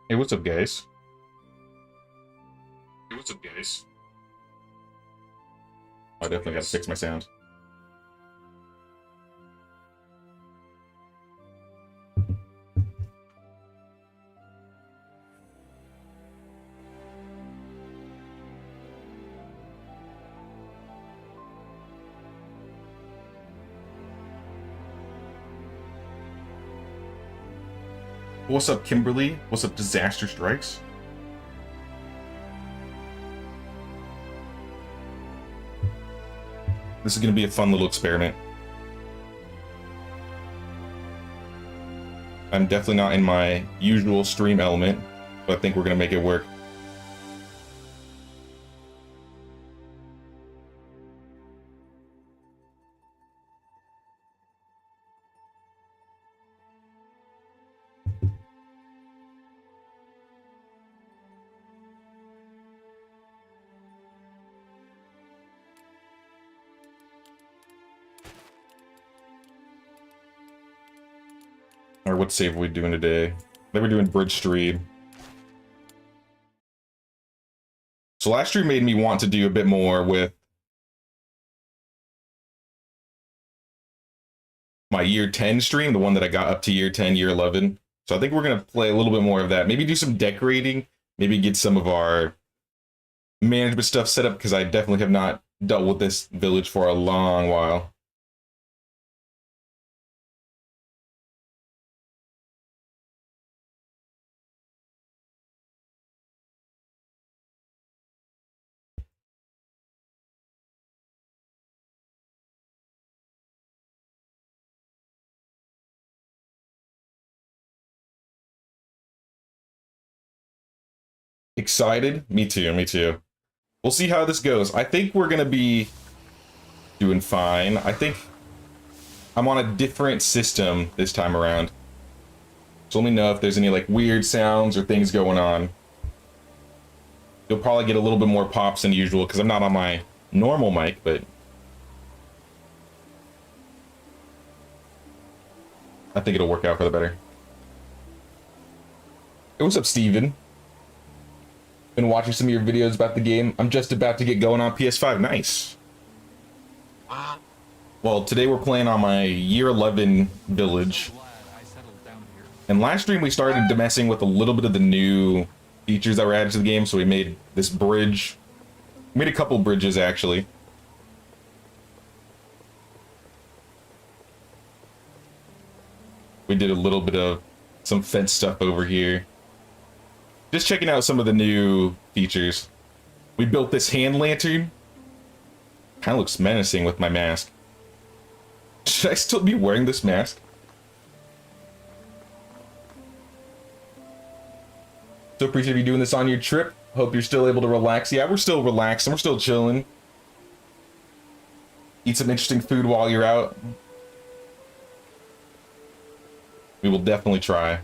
Hey, what's up, guys? Hey, what's up, guys? I definitely gotta fix my sound. What's up, Kimberly? What's up, Disaster Strikes? This is gonna be a fun little experiment. I'm definitely not in my usual stream element, but I think we're gonna make it work. Or what save are we doing today? I think we're doing Bridge Stream. So last stream made me want to do a bit more with my year 10 stream, the one that I got up to year 10, year 11. So I think we're gonna play a little bit more of that. Maybe do some decorating, maybe get some of our management stuff set up, because I definitely have not dealt with this village for a long while. Excited? Me too, me too. We'll see how this goes. I think we're gonna be doing fine. I think I'm on a different system this time around. So let me know if there's any like weird sounds or things going on. You'll probably get a little bit more pops than usual because I'm not on my normal mic, but I think it'll work out for the better. Hey, what's up, Steven? Been watching some of your videos about the game. I'm just about to get going on PS5. Nice. Well, today we're playing on my year 11 village. And last stream we started messing with a little bit of the new features that were added to the game, so we made this bridge. We made a couple bridges, actually. We did a little bit of some fence stuff over here. Just checking out some of the new features. We built this hand lantern. Kind of looks menacing with my mask. Should I still be wearing this mask? So appreciate you doing this on your trip. Hope you're still able to relax. Yeah, we're still relaxing. We're still chilling. Eat some interesting food while you're out. We will definitely try.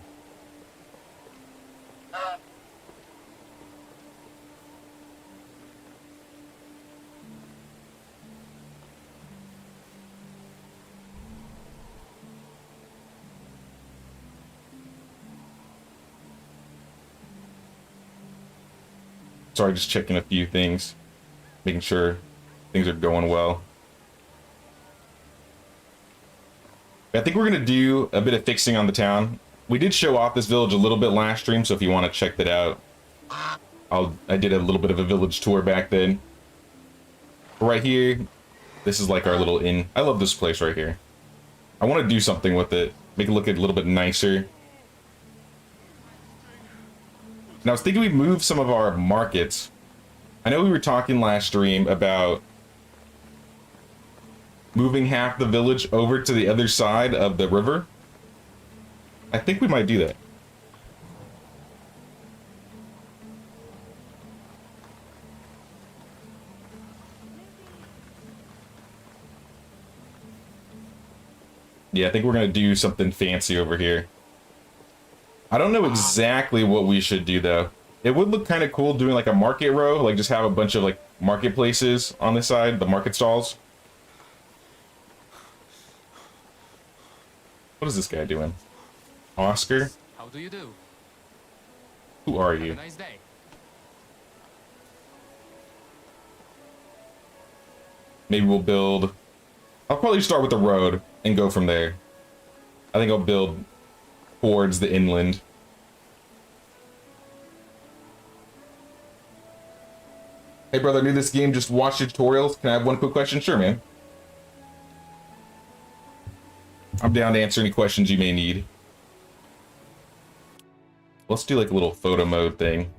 Sorry, just checking a few things. Making sure things are going well. I think we're going to do a bit of fixing on the town. We did show off this village a little bit last stream, so if you want to check that out, I did a little bit of a village tour back then. Right here, this is like our little inn. I love this place right here. I want to do something with it. Make it look a little bit nicer. And I was thinking we move some of our markets. I know we were talking last stream about moving half the village over to the other side of the river. I think we might do that. Yeah, I think we're gonna do something fancy over here. I don't know exactly what we should do though. It would look kind of cool doing like a market row, like just have a bunch of like marketplaces on this side, the market stalls. What is this guy doing? Oscar? How do you do? Who are you? Nice day. Maybe we'll build... I'll probably start with the road and go from there. I think I'll build towards the inland. Hey brother, new to this game, just watch tutorials. Can I have one quick question? Sure, man. I'm down to answer any questions you may need. Let's do like a little photo mode thing.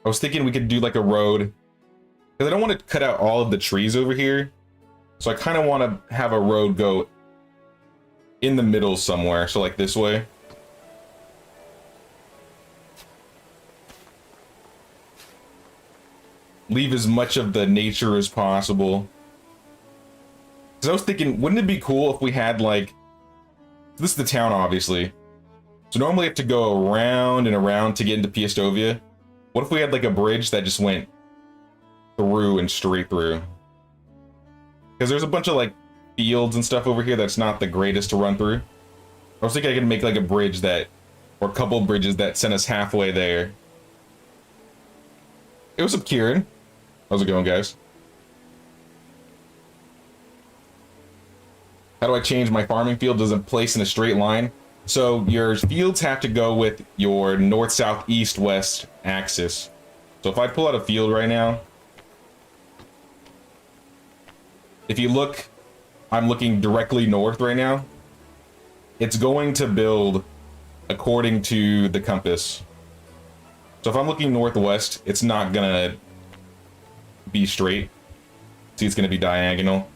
I was thinking we could do like a road, because I don't want to cut out all of the trees over here. So I kind of want to have a road go in the middle somewhere. So like this way. Leave as much of the nature as possible. Because I was thinking, wouldn't it be cool if we had like... This is the town, obviously. So normally you have to go around and around to get into Piastovia. What if we had like a bridge that just went through and straight through? Because there's a bunch of like fields and stuff over here that's not the greatest to run through. I was thinking I could make like a bridge that, or a couple bridges that send us halfway there. Hey, what's up, Kieran? How's it going, guys? How do I change my farming field? Does it place in a straight line? So your fields have to go with your north, south, east, west axis. So if I pull out a field right now, if you look, I'm looking directly north right now. It's going to build according to the compass. So if I'm looking northwest, it's not gonna be straight. See, it's gonna be diagonal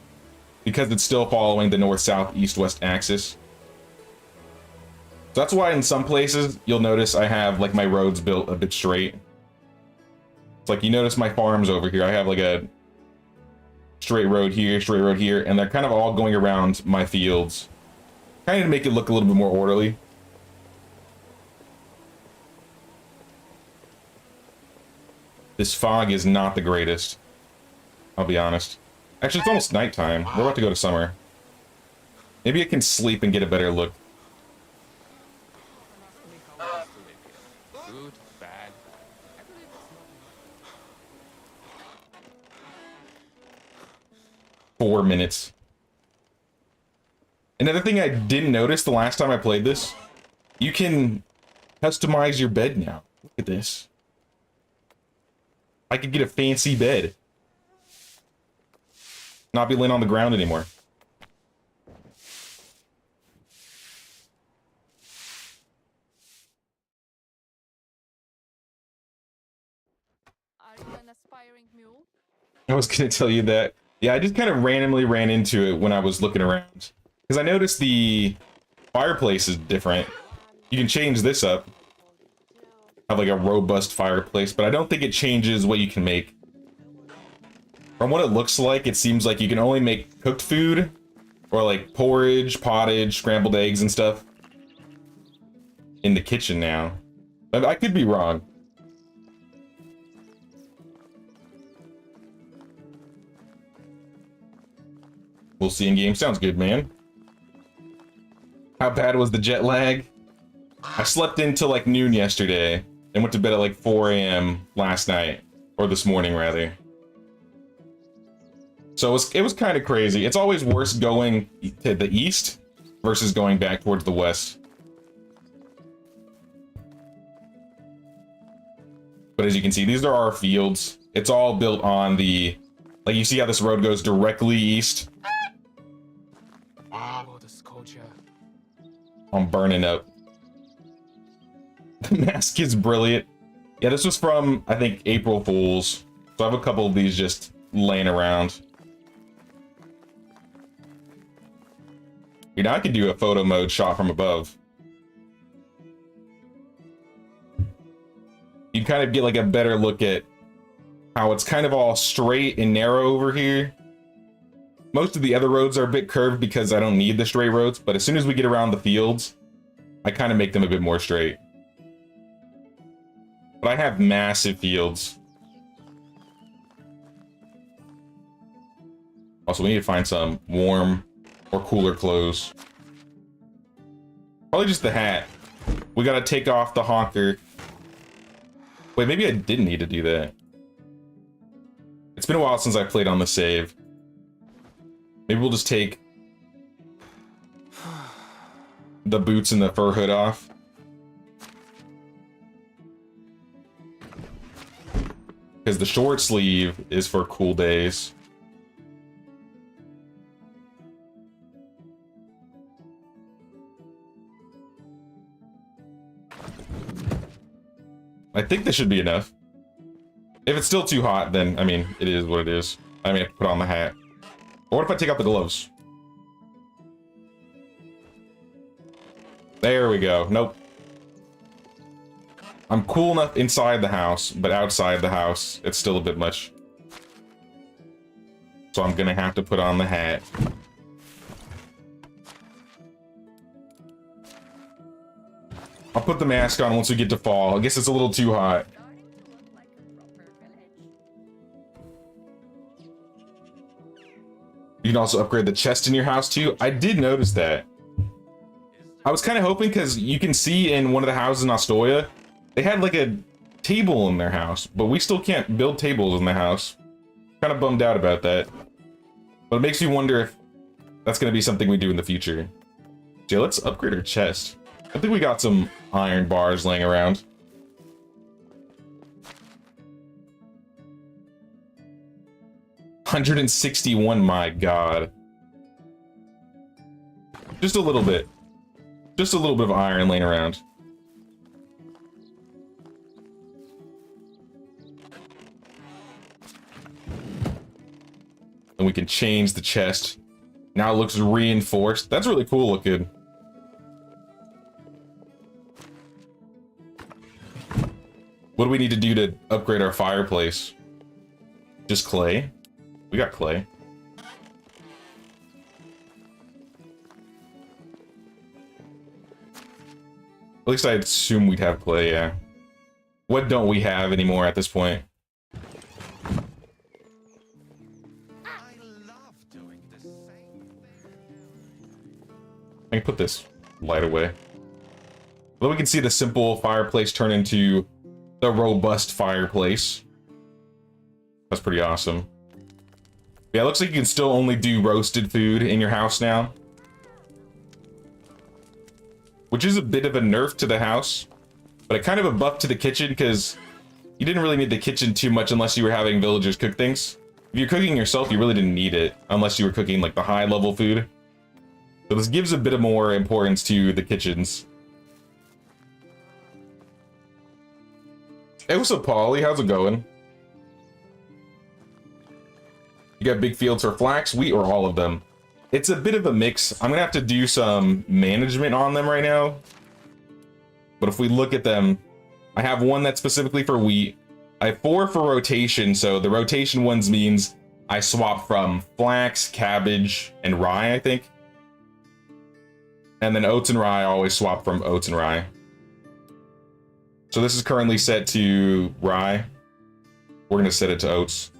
because it's still following the north, south, east, west axis. So that's why in some places you'll notice I have like my roads built a bit straight. It's like you notice my farms over here. I have like a straight road here, and they're kind of all going around my fields. Kind of to make it look a little bit more orderly. This fog is not the greatest, I'll be honest. Actually, it's almost nighttime. We're about to go to summer. Maybe I can sleep and get a better look. Good, bad. 4 minutes. Another thing I didn't notice the last time I played this, you can customize your bed now. Look at this. I could get a fancy bed. Not be laying on the ground anymore. Are you an aspiring mule? I was gonna tell you that. Yeah, I just kind of randomly ran into it when I was looking around. Because I noticed the fireplace is different. You can change this up. Have like a robust fireplace, but I don't think it changes what you can make. From what it looks like, it seems like you can only make cooked food, or like porridge, pottage, scrambled eggs and stuff in the kitchen now. But I could be wrong. We'll see in game. Sounds good, man. How bad was the jet lag? I slept until like noon yesterday and went to bed at like 4 a.m. last night, or this morning rather. So it was kind of crazy. It's always worse going to the east versus going back towards the west. But as you can see, these are our fields. It's all built on the, like you see how this road goes directly east. Oh, this culture. I'm burning up. The mask is brilliant. Yeah, this was from, I think, April Fools. So I have a couple of these just laying around. You know, I could do a photo mode shot from above. You kind of get like a better look at how it's kind of all straight and narrow over here. Most of the other roads are a bit curved because I don't need the straight roads, but as soon as we get around the fields, I kind of make them a bit more straight. But I have massive fields. Also, we need to find some warm or cooler clothes. Probably just the hat. We gotta take off the honker. Wait, maybe I didn't need to do that. It's been a while since I played on the save. Maybe we'll just take the boots and the fur hood off. Because the short sleeve is for cool days. I think this should be enough. If it's still too hot, then, I mean, it is what it is. I may have to put on the hat. Or what if I take out the gloves? There we go. Nope. I'm cool enough inside the house, but outside the house, it's still a bit much. So I'm gonna have to put on the hat. I'll put the mask on once we get to fall. I guess it's a little too hot. You can also upgrade the chest in your house too. I did notice that. I was kind of hoping, because you can see in one of the houses in Astoria, they had like a table in their house, but we still can't build tables in the house. Kind of bummed out about that. But it makes me wonder if that's going to be something we do in the future. So yeah, let's upgrade our chest. I think we got some iron bars laying around. $161, my god. Just a little bit. Just a little bit of iron laying around. And we can change the chest. Now it looks reinforced. That's really cool looking. What do we need to do to upgrade our fireplace? Just clay? We got clay. At least I assume we'd have clay, yeah. What don't we have anymore at this point? I can put this light away. Then we can see the simple fireplace turn into the robust fireplace. That's pretty awesome. Yeah, it looks like you can still only do roasted food in your house now. Which is a bit of a nerf to the house, but a kind of a buff to the kitchen, because you didn't really need the kitchen too much unless you were having villagers cook things. If you're cooking yourself, you really didn't need it, unless you were cooking like the high level food. So this gives a bit of more importance to the kitchens. Hey, what's up, Paulie? How's it going? You got big fields for flax, wheat, or all of them? It's a bit of a mix. I'm gonna have to do some management on them right now. But if we look at them, I have one that's specifically for wheat. I have 4 for rotation, so the rotation ones means I swap from flax, cabbage, and rye, I think. And then oats and rye, I always swap from oats and rye. So this is currently set to rye. We're gonna set it to oats.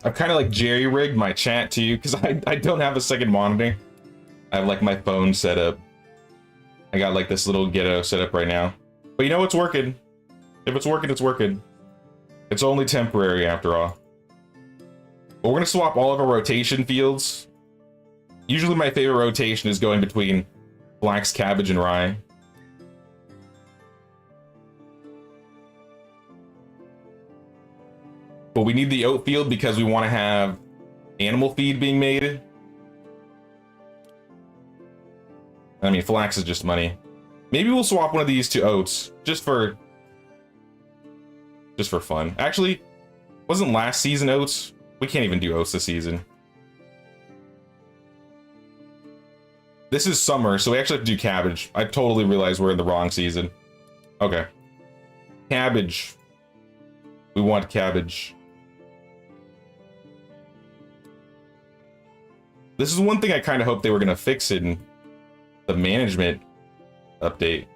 I've kind of like jerry-rigged my chat too, because I don't have a second monitor. I have like my phone set up. I got like this little ghetto set up right now. But you know what's working. If it's working, it's working. It's only temporary after all. But we're gonna swap all of our rotation fields. Usually my favorite rotation is going between flax, cabbage, and rye. But we need the oat field because we want to have animal feed being made. I mean, flax is just money. Maybe we'll swap one of these to oats, just for fun. Actually, wasn't last season oats? We can't even do oats this season. This is summer, so we actually have to do cabbage. I totally realized we're in the wrong season. Okay. Cabbage. We want cabbage. This is one thing I kind of hope they were going to fix in the management update.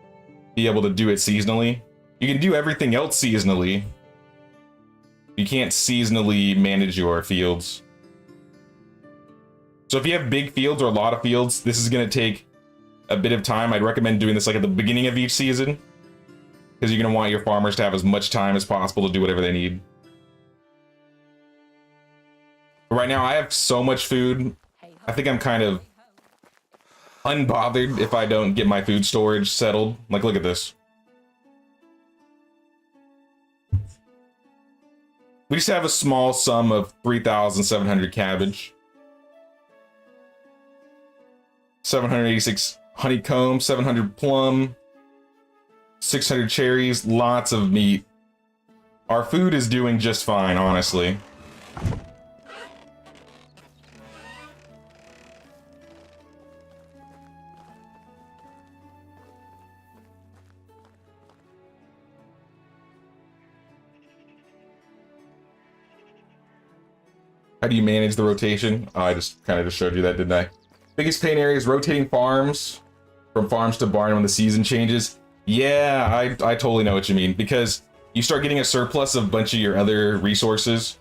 Be able to do it seasonally. You can do everything else seasonally. You can't seasonally manage your fields. So if you have big fields or a lot of fields, this is going to take a bit of time. I'd recommend doing this like at the beginning of each season, because you're going to want your farmers to have as much time as possible to do whatever they need. But right now, I have so much food. I think I'm kind of unbothered if I don't get my food storage settled. Like, look at this. We just have a small sum of 3,700 cabbage. 786 honeycomb, 700 plum, 600 cherries, lots of meat. Our food is doing just fine, honestly. How do you manage the rotation? Oh, I just kind of just showed you that, didn't I? Biggest pain area is rotating farms from farms to barn when the season changes. Yeah, I totally know what you mean, because you start getting a surplus of a bunch of your other resources.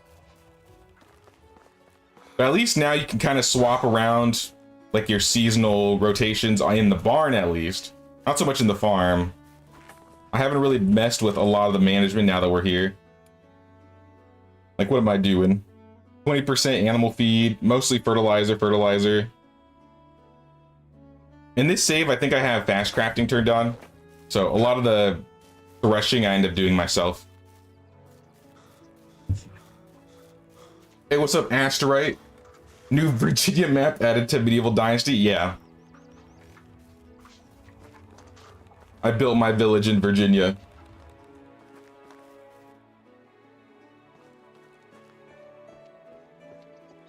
But at least now you can kind of swap around like your seasonal rotations in the barn, at least. Not so much in the farm. I haven't really messed with a lot of the management now that we're here. Like, what am I doing? 20% animal feed, mostly fertilizer. In this save, I think I have fast crafting turned on. So a lot of the threshing I end up doing myself. Hey, what's up, Asterite? New Virginia map added to Medieval Dynasty? Yeah. I built my village in Virginia.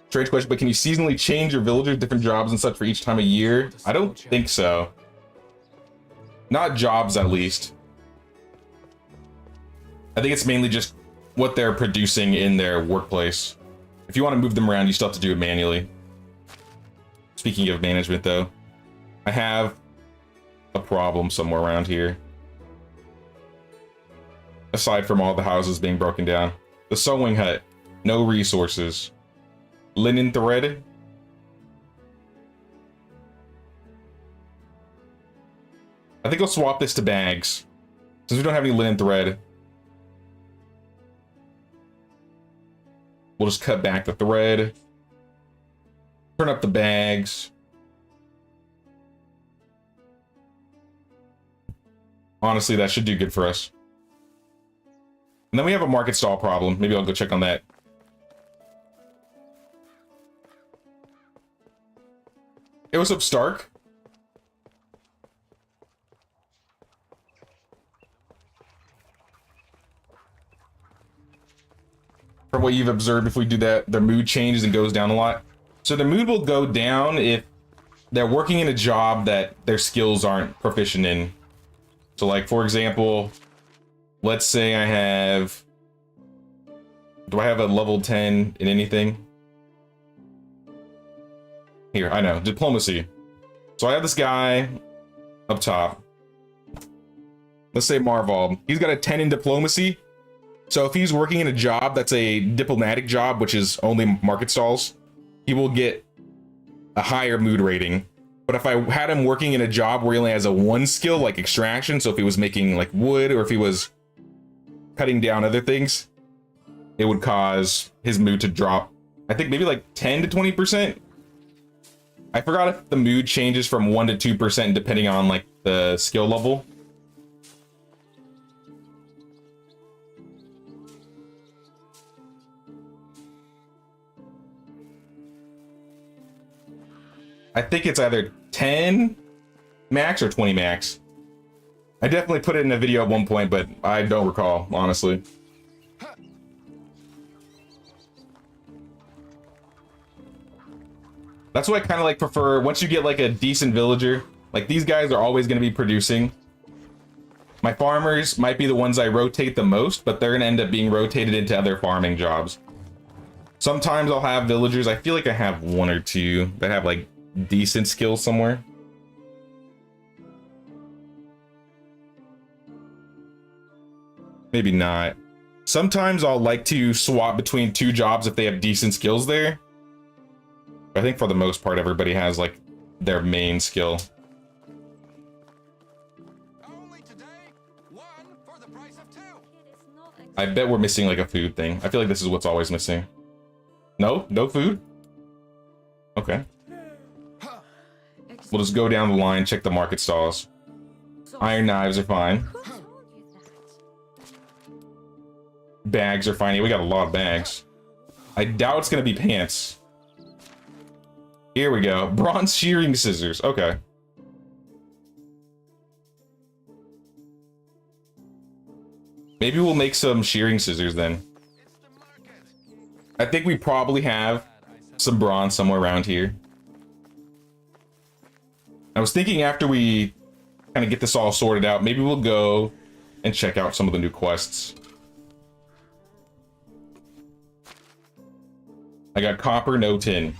Strange question, but can you seasonally change your villagers, different jobs and such for each time of year? I don't think so. Not jobs, at least. I think it's mainly just what they're producing in their workplace. If you want to move them around, you still have to do it manually. Speaking of management, though, I have a problem somewhere around here. Aside from all the houses being broken down. The sewing hut. No resources. Linen thread. I think I'll swap this to bags, since we don't have any linen thread. We'll just cut back the thread. Turn up the bags. Honestly, that should do good for us. And then we have a market stall problem. Maybe I'll go check on that. Hey, what's up, Stark? From what you've observed, if we do that, their mood changes and goes down a lot. So their mood will go down if they're working in a job that their skills aren't proficient in. So, like, for example, let's say I have... Do I have a level 10 in anything? Here, I know. Diplomacy. So I have this guy up top. Let's say Marval. He's got a 10 in diplomacy. So if he's working in a job that's a diplomatic job, which is only market stalls, he will get a higher mood rating. But if I had him working in a job where he only has a 1 skill, like extraction, so if he was making like wood or if he was cutting down other things, it would cause his mood to drop. I think maybe like 10 to 20%. I forgot if the mood changes from 1 to 2% depending on like the skill level. I think it's either 10 max or 20 max. I definitely put it in a video at one point, but I don't recall, honestly. That's why I kind of like prefer, once you get like a decent villager, like these guys are always going to be producing. My farmers might be the ones I rotate the most, but they're going to end up being rotated into other farming jobs. Sometimes I'll have villagers, I feel like I have 1 or 2 that have like decent skills somewhere. Maybe not. Sometimes I'll like to swap between two jobs if they have decent skills there. I think for the most part, everybody has like their main skill. Only today, one for the price of two. I bet we're missing like a food thing. I feel like this is what's always missing. No? No food? Okay. We'll just go down the line, check the market stalls. Iron knives are fine. Bags are fine. Yeah, we got a lot of bags. I doubt it's gonna be pants. Here we go. Bronze shearing scissors. Okay. Maybe we'll make some shearing scissors then. I think we probably have some bronze somewhere around here. I was thinking after we kind of get this all sorted out, maybe we'll go and check out some of the new quests. I got copper, no tin.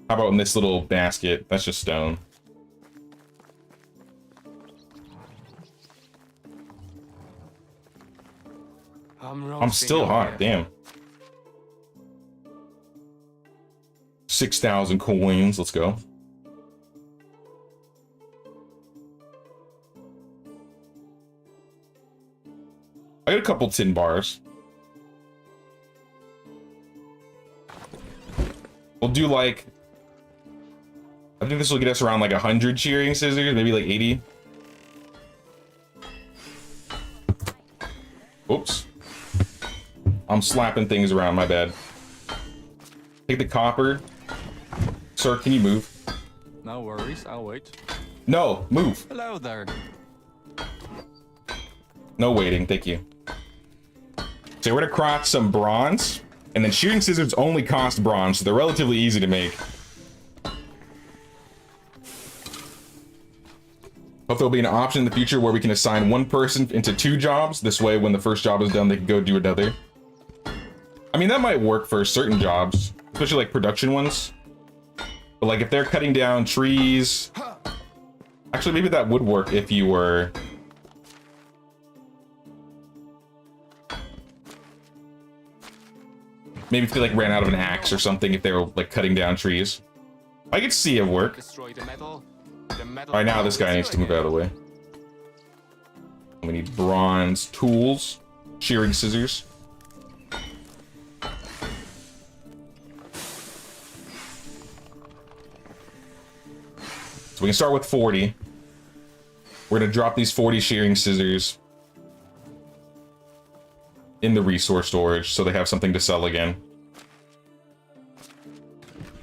How about in this little basket? That's just stone. I'm still hot, damn. 6,000 coins, let's go. I got a couple tin bars. We'll do like, I think this will get us around like 100 shearing scissors, maybe like 80. Oops. I'm slapping things around, my bad. Take the copper. Sir, can you move? No worries, I'll wait. No, move. Hello there. No waiting, thank you. So we're gonna craft some bronze, and then shearing scissors only cost bronze, so they're relatively easy to make. Hope there'll be an option in the future where we can assign one person into two jobs. This way, when the first job is done, they can go do another. I mean, that might work for certain jobs, especially like production ones. But like if they're cutting down trees, actually maybe that would work if you were. Maybe if they like ran out of an axe or something, if they were like cutting down trees. I could see it work. Alright, now this guy needs to move out of the way. We need bronze tools, shearing scissors. So we can start with 40. We're gonna drop these 40 shearing scissors in the resource storage so they have something to sell again.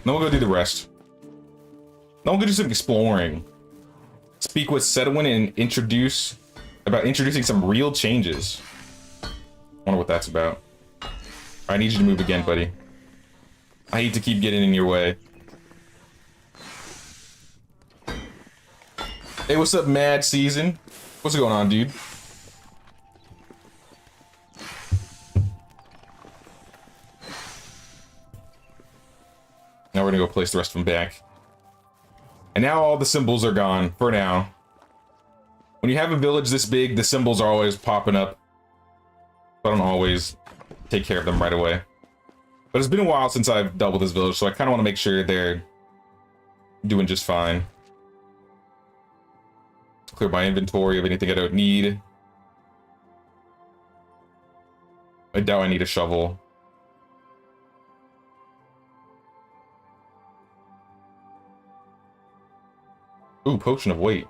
Then we'll go do the rest. Then we'll go do some exploring. Speak with Sedwin and introducing some real changes. Wonder what that's about. I need you to move again, buddy. I hate to keep getting in your way. Hey, what's up, Mad Season? What's going on, dude? Now we're gonna go place the rest of them back. And now all the symbols are gone, for now. When you have a village this big, the symbols are always popping up. I don't always take care of them right away. But it's been a while since I've dealt with this village, so I kind of want to make sure they're doing just fine. Clear my inventory of anything I don't need. I doubt I need a shovel. Ooh, potion of weight.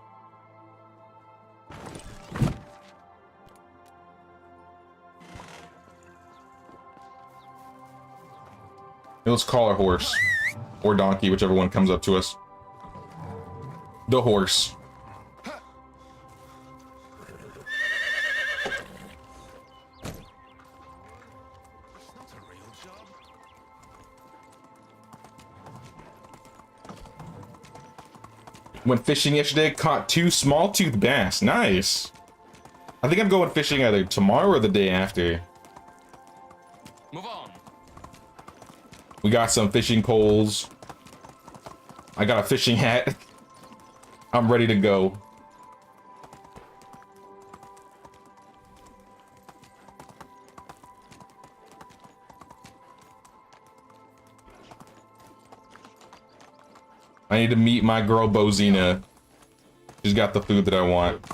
Let's call our horse. Or donkey, whichever one comes up to us. The horse. Went fishing yesterday, caught 2 small-toothed bass. Nice. I think I'm going fishing either tomorrow or the day after. Move on. We got some fishing poles. I got a fishing hat. I'm ready to go. I need to meet my girl Bozina. She's got the food that I want.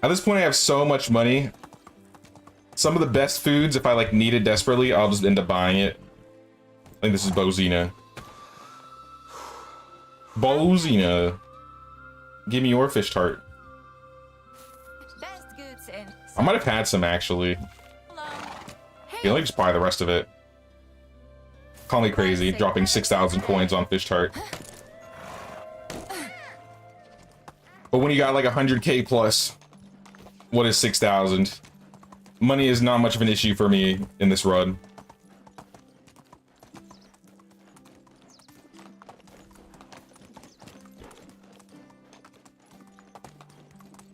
At this point, I have so much money. Some of the best foods, if I like need it desperately, I'll just end up buying it. I think this is Bozina. Bozina. Give me your fish tart. Best goods and I might have had some actually. Yeah, let me just buy the rest of it. Call me crazy, dropping 6,000 coins on fish tart. But when you got like 100k plus, what is 6,000? Money is not much of an issue for me in this run.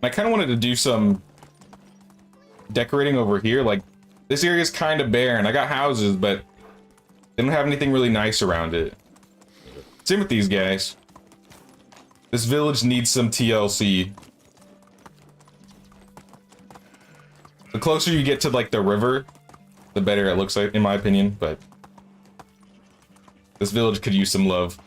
I kind of wanted to do some decorating over here. Like, this area is kind of barren. I got houses, but they don't have anything really nice around it. Same with these guys. This village needs some TLC. The closer you get to like the river, the better it looks like, in my opinion, but this village could use some love.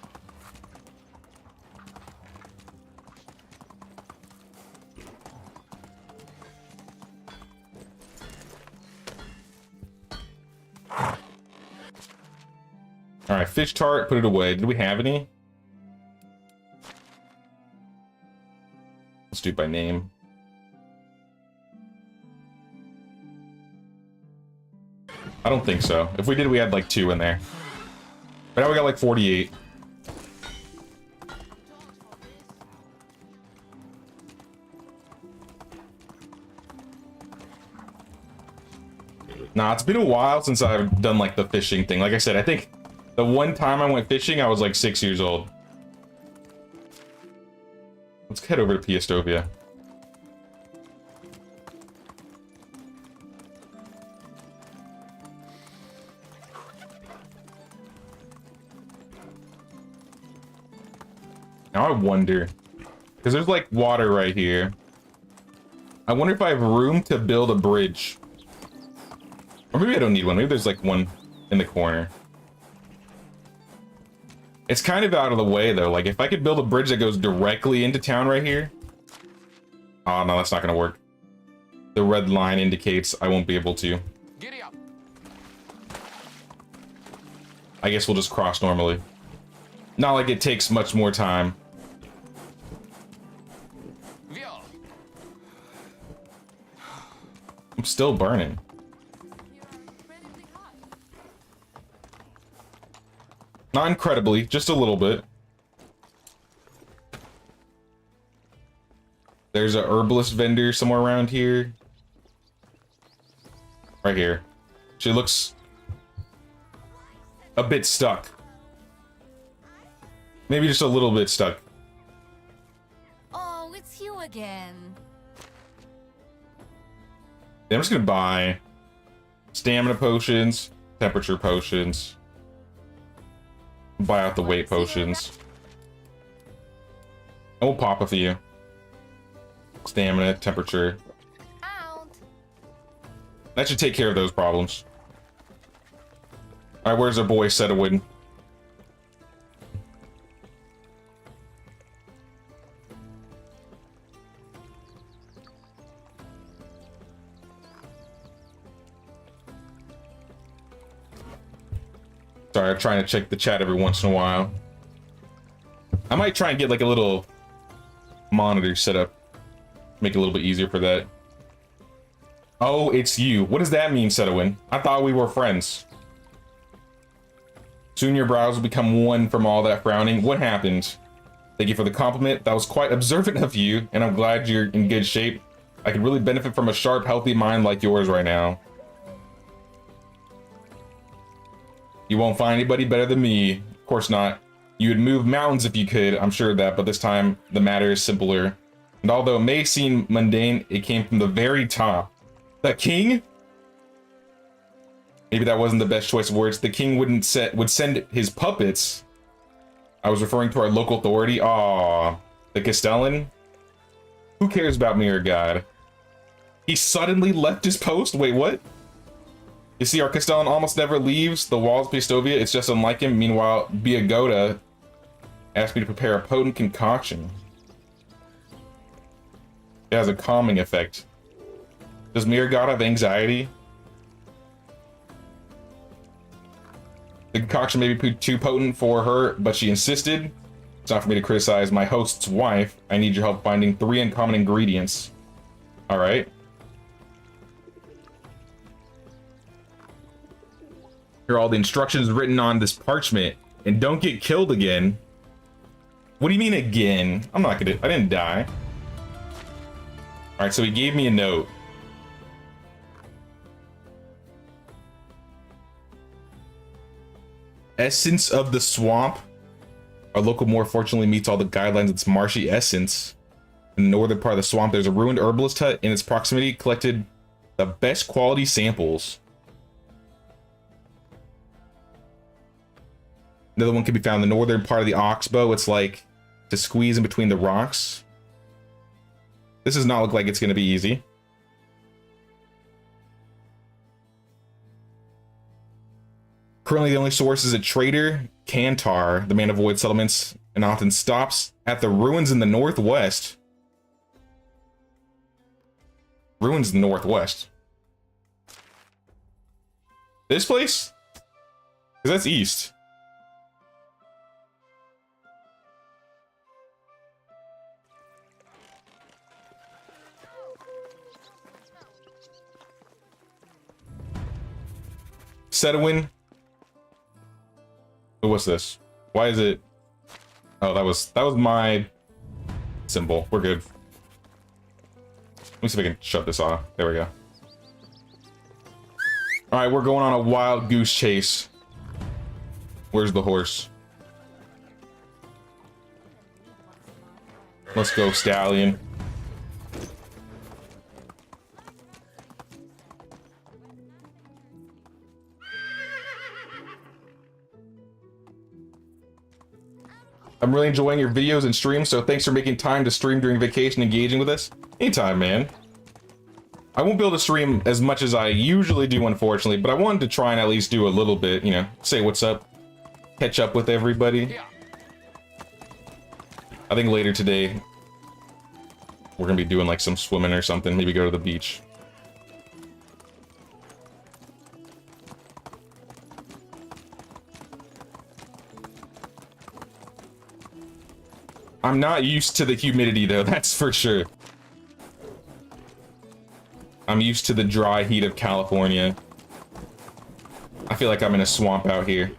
All right, fish tart, put it away. Did we have any? Let's do it by name. I don't think so. If we did, we had like 2 in there. But now we got like 48. Nah, it's been a while since I've done like the fishing thing. Like I said, I think the one time I went fishing, I was like 6 years old. Let's head over to Piastovia. Now I wonder, because there's like water right here. I wonder if I have room to build a bridge. Or maybe I don't need one. Maybe there's like one in the corner. It's kind of out of the way though. Like if I could build a bridge that goes directly into town right here. Oh no, that's not gonna work. The red line indicates I won't be able to. Giddy up. I guess we'll just cross normally. Not like it takes much more time. Vio. I'm still burning. Not incredibly, just a little bit. There's a herbalist vendor somewhere around here. Right here. She looks a bit stuck. Maybe just a little bit stuck. Oh, it's you again. Yeah, I'm just gonna buy stamina potions, temperature potions. Buy out the weight potions. And we'll pop a few. Stamina, temperature. Out. That should take care of those problems. Alright, where's our boy Setawin? Sorry, I'm trying to check the chat every once in a while. I might try and get like a little monitor set up. Make it a little bit easier for that. Oh, it's you. What does that mean, Setawin? I thought we were friends. Soon your brows will become one from all that frowning. What happened? Thank you for the compliment. That was quite observant of you, and I'm glad you're in good shape. I could really benefit from a sharp, healthy mind like yours right now. You won't find anybody better than me. Of course not. You would move mountains if you could, I'm sure of that, but this time the matter is simpler. And although it may seem mundane, it came from the very top. The king? Maybe that wasn't the best choice of words. The king would send his puppets. I was referring to our local authority. Aw, the Castellan? Who cares about me or God? He suddenly left his post? Wait, what? You see, our Castellan almost never leaves the walls of Piastovia. It's just unlike him. Meanwhile, Biagoda Asked me to prepare a potent concoction. It has a calming effect. Does Miragod have anxiety? The concoction may be too potent for her, but she insisted. It's not for me to criticize my host's wife. I need your help finding 3 uncommon ingredients. Alright. Here are all the instructions written on this parchment. And don't get killed again. What do you mean again? I'm not gonna... I didn't die. Alright, so he gave me a note. Essence of the swamp. Our local moor fortunately meets all the guidelines of its marshy essence. In the northern part of the swamp, there's a ruined herbalist hut. In its proximity, collected the best quality samples. Another one can be found in the northern part of the Oxbow. It's like to squeeze in between the rocks. This does not look like it's going to be easy. Currently, the only source is a trader, Kantar. The man avoids settlements and often stops at the ruins in the northwest. Ruins in the northwest. This place? Because that's east. Setawin. What's this? Why is it? Oh, that was my symbol. We're good. Let me see if I can shut this off. There we go. All right, we're going on a wild goose chase. Where's the horse? Let's go, stallion. I'm really enjoying your videos and streams, so thanks for making time to stream during vacation, engaging with us. Anytime, man. I won't be able to stream as much as I usually do, unfortunately, but I wanted to try and at least do a little bit, you know, say what's up, catch up with everybody. I think later today, we're gonna be doing like some swimming or something, maybe go to the beach. I'm not used to the humidity though, that's for sure. I'm used to the dry heat of California. I feel like I'm in a swamp out here.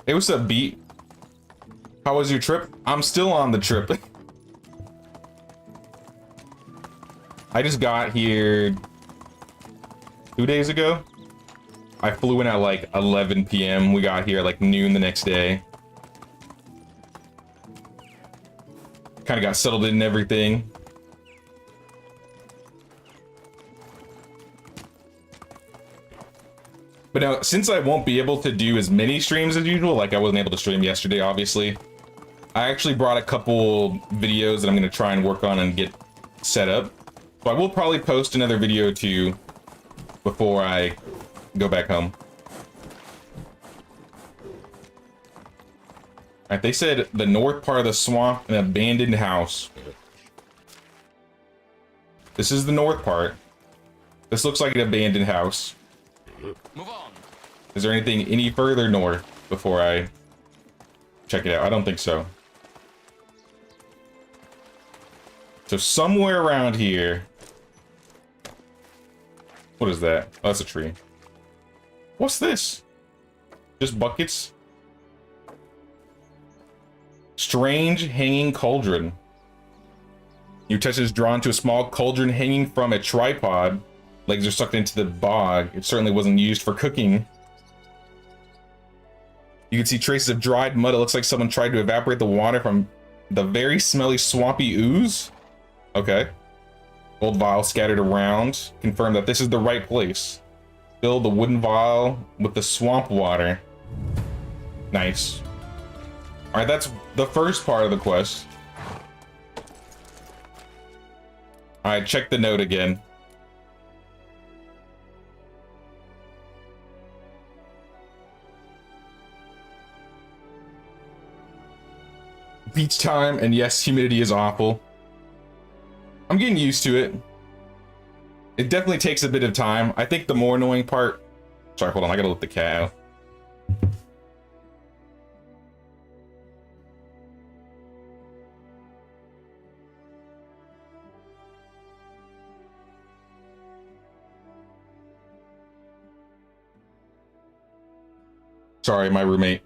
Hey, what's up, Beat? How was your trip? I'm still on the trip. I just got here 2 days ago. I flew in at like 11 p.m. We got here at like noon the next day. Kind of got settled in and everything. But now, since I won't be able to do as many streams as usual, like I wasn't able to stream yesterday, obviously, I actually brought a couple videos that I'm going to try and work on and get set up. So I will probably post another video or two before I go back home. Alright, they said the north part of the swamp, an abandoned house. This is the north part. This looks like an abandoned house. Move on. Is there anything any further north before I check it out? I don't think so. So somewhere around here. What is that? Oh, that's a tree. What's this? Just buckets? Strange hanging cauldron. Your attention is drawn to a small cauldron hanging from a tripod. Legs are sucked into the bog. It certainly wasn't used for cooking. You can see traces of dried mud. It looks like someone tried to evaporate the water from the very smelly swampy ooze. Okay. Gold vial scattered around. Confirm that this is the right place. Fill the wooden vial with the swamp water. Nice. Alright, that's the first part of the quest. Alright, check the note again. beach time, and yes, humidity is awful. I'm getting used to it. It definitely takes a bit of time. I think the more annoying part... Sorry, hold on, I gotta let the cat out. Sorry, my roommate.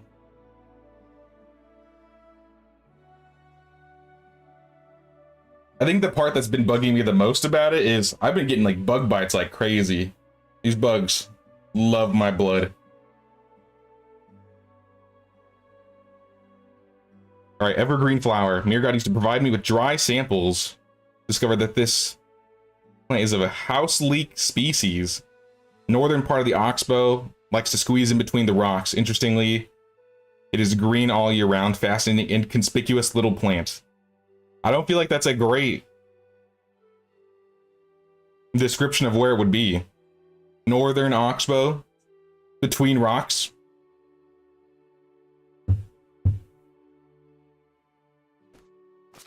I think the part that's been bugging me the most about it is I've been getting like bug bites like crazy. These bugs love my blood. All right, evergreen flower. Mere God used to provide me with dry samples. Discovered that this plant is of a house leek species. Northern part of the Oxbow, likes to squeeze in between the rocks. Interestingly, it is green all year round, fascinating, inconspicuous little plant. I don't feel like that's a great description of where it would be. Northern Oxbow, between rocks. All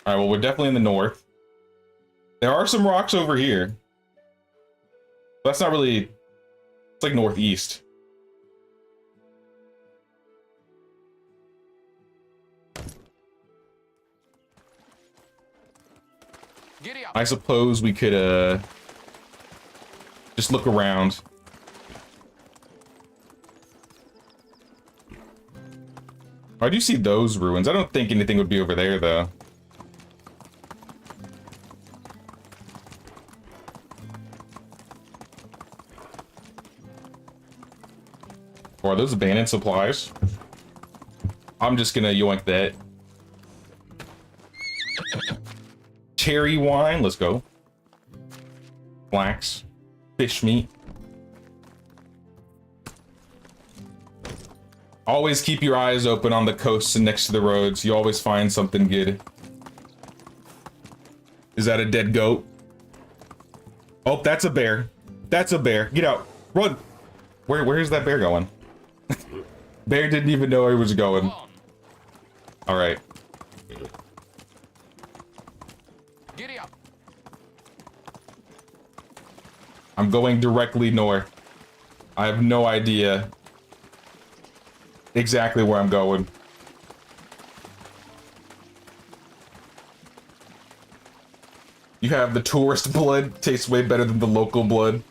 right, well, we're definitely in the north. There are some rocks over here. That's not really... It's like northeast. Giddy up. I suppose we could, just look around. I do see those ruins. I don't think anything would be over there, though. Or are those abandoned supplies? I'm just gonna yoink that. Cherry wine, let's go. Flax, fish meat. Always keep your eyes open on the coasts and next to the roads. You always find something good. Is that a dead goat? Oh, that's a bear. That's a bear. Get out. Run. Where's that bear going? Bear didn't even know where he was going. All right. Giddy up. I'm going directly north. I have no idea exactly where I'm going. You have the tourist blood. Tastes way better than the local blood.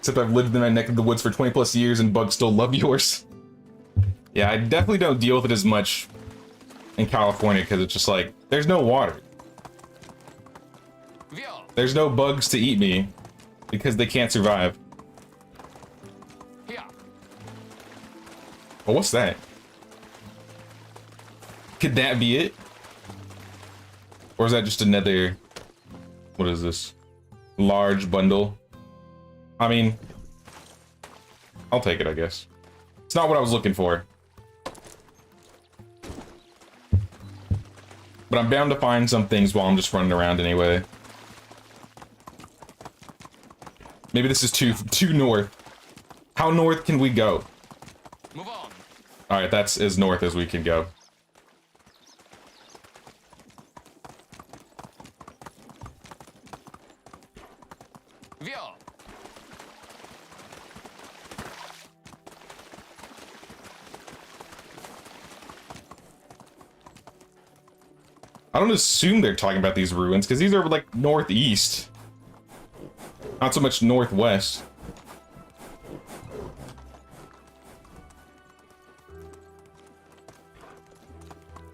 Except I've lived in my neck of the woods for 20 plus years and bugs still love yours. Yeah, I definitely don't deal with it as much in California because it's just like, there's no water. There's no bugs to eat me because they can't survive. Here. Oh, what's that? Could that be it? Or is that just another... What is this? Large bundle? I mean... I'll take it, I guess. It's not what I was looking for. But I'm bound to find some things while I'm just running around anyway. Maybe this is too north. How north can we go? Move on. Alright, that's as north as we can go. Via. I don't assume they're talking about these ruins, because these are like northeast. Not so much northwest.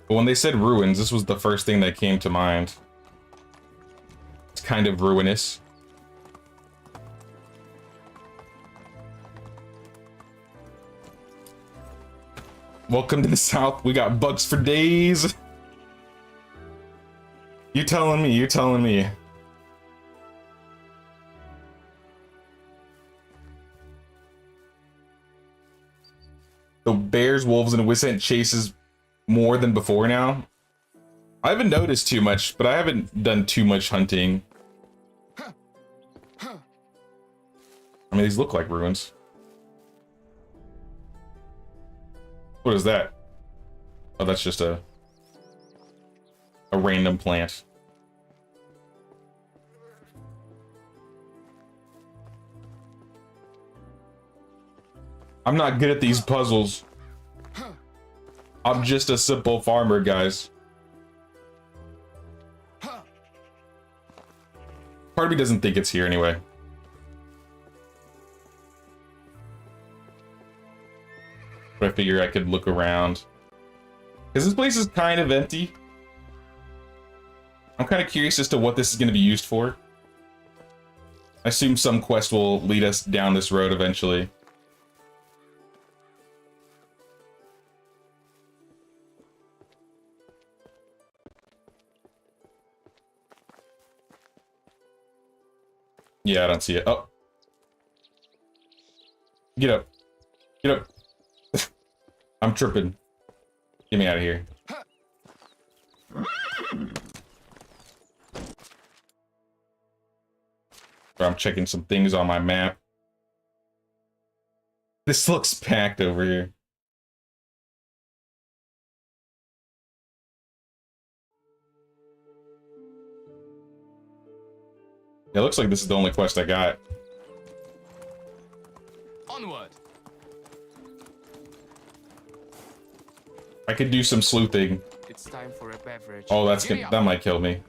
But when they said ruins, this was the first thing that came to mind. It's kind of ruinous. Welcome to the south. We got bugs for days. You telling me, you telling me. The bears, wolves, and Wisent chases more than before now. I haven't noticed too much, but I haven't done too much hunting. I mean, these look like ruins. What is that? Oh, that's just a... a random plant. I'm not good at these puzzles. I'm just a simple farmer, guys. Part of me doesn't think it's here anyway. But I figure I could look around. Because this place is kind of empty. I'm kind of curious as to what this is going to be used for. I assume some quest will lead us down this road eventually. Yeah, I don't see it. Oh. Get up. Get up. I'm tripping. Get me out of here. I'm checking some things on my map. This looks packed over here. It looks like this is the only quest I got. Onward. I could do some sleuthing. It's time for a beverage. Oh, that might kill me.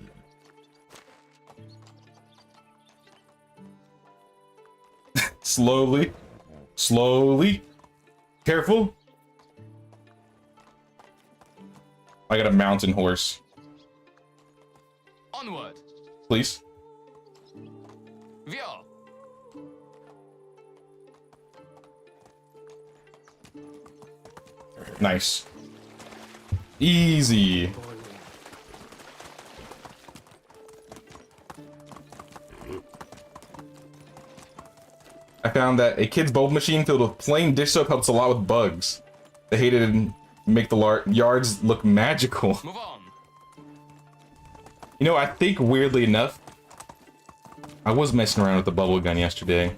Slowly. Slowly. Careful. I got a mountain horse. Onward. Please. Via. Nice. Easy. I found that a kid's bulb machine filled with plain dish soap helps a lot with bugs. They hated it and make the yards look magical. Move on. You know, I think weirdly enough, I was messing around with the bubble gun yesterday.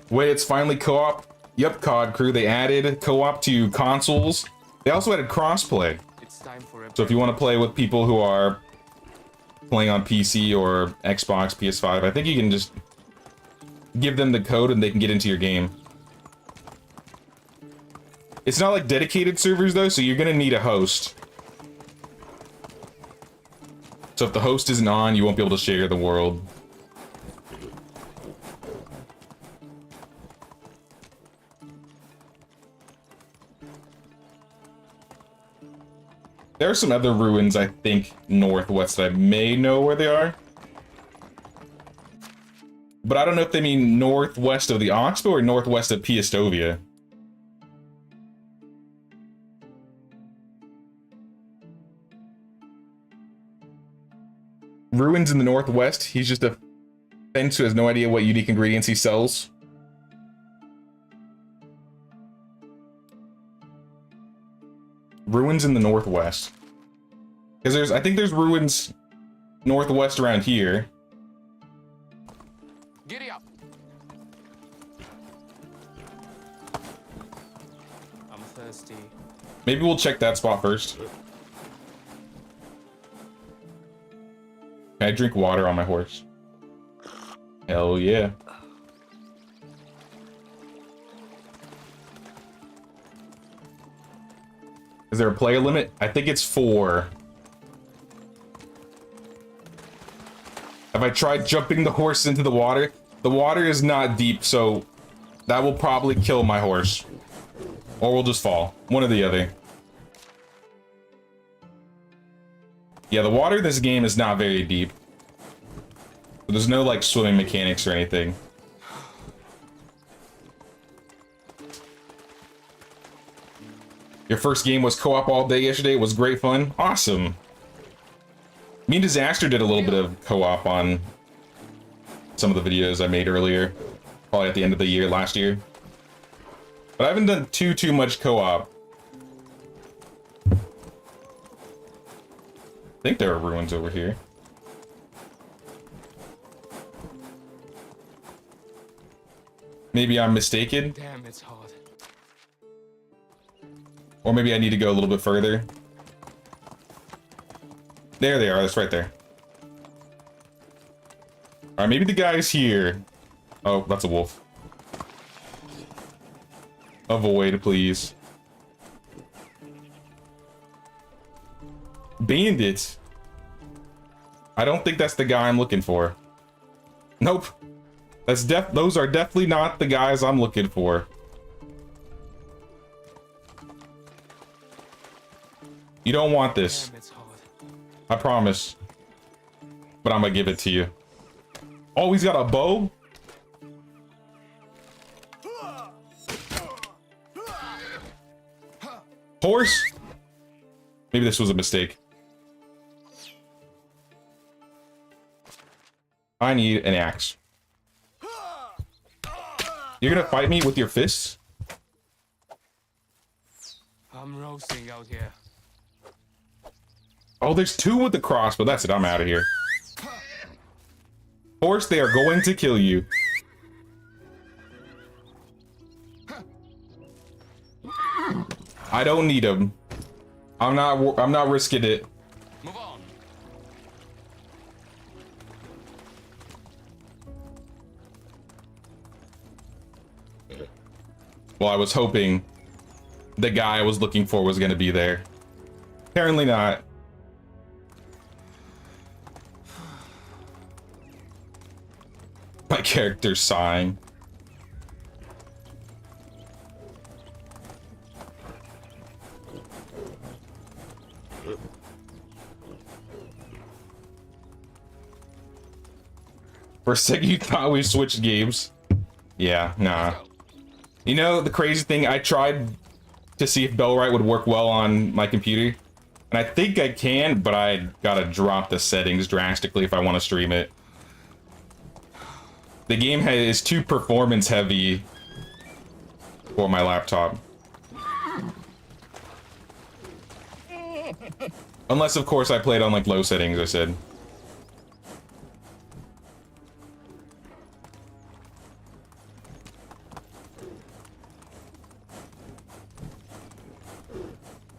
Wait, it's finally co-op. Yep, COD crew. They added co-op to consoles. They also added crossplay. It's time for a So if you want to play with people who are playing on PC or Xbox, PS5, I think you can just give them the code and they can get into your game. It's not like dedicated servers though, so you're gonna need a host. So if the host isn't on, you won't be able to share the world. There are some other ruins, I think, northwest that I may know where they are. But I don't know if they mean northwest of the Oxbow or northwest of Piastovia. Ruins in the northwest. He's just a fence who has no idea what unique ingredients he sells. Ruins in the northwest. Because I think there's ruins northwest around here. Giddy up. I'm thirsty. Maybe we'll check that spot first. Can I drink water on my horse? Hell yeah. Is there a player limit? I think it's 4. Have I tried jumping the horse into the water? The water is not deep, so that will probably kill my horse. Or we'll just fall. One or the other. Yeah, the water in this game is not very deep. There's no, like, swimming mechanics or anything. Your first game was co-op all day yesterday. It was great fun. Awesome. Me and Disaster did a little bit of co-op on some of the videos I made earlier. Probably at the end of the year, last year. But I haven't done too much co-op. I think there are ruins over here. Maybe I'm mistaken. Damn, it's hot. Or maybe I need to go a little bit further. There they are. That's right there. All right, maybe the guy's here. Oh, that's a wolf. Avoid, please. Bandit. I don't think that's the guy I'm looking for. Nope. Those are definitely not the guys I'm looking for. You don't want this. Damn, it's hard. I promise. But I'm gonna give it to you. Oh, he's got a bow? Horse? Maybe this was a mistake. I need an axe. You're gonna fight me with your fists? I'm roasting out here. Oh, there's two with the crossbow. That's it. I'm out of here. Horse, they are going to kill you. I don't need them. I'm not risking it. Move on. Well, I was hoping the guy I was looking for was going to be there. Apparently not. My character's sighing. For a second, you thought we switched games. Yeah, nah. You know, the crazy thing, I tried to see if Bellwright would work well on my computer. And I think I can, but I gotta drop the settings drastically if I want to stream it. The game is too performance heavy for my laptop. Unless, of course, I played on like low settings, I said.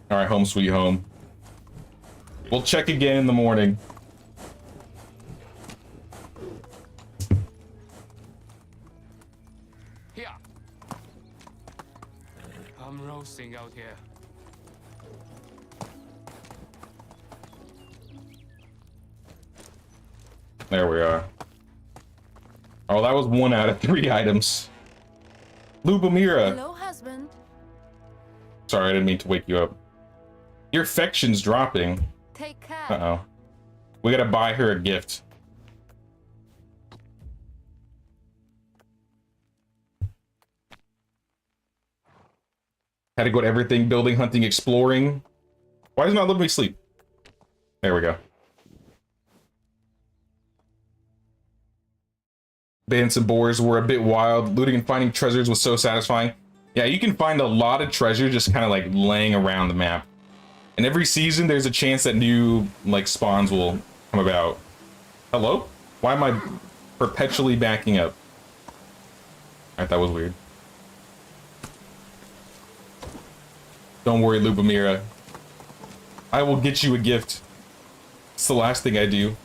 All right, home sweet home. We'll check again in the morning. Here. I'm roasting out here. There we are. Oh, that was 1 out of 3 items. Lubomira. Hello, husband. Sorry, I didn't mean to wake you up. Your affection's dropping. Take care. Uh-oh. We gotta buy her a gift. Had to go to everything, building, hunting, exploring. Why does it not let me sleep? There we go. Bandits and boars were a bit wild. Looting and finding treasures was so satisfying. Yeah, you can find a lot of treasure just kind of like laying around the map. And every season there's a chance that new like spawns will come about. Hello? Why am I perpetually backing up? Alright, that was weird. Don't worry, Lubomira. I will get you a gift. It's the last thing I do.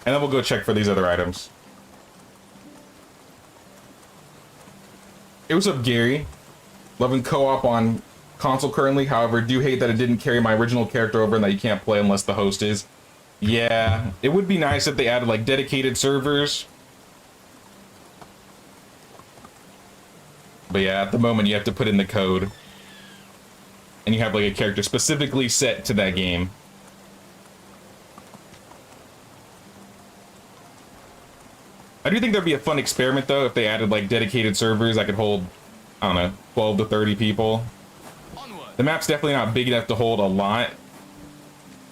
And then we'll go check for these other items. Hey, what's up, Gary? Loving co-op on console currently, however, do hate that it didn't carry my original character over and that you can't play unless the host is. Yeah, it would be nice if they added like dedicated servers. But yeah, at the moment you have to put in the code. And you have like a character specifically set to that game. I do think that'd be a fun experiment though if they added like dedicated servers that could hold, I don't know, 12 to 30 people. Onward. The map's definitely not big enough to hold a lot.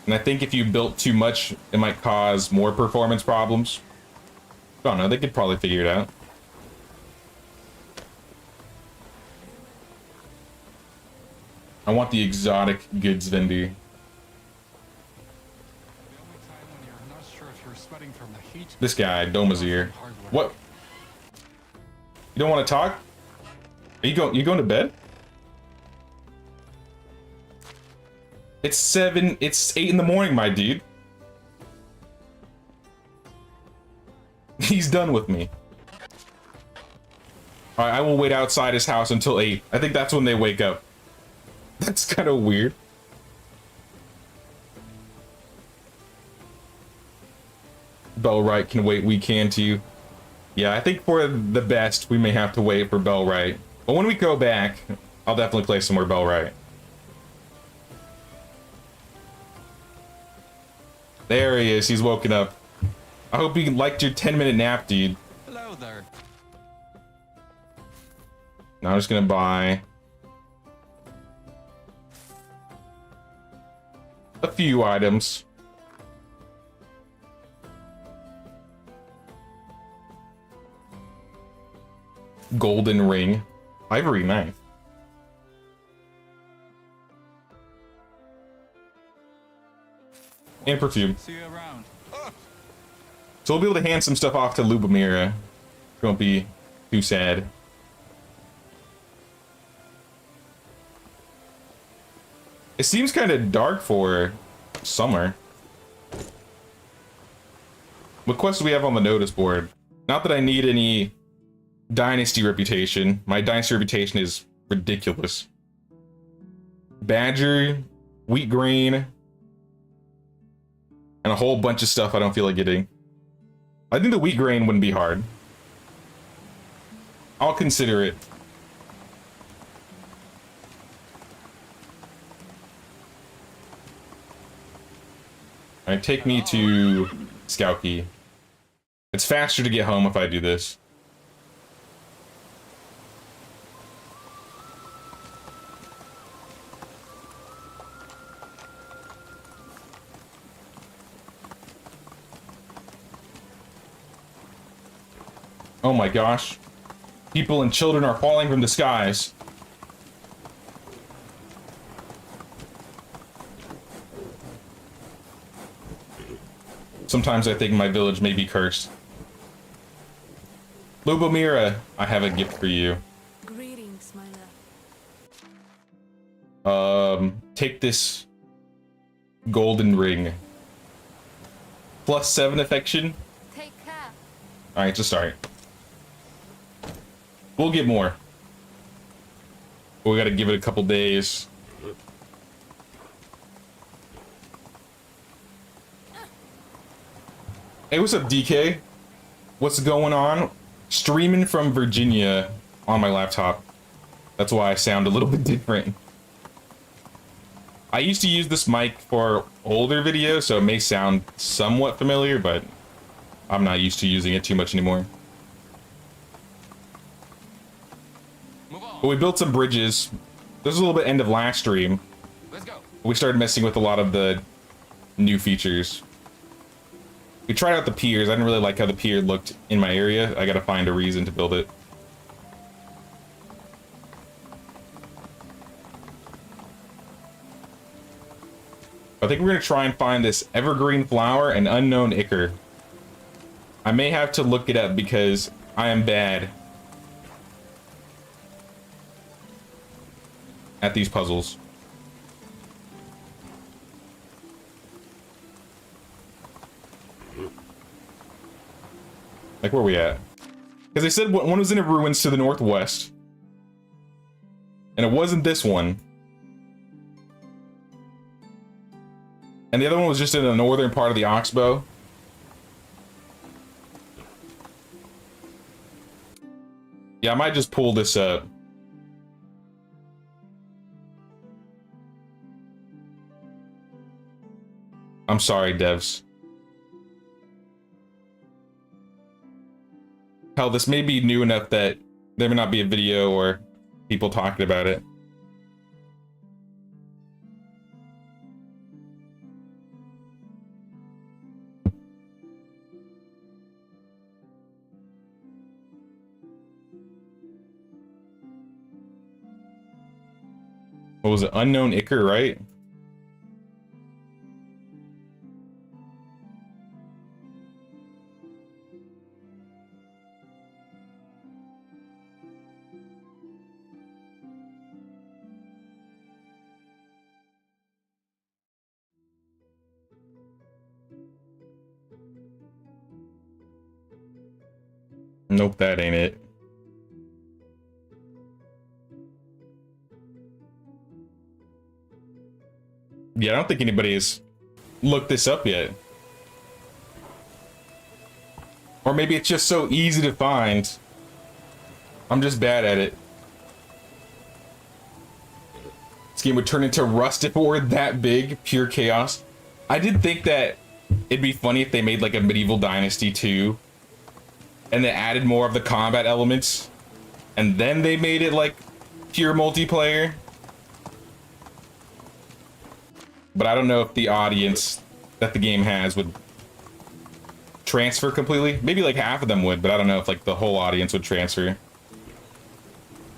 And I think if you built too much, it might cause more performance problems. I don't know, they could probably figure it out. I want the exotic goods vendor. The only time when you're not sure if you're sweating from the heat. This guy, Domazir. What? You don't want to talk? Are you going to bed? It's 8 in the morning, my dude. He's done with me. All right, I will wait outside his house until 8. I think that's when they wake up. That's kind of weird. Bellwright can wait, we can too. Yeah, I think for the best, we may have to wait for Bellwright. But when we go back, I'll definitely play some more Bellwright. There he is, he's woken up. I hope you liked your 10-minute nap, dude. Hello there. Now I'm just gonna buy a few items. Golden ring. Ivory knife. And perfume. See you around. So we'll be able to hand some stuff off to Lubomira. Won't be too sad. It seems kind of dark for summer. What quests do we have on the notice board? Not that I need any dynasty reputation. My dynasty reputation is ridiculous. Badger, wheat grain, and a whole bunch of stuff I don't feel like getting. I think the wheat grain wouldn't be hard. I'll consider it. Alright, take me to Skowkie. It's faster to get home if I do this. Oh my gosh. People and children are falling from the skies. Sometimes I think my village may be cursed. Lubomira, I have a gift for you. Greetings, my love. Take this golden ring. +7 affection. Take care. Alright, it's a start. We'll get more. But we gotta give it a couple days. Hey, what's up, DK? What's going on? Streaming from Virginia on my laptop. That's why I sound a little bit different. I used to use this mic for older videos, so it may sound somewhat familiar, but I'm not used to using it too much anymore. Move on. But we built some bridges. This was a little bit end of last stream. Let's go. We started messing with a lot of the new features. We tried out the piers. I didn't really like how the pier looked in my area. I gotta find a reason to build it. I think we're gonna try and find this evergreen flower and unknown ichor. I may have to look it up because I am bad at these puzzles. Like, where are we at? Because they said one was in the ruins to the northwest. And it wasn't this one. And the other one was just in the northern part of the Oxbow. Yeah, I might just pull this up. I'm sorry, devs. Hell, this may be new enough that there may not be a video or people talking about it. What was it? Unknown ichor, right? Nope, that ain't it. Yeah, I don't think anybody has looked this up yet. Or maybe it's just so easy to find. I'm just bad at it. This game would turn into Rust if it were that big. Pure chaos. I did think that it'd be funny if they made like a Medieval Dynasty 2 and they added more of the combat elements and then they made it like pure multiplayer. But I don't know if the audience that the game has would transfer completely. Maybe like half of them would, but I don't know if like the whole audience would transfer.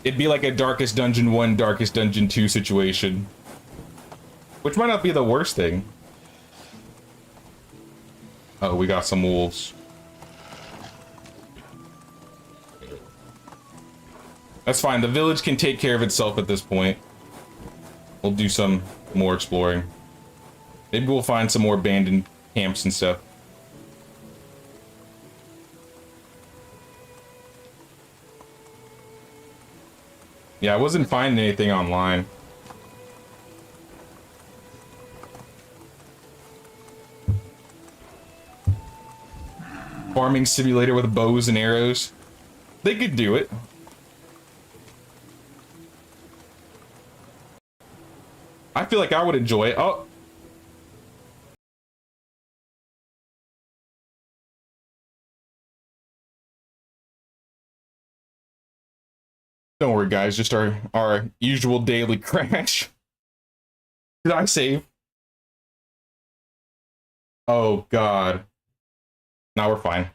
It'd be like a Darkest Dungeon 1, Darkest Dungeon 2 situation. Which might not be the worst thing. Oh, we got some wolves. That's fine. The village can take care of itself at this point. We'll do some more exploring. Maybe we'll find some more abandoned camps and stuff. Yeah, I wasn't finding anything online. Farming simulator with bows and arrows. They could do it. I feel like I would enjoy it. Oh. Don't worry, guys. Just our usual daily crash. Did I save? Oh, God. Now we're fine.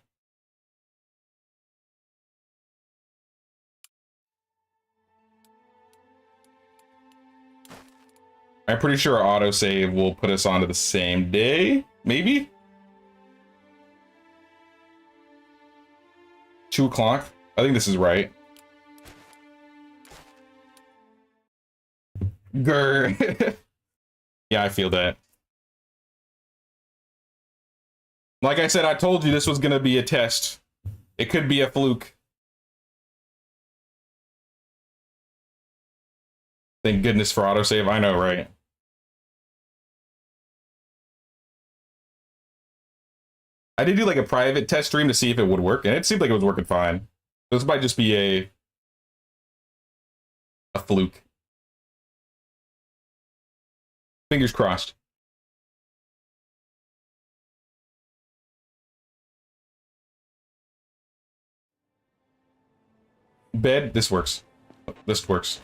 I'm pretty sure our autosave will put us onto the same day. Maybe? 2 o'clock? I think this is right. Grr. Yeah, I feel that. Like I said, I told you this was gonna be a test. It could be a fluke. Thank goodness for autosave. I know, right? I did do like a private test stream to see if it would work, and it seemed like it was working fine. This might just be a fluke. Fingers crossed. Bed, this works. This works.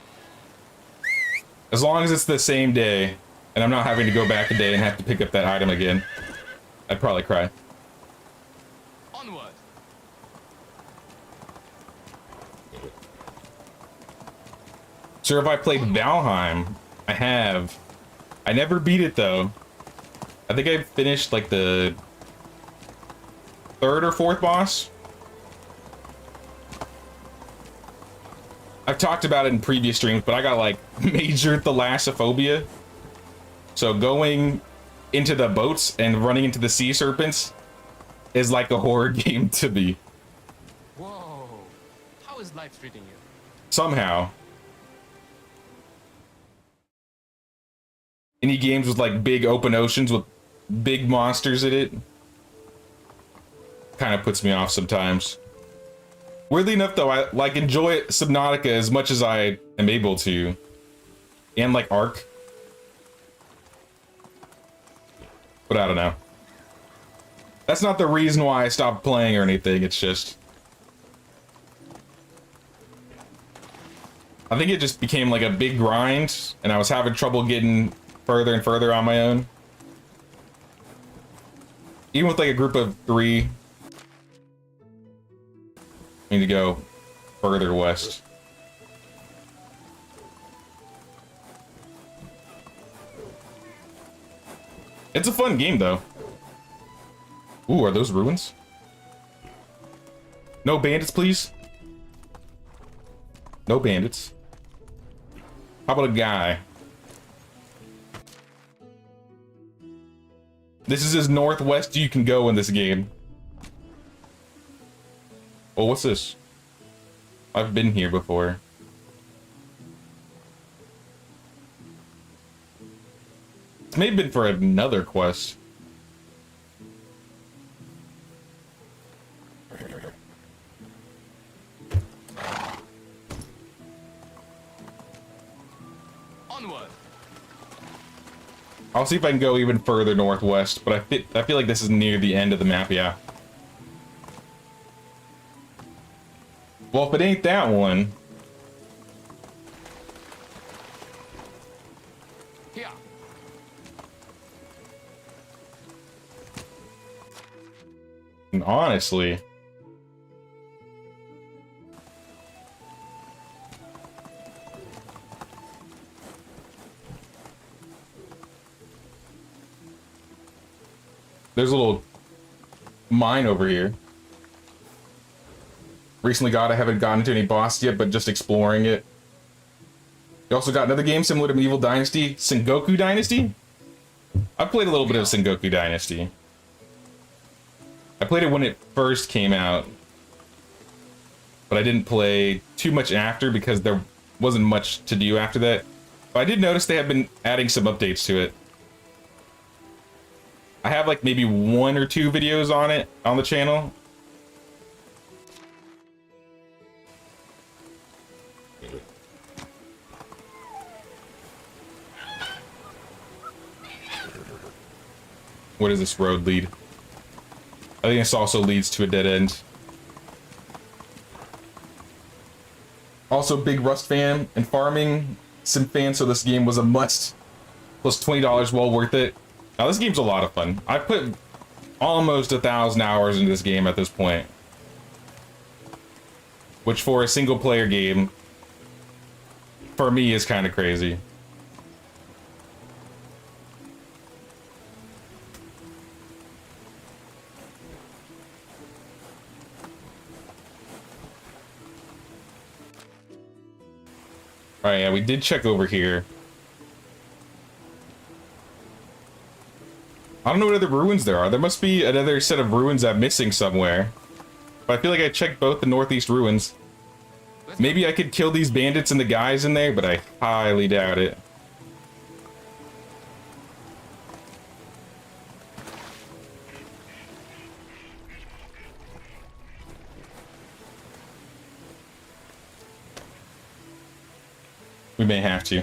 As long as it's the same day, and I'm not having to go back a day and have to pick up that item again, I'd probably cry. Onward. Sir, have I played Valheim? I have. I never beat it though. I think I finished like the 3rd or 4th boss. I've talked about it in previous streams, but I got like major thalassophobia. So going into the boats and running into the sea serpents is like a horror game to me. Whoa. How is life treating you? Somehow. Any games with like big open oceans with big monsters in it kind of puts me off sometimes. Weirdly enough though, I like enjoy Subnautica as much as I am able to. And like Ark. But I don't know. That's not the reason why I stopped playing or anything, it's just I think it just became like a big grind and I was having trouble getting further and further on my own. Even with like a group of 3. I need to go further west. It's a fun game though. Ooh, are those ruins? No bandits, please. No bandits. How about a guy? This is as northwest you can go in this game. Oh, what's this? I've been here before. This may have been for another quest. Onward. I'll see if I can go even further northwest, but I feel like this is near the end of the map, yeah. Well, if it ain't that one... Here. And honestly... There's a little mine over here. Recently got, I haven't gotten to any boss yet, but just exploring it. You also got another game similar to Medieval Dynasty, Sengoku Dynasty? I played a little bit of Sengoku Dynasty. I played it when it first came out, but I didn't play too much after because there wasn't much to do after that. But I did notice they have been adding some updates to it. I have like maybe 1 or 2 videos on it on the channel. Where does this road lead? I think this also leads to a dead end. Also, big Rust fan and farming sim fan, so this game was a must. Plus $20, well worth it. Now this game's a lot of fun. I've put almost 1,000 hours into this game at this point. Which for a single player game, for me is kind of crazy. Alright, yeah, we did check over here. I don't know what other ruins there are. There must be another set of ruins I'm missing somewhere. But I feel like I checked both the northeast ruins. Maybe I could kill these bandits and the guys in there, but I highly doubt it. We may have to.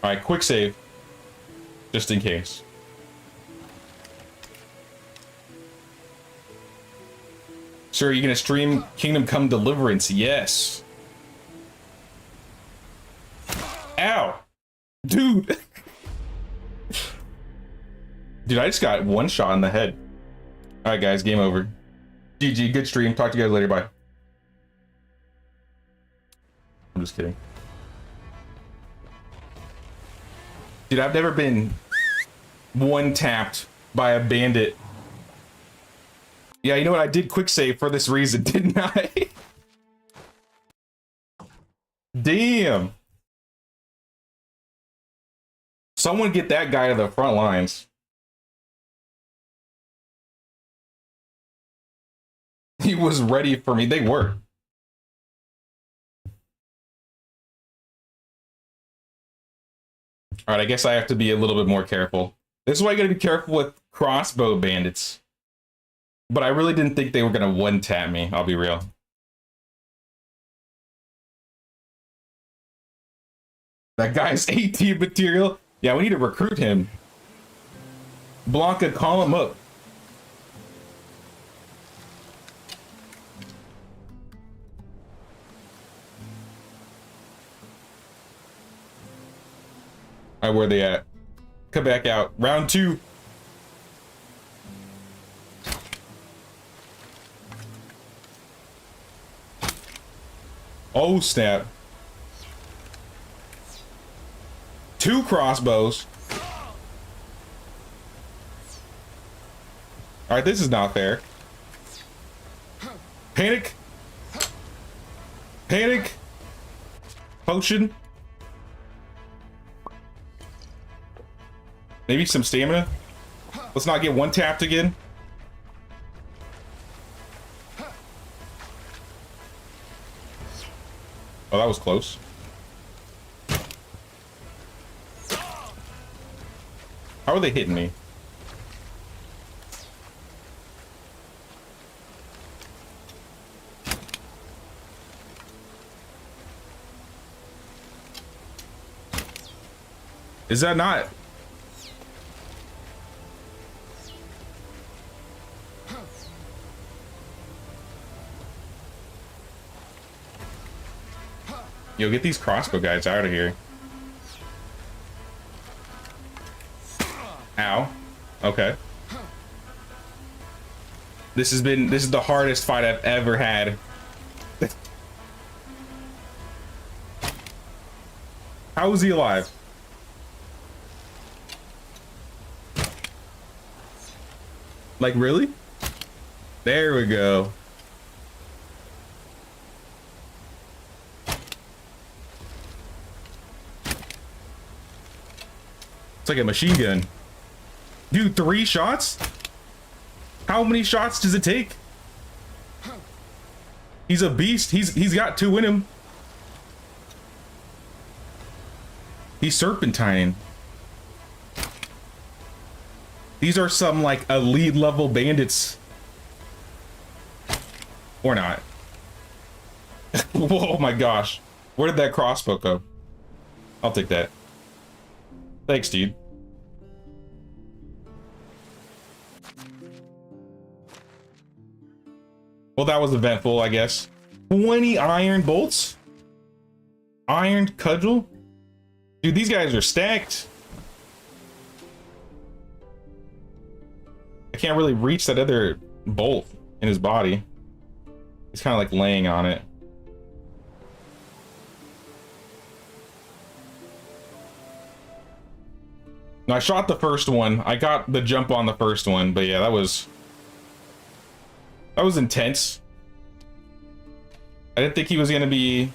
Alright, quick save. Just in case. Sir, you gonna stream Kingdom Come Deliverance? Yes. Ow! Dude! Dude, I just got one shot in the head. Alright guys, game over. GG, good stream. Talk to you guys later, bye. I'm just kidding. Dude, I've never been one-tapped by a bandit. Yeah, you know what? I did quick save for this reason, didn't I? Damn. Someone get that guy to the front lines. He was ready for me. They were. All right, I guess I have to be a little bit more careful. This is why you gotta be careful with crossbow bandits. But I really didn't think they were gonna one-tap me, I'll be real. That guy's 18 material. Yeah, we need to recruit him. Blanca, call him up. All right, where are they at? Come back out. Round 2. Oh, snap. 2 crossbows. All right, this is not fair. Panic. Panic. Potion. Maybe some stamina. Let's not get one tapped again. Oh, that was close. How are they hitting me? Is that not? Yo, get these crossbow guys out of here. Ow. Okay. This is the hardest fight I've ever had. How is he alive? Like, really? There we go. It's like a machine gun. Dude, 3 shots? How many shots does it take? He's a beast. He's got 2 in him. He's serpentining. These are some like elite level bandits. Or not. Oh my gosh. Where did that crossbow go? I'll take that. Thanks, dude. Well, that was eventful, I guess. 20 iron bolts? Iron cudgel? Dude, these guys are stacked. I can't really reach that other bolt in his body. He's kind of like laying on it. No, I shot the first one. I got the jump on the first one, but yeah, that was intense. I didn't think he was gonna be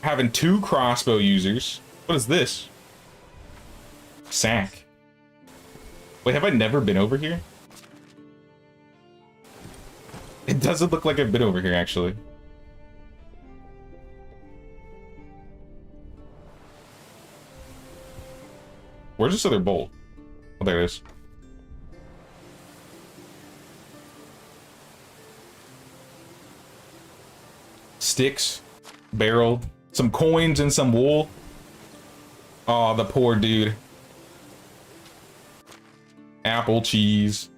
having 2 crossbow users. What is this? Sack. Wait, have I never been over here? It doesn't look like I've been over here, actually. Where's this other bolt? Oh, there it is. Sticks, barrel, some coins, and some wool. Oh, the poor dude. Apple cheese.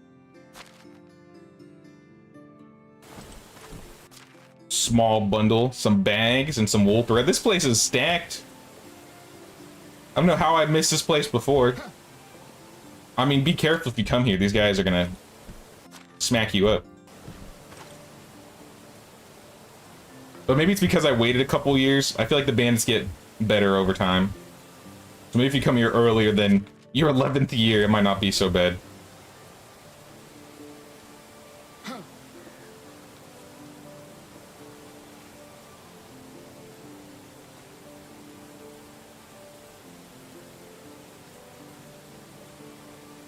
Small bundle, some bags, and some wool thread. This place is stacked. I don't know how I missed this place before. I mean, be careful if you come here. These guys are gonna smack you up. But maybe it's because I waited a couple years. I feel like the bandits get better over time. So maybe if you come here earlier than your 11th year, it might not be so bad.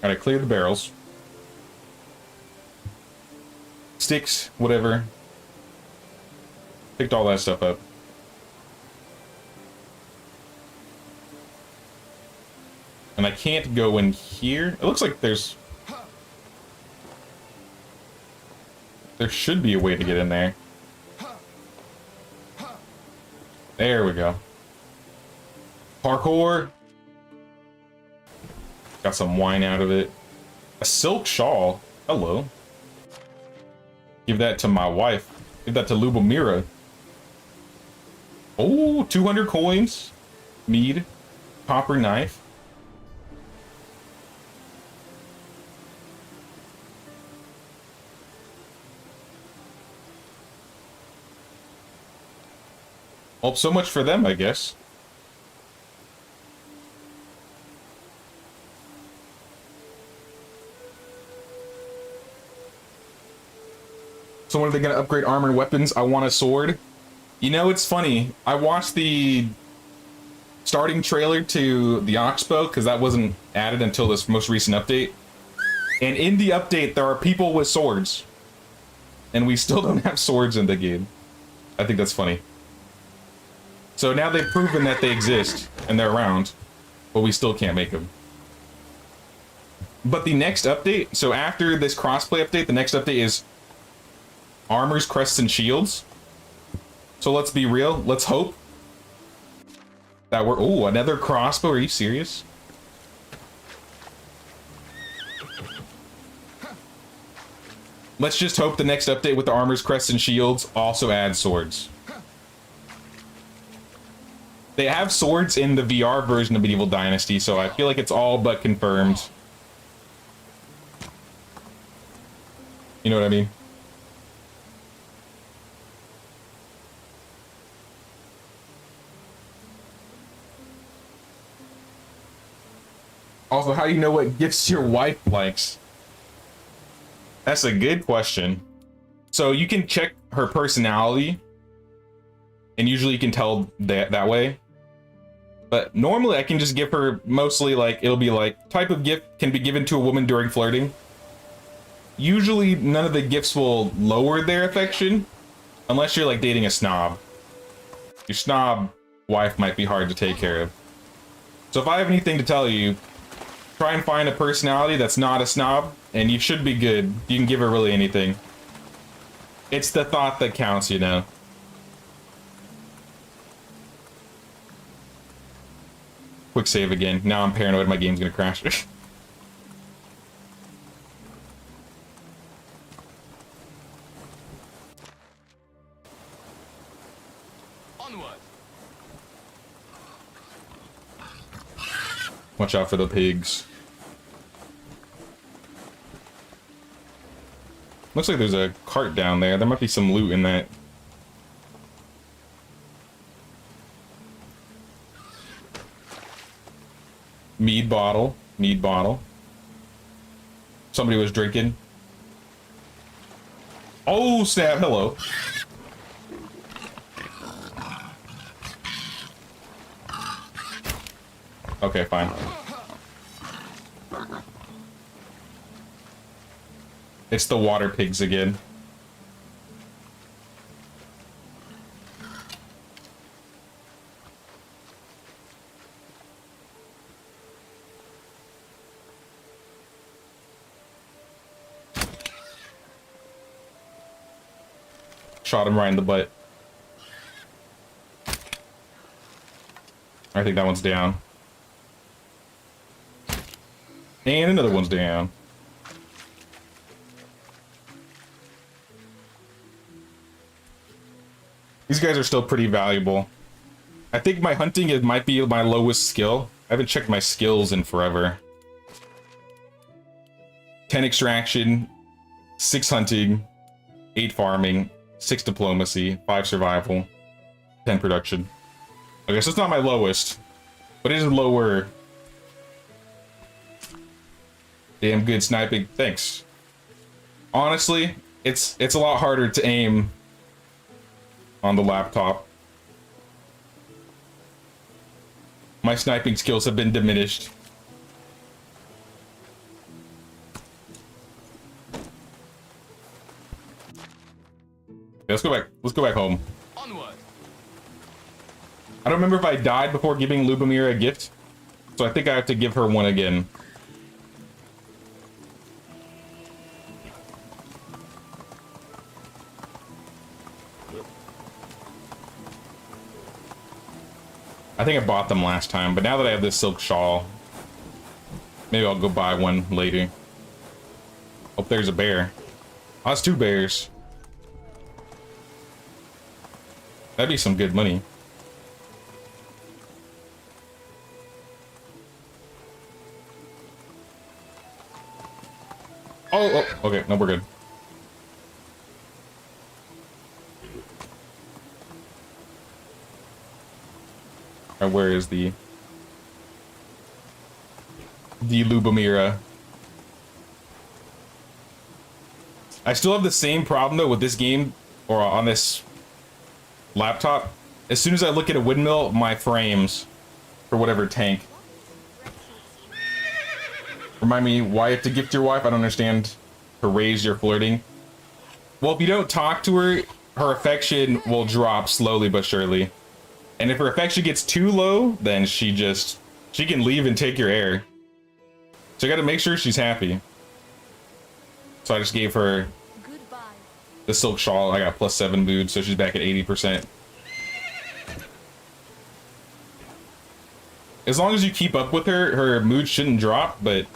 Gotta clear the barrels. Sticks, whatever. Picked all that stuff up. And I can't go in here. It looks like there should be a way to get in there. There we go. Parkour. Got some wine out of it. A silk shawl. Hello. Give that to my wife. Give that to Lubomira. Oh, 200 coins. Mead. Copper knife. Well, so much for them, I guess. So when are they gonna upgrade armor and weapons? I want a sword. You know, it's funny. I watched the starting trailer to the Oxbow because that wasn't added until this most recent update. And in the update, there are people with swords. And we still don't have swords in the game. I think that's funny. So now they've proven that they exist and they're around, but we still can't make them. But the next update, so after this crossplay update, the next update is armors, crests, and shields. So let's be real. Let's hope that we're... Oh, another crossbow. Are you serious? Let's just hope the next update with the armors, crests, and shields also adds swords. They have swords in the VR version of Medieval Dynasty, so I feel like it's all but confirmed. You know what I mean? Also, how do you know what gifts your wife likes? That's a good question. So you can check her personality, and usually you can tell that way. But normally I can just give her mostly like, it'll be like, type of gift can be given to a woman during flirting. Usually none of the gifts will lower their affection, unless you're like dating a snob. Your snob wife might be hard to take care of. So if I have anything to tell you, try and find a personality that's not a snob, and you should be good. You can give her really anything. It's the thought that counts, you know. Quick save again. Now I'm paranoid my game's gonna crash. Onward. Watch out for the pigs. Looks like there's a cart down there. There might be some loot in that. Mead bottle. Mead bottle. Somebody was drinking. Oh, snap. Hello. Okay, fine. It's the water pigs again. Shot him right in the butt. I think that one's down. And another one's down. These guys are still pretty valuable. I think my hunting might be my lowest skill. I haven't checked my skills in forever. 10 extraction, 6 hunting, 8 farming, 6 diplomacy, 5 survival, 10 production. Okay, so it's not my lowest, but it is lower. Damn good sniping. Thanks. Honestly, it's a lot harder to aim on the laptop. My sniping skills have been diminished. Yeah, let's go back. Let's go back home. Onward. I don't remember if I died before giving Lubomira a gift, so I think I have to give her one again. I think I bought them last time, but now that I have this silk shawl, maybe I'll go buy one later. Oh, there's a bear. Oh, that's 2 bears. That'd be some good money. Oh, okay, no, we're good. Alright, where is the Lubomira? I still have the same problem though with this game, or on this laptop. As soon as I look at a windmill, my frames for whatever tank. Remind me why you have to gift your wife? I don't understand. To raise your flirting. Well, if you don't talk to her, her affection will drop slowly but surely. And if her affection gets too low, then she can leave and take your heir. So you gotta make sure she's happy. So I just gave her Goodbye. the silk shawl. I got +7 mood, so she's back at 80%. As long as you keep up with her, her mood shouldn't drop, but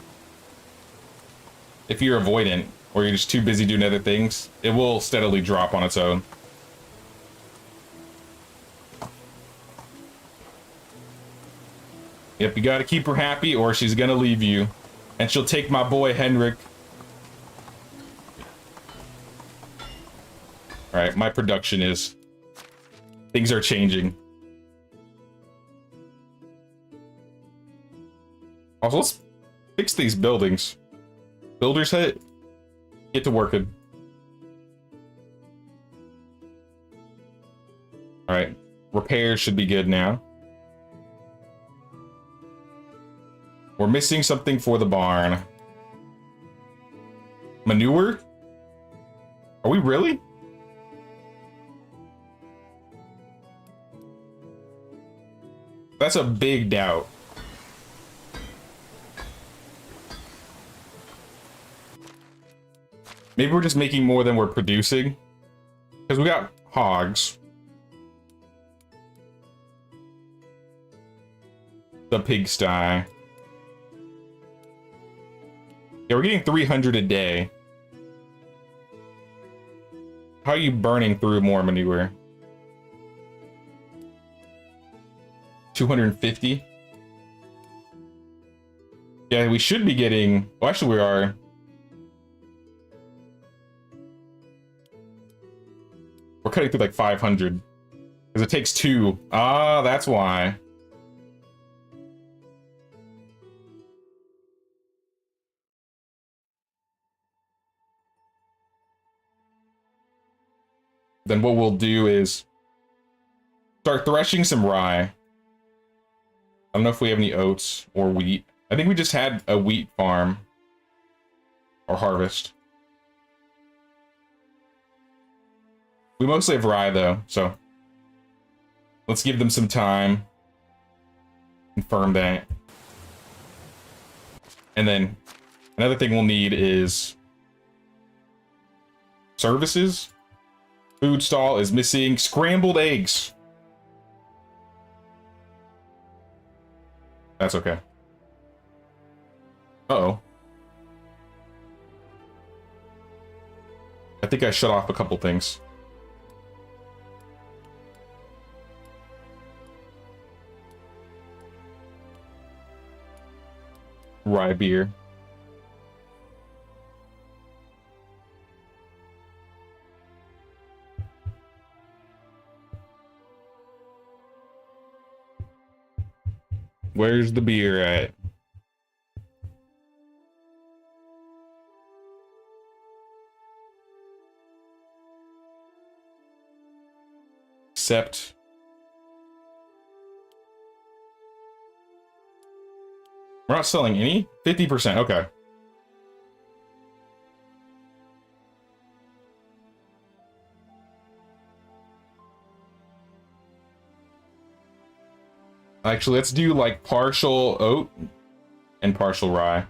if you're avoidant or you're just too busy doing other things, it will steadily drop on its own. Yep, you gotta keep her happy or she's gonna leave you. And she'll take my boy Henrik. Alright, my production is... Things are changing. Also, let's fix these buildings. Builder's hut. Get to working. Alright, repairs should be good now. We're missing something for the barn. Manure? Are we really? That's a big doubt. Maybe we're just making more than we're producing. Because we got hogs. The pigsty. Yeah, we're getting 300 a day. How are you burning through more manure? 250? Yeah, we should be getting... Well, actually we are. We're cutting through like 500. Because it takes 2. Ah, that's why. Then what we'll do is start threshing some rye. I don't know if we have any oats or wheat. I think we just had a wheat farm or harvest. We mostly have rye though, so let's give them some time. Confirm that. And then another thing we'll need is services. Food stall is missing scrambled eggs. That's okay. Uh-oh. I think I shut off a couple things. Rye beer. Where's the beer at? Except we're not selling any? 50%, okay. Actually, let's do like partial oat and partial rye.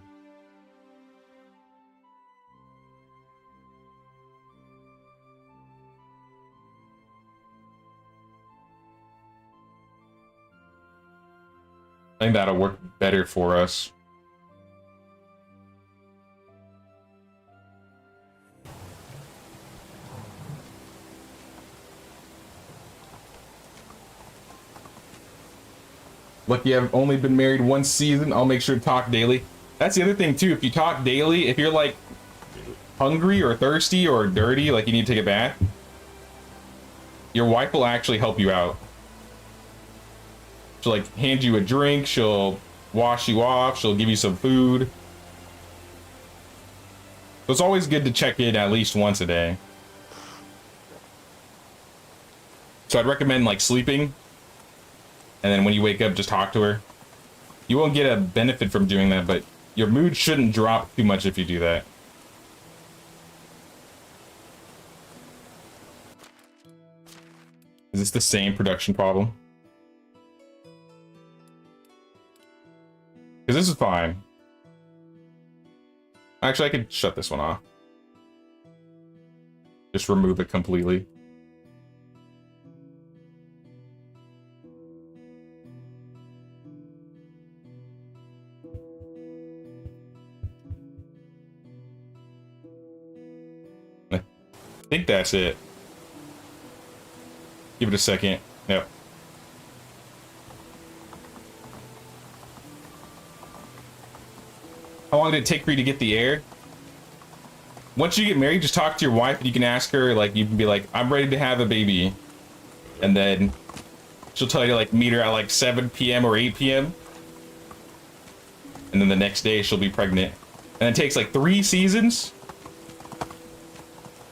I think that'll work better for us. Lucky I've only been married 1 season. I'll make sure to talk daily. That's the other thing too. If you talk daily, if you're like hungry or thirsty or dirty, like you need to take a bath, your wife will actually help you out. She'll like hand you a drink. She'll wash you off. She'll give you some food. So it's always good to check in at least once a day. So I'd recommend like sleeping. And then when you wake up, just talk to her. You won't get a benefit from doing that, but your mood shouldn't drop too much if you do that. Is this the same production problem? Because this is fine. Actually, I could shut this one off. Just remove it completely. I think that's it. Give it a second. Yep. How long did it take for you to get the air? Once you get married, just talk to your wife and you can ask her, like, you can be like, I'm ready to have a baby. And then she'll tell you to, like, meet her at, like, 7 p.m. or 8 p.m. And then the next day she'll be pregnant. And it takes, like, 3 seasons.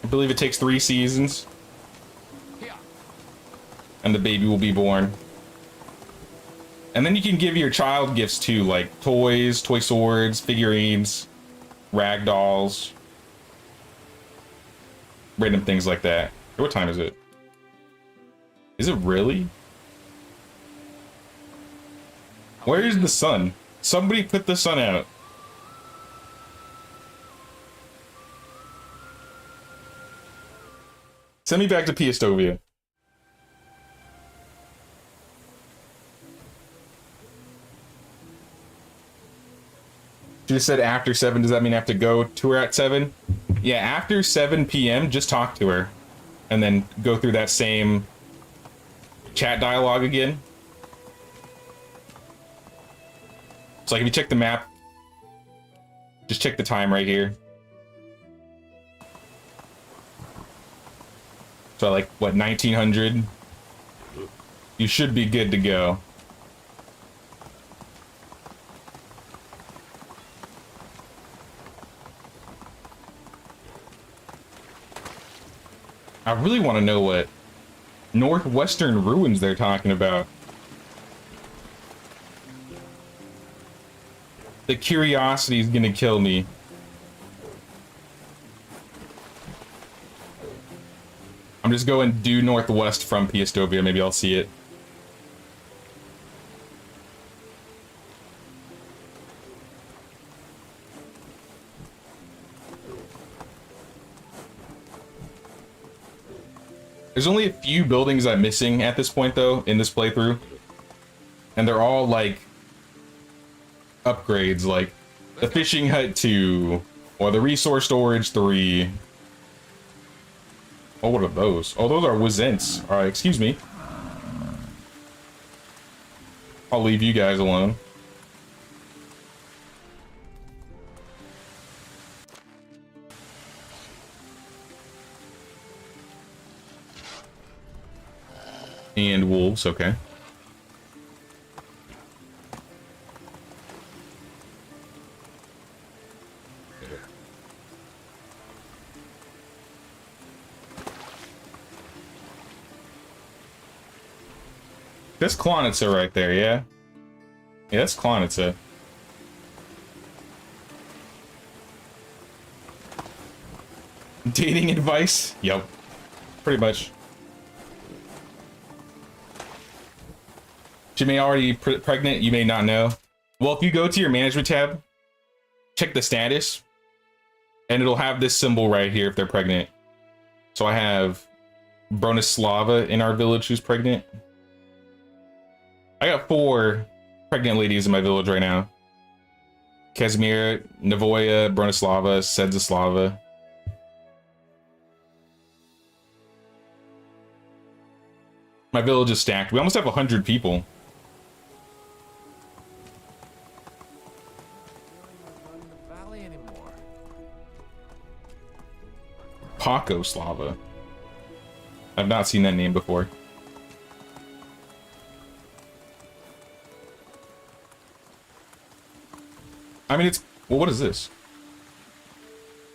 I believe it takes 3 seasons. And the baby will be born. And then you can give your child gifts too, like toys, toy swords, figurines, rag dolls, random things like that. What time is it? Is it really? Where is the sun? Somebody put the sun out. Send me back to Piastovia. She just said after 7. Does that mean I have to go to her at 7? Yeah, after 7 p.m., just talk to her. And then go through that same chat dialogue again. So like if you check the map, just check the time right here. So like, what, 1900? You should be good to go. I really want to know what northwestern ruins they're talking about. The curiosity is gonna kill me. I'm just going due northwest from Piastovia. Maybe I'll see it. There's only a few buildings I'm missing at this point, though, in this playthrough. And they're all, like, upgrades, like the Fishing Hut 2, or the Resource Storage 3. Oh, what are those? Oh, those are Wazents. Alright, excuse me. I'll leave you guys alone. And wolves, okay. That's Klonitsa right there, yeah? Yeah, that's Klonitsa. Dating advice? Yep. Pretty much. She may already be pregnant, you may not know. Well, if you go to your management tab, check the status, and it'll have this symbol right here if they're pregnant. So I have Bronislava in our village who's pregnant. I got 4 pregnant ladies in my village right now. Casimir, Navoya, Bronislava, Sedzislava. My village is stacked. We almost have 100 people. Pakoslava. I've not seen that name before. I mean, it's... Well, what is this?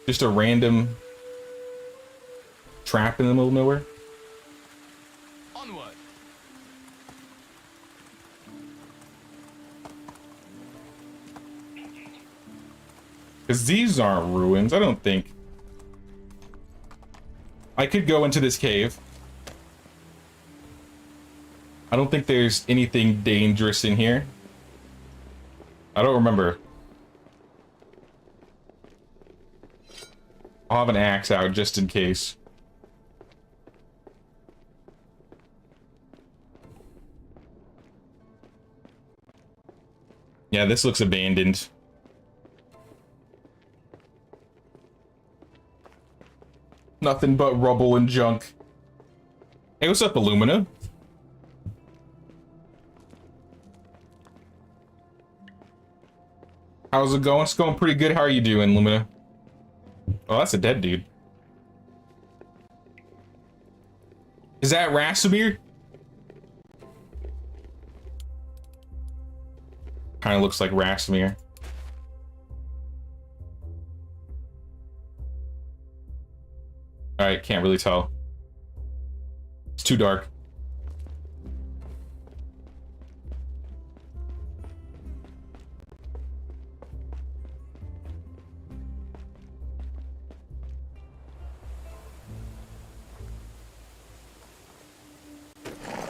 Just a random trap in the middle of nowhere? Onward. Because these aren't ruins, I don't think. I could go into this cave. I don't think there's anything dangerous in here. I don't remember. I'll have an axe out just in case. Yeah, this looks abandoned. Nothing but rubble and junk. Hey, what's up, Illumina? How's it going? It's going pretty good. How are you doing, Lumina? Oh, that's a dead dude. Is that Rasimir? Kind of looks like Rasimir. Alright, can't really tell. It's too dark.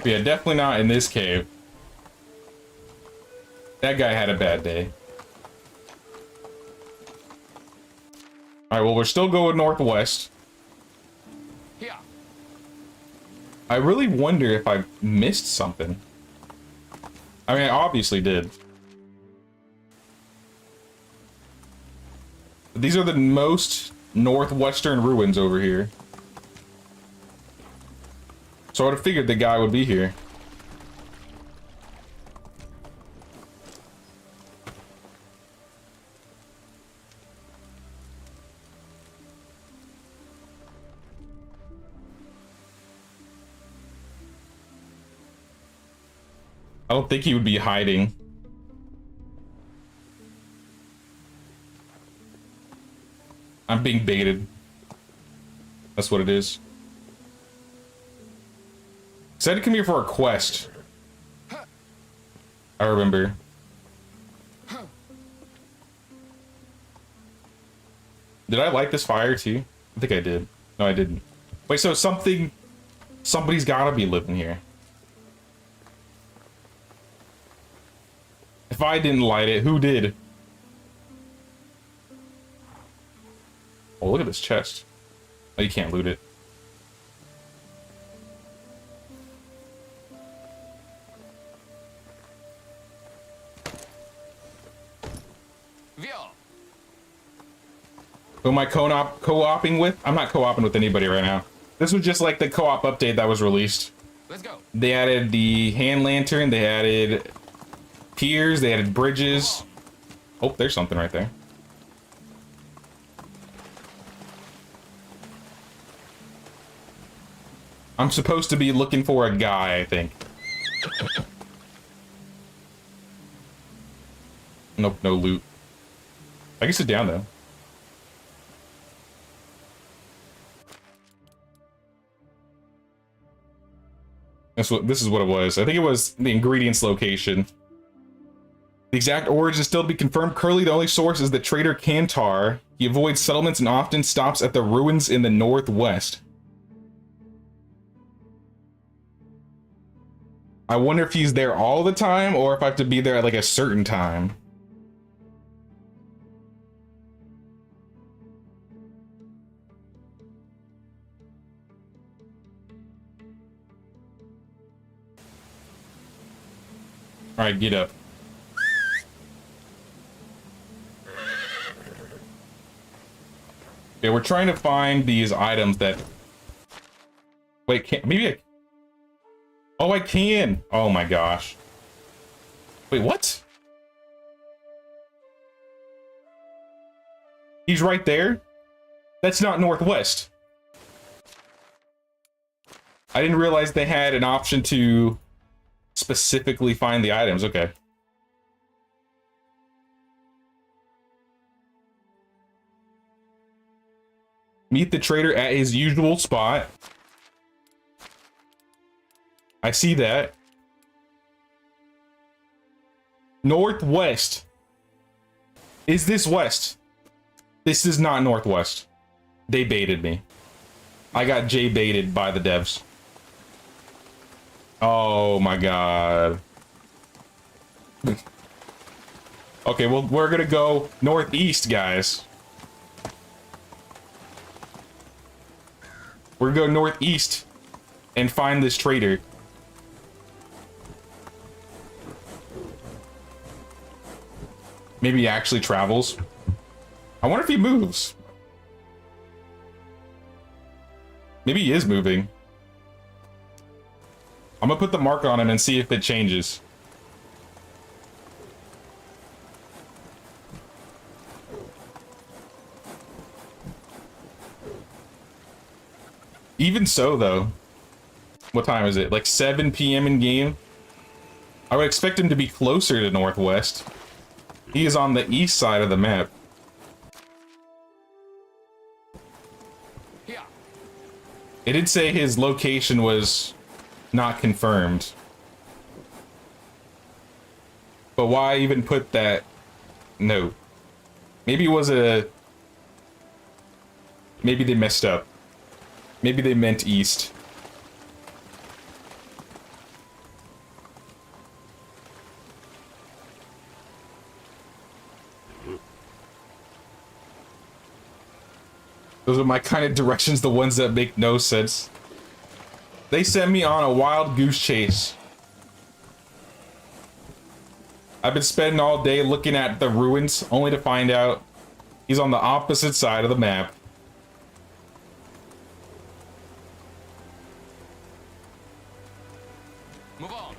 Yeah, definitely not in this cave. That guy had a bad day. Alright, well, we're still going northwest. Here. I really wonder if I missed something. I mean, I obviously did. These are the most northwestern ruins over here. So I would have figured the guy would be here. I don't think he would be hiding. I'm being baited. That's what it is. Said to come here for a quest. I remember. Did I light this fire too? I think I did. No, I didn't. Wait, so somebody's gotta be living here. If I didn't light it, who did? Oh, look at this chest. Oh, you can't loot it. Who am I co-oping with? I'm not co-oping with anybody right now. This was just like the co-op update that was released. Let's go. They added the hand lantern, they added piers, they added bridges. Oh, there's something right there. I'm supposed to be looking for a guy, I think. Nope, no loot. I can sit down though. This is what it was. I think it was the ingredients location. The exact origin is still to be confirmed. Currently, the only source is the trader Kantar. He avoids settlements and often stops at the ruins in the northwest. I wonder if he's there all the time or if I have to be there at like a certain time. All right, get up. Yeah, we're trying to find these items that... Wait, can't... Maybe I... Oh, I can! Oh my gosh. Wait, what? He's right there? That's not northwest. I didn't realize they had an option to specifically find the items. Okay. Meet the trader at his usual spot. I see that. Northwest. Is this west? This is not Northwest. They baited me. I got J baited by the devs. Oh my god. Okay, well, we're gonna go northeast, guys. We're gonna go northeast and find this traitor. Maybe he actually travels. I wonder if he moves. Maybe he is moving. I'm gonna put the mark on him and see if it changes. Even so, though, what time is it? Like 7 p.m. in game? I would expect him to be closer to Northwest. He is on the east side of the map. Here. It did say his location was not confirmed. But why even put that note? Maybe it was a... Maybe they messed up. Maybe they meant east. Those are my kind of directions, the ones that make no sense. They sent me on a wild goose chase. I've been spending all day looking at the ruins, only to find out he's on the opposite side of the map. Move on.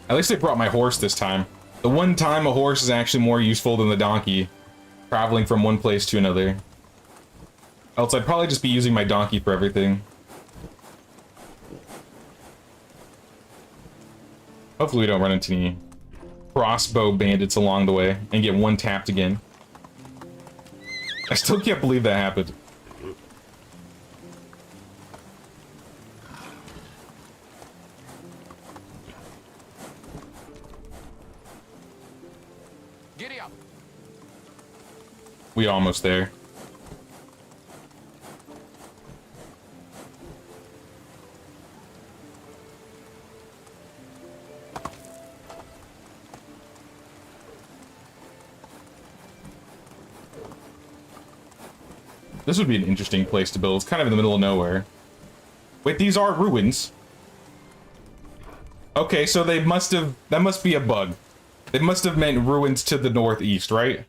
At least they brought my horse this time. The one time a horse is actually more useful than the donkey, traveling from one place to another. Else I'd probably just be using my donkey for everything. Hopefully we don't run into any crossbow bandits along the way and get one tapped again. I still can't believe that happened. Giddy up. We almost there. This would be an interesting place to build. It's kind of in the middle of nowhere. Wait, these are ruins. Okay, so they must have... That must be a bug. They must have meant ruins to the northeast, right?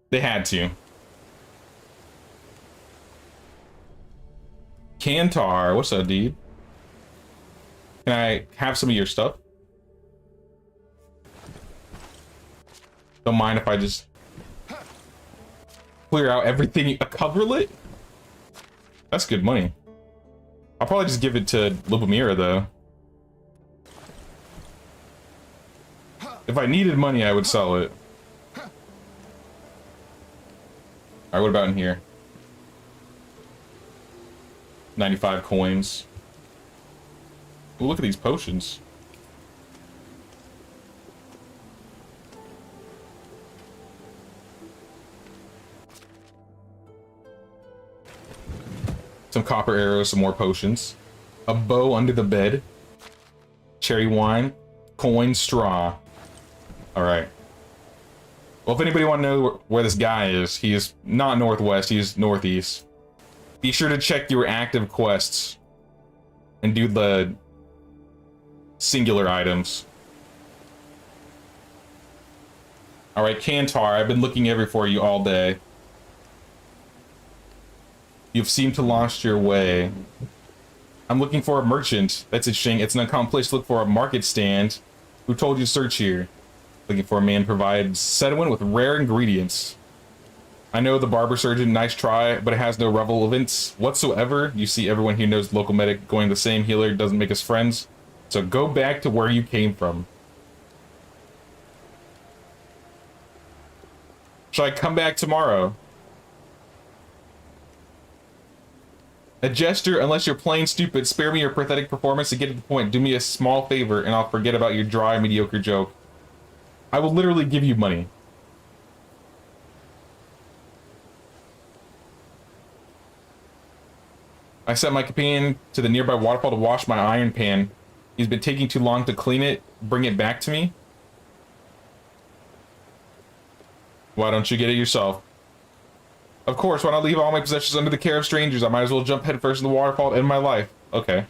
They had to. Kantar, what's up, dude? Can I have some of your stuff? Don't mind if I just clear out everything. A coverlet? That's good money. I'll probably just give it to Lubomira, though. If I needed money, I would sell it. Alright, what about in here? 95 coins. Ooh, look at these potions. Some copper arrows, some more potions. A bow under the bed. Cherry wine. Coin straw. Alright. Well, if anybody want to know where this guy is, he is not northwest, he is northeast. Be sure to check your active quests. And do the singular items. Alright, Kantar, I've been looking everywhere for you all day. You've seemed to lost your way. I'm looking for a merchant. That's interesting. It's an uncommon place to look for a market stand. Who told you to search here? Looking for a man provides settlement with rare ingredients. I know the barber surgeon, nice try, but it has no relevance whatsoever. You see, everyone here knows the local medic. Going the same healer doesn't make us friends. So go back to where you came from. Shall I come back tomorrow? A gesture, unless you're plain stupid, spare me your pathetic performance to get to the point. Do me a small favor and I'll forget about your dry, mediocre joke. I will literally give you money. I sent my companion to the nearby waterfall to wash my iron pan. He's been taking too long to clean it. Bring it back to me. Why don't you get it yourself? Of course, why not leave all my possessions under the care of strangers? I might as well jump headfirst in the waterfall to end my life. Okay.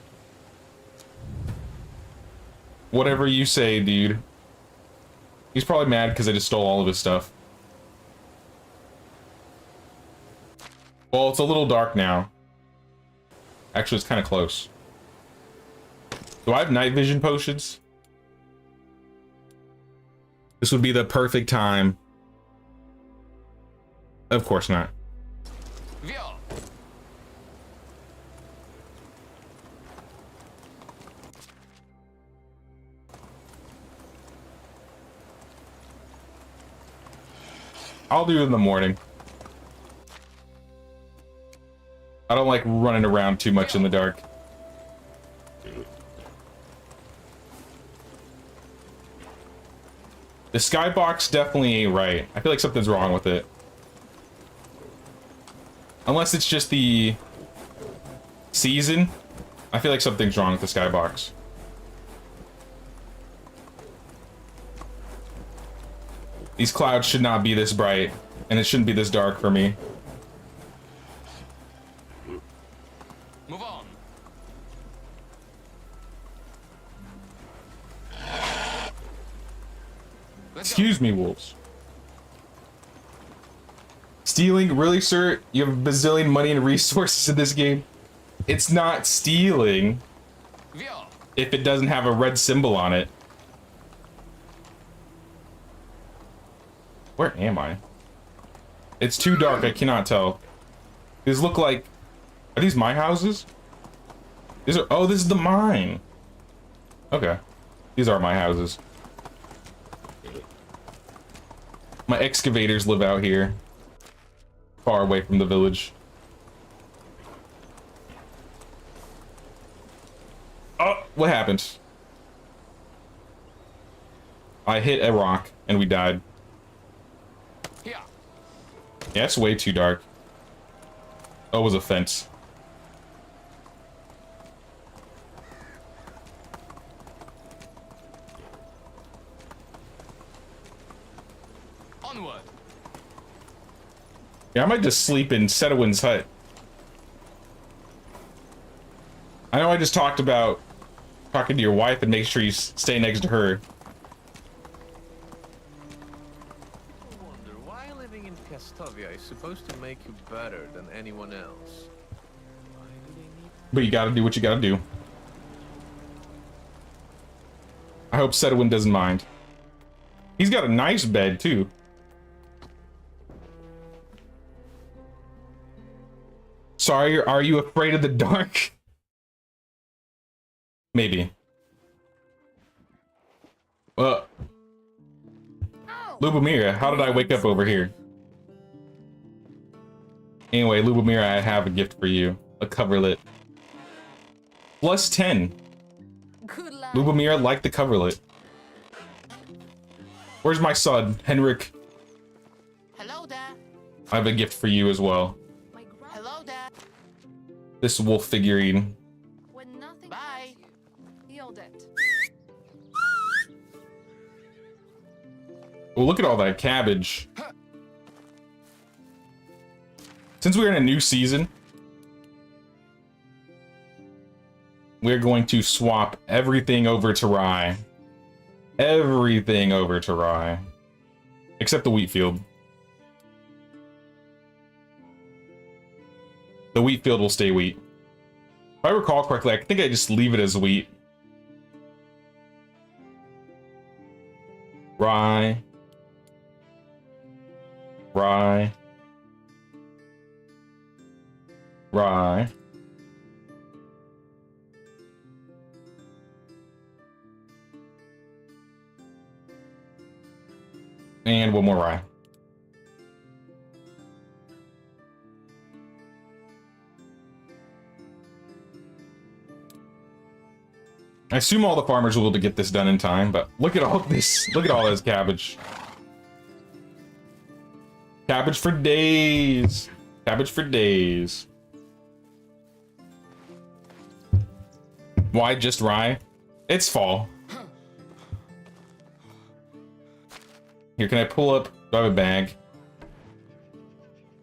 Whatever you say, dude. He's probably mad because I just stole all of his stuff. Well, it's a little dark now. Actually, it's kind of close. Do I have night vision potions? This would be the perfect time. Of course not. Vio. I'll do it in the morning. I don't like running around too much in the dark. The skybox definitely ain't right. I feel like something's wrong with it. Unless it's just the season. I feel like something's wrong with the skybox. These clouds should not be this bright, and it shouldn't be this dark for me. Move on. Excuse me, wolves. Stealing? Really, sir? You have a bazillion money and resources in this game? It's not stealing Vio. if it doesn't have a red symbol on it. Where am I? It's too dark, I cannot tell. These look like... Are these my houses? These are... Oh, this is the mine. Okay. These are my houses. My excavators live out here. Far away from the village. Oh, what happened? I hit a rock and we died. Here. Yeah, it's way too dark. Oh, it was a fence. Onward. Yeah, I might just sleep in Setowin's hut. I know I just talked about talking to your wife and make sure you stay next to her. I wonder why living in Castovia is supposed to make you better than anyone else. Why do they need... But you gotta do what you gotta do. I hope Setowin doesn't mind. He's got a nice bed, too. Sorry, are you afraid of the dark? Maybe. Lubomira, how did I wake up over here? Anyway, Lubomira, I have a gift for you. A coverlet. Plus 10. Good luck. Lubomira, like the coverlet. Where's my son, Henrik? Hello there. I have a gift for you as well. My grand- Hello there. This wolf figurine. When nothing Bye. hurts you, heal that. Well, look at all that cabbage. Since we're in a new season, we're going to swap everything over to rye. Everything over to rye. Except the wheat field. The wheat field will stay wheat. If I recall correctly, I think I just leave it as wheat. Rye. Rye. Rye. And one more rye. I assume all the farmers will be able to get this done in time, but look at all this. Look at all this cabbage. Cabbage for days. Cabbage for days. Why just rye? It's fall. Here, can I pull up? Do I have a bag?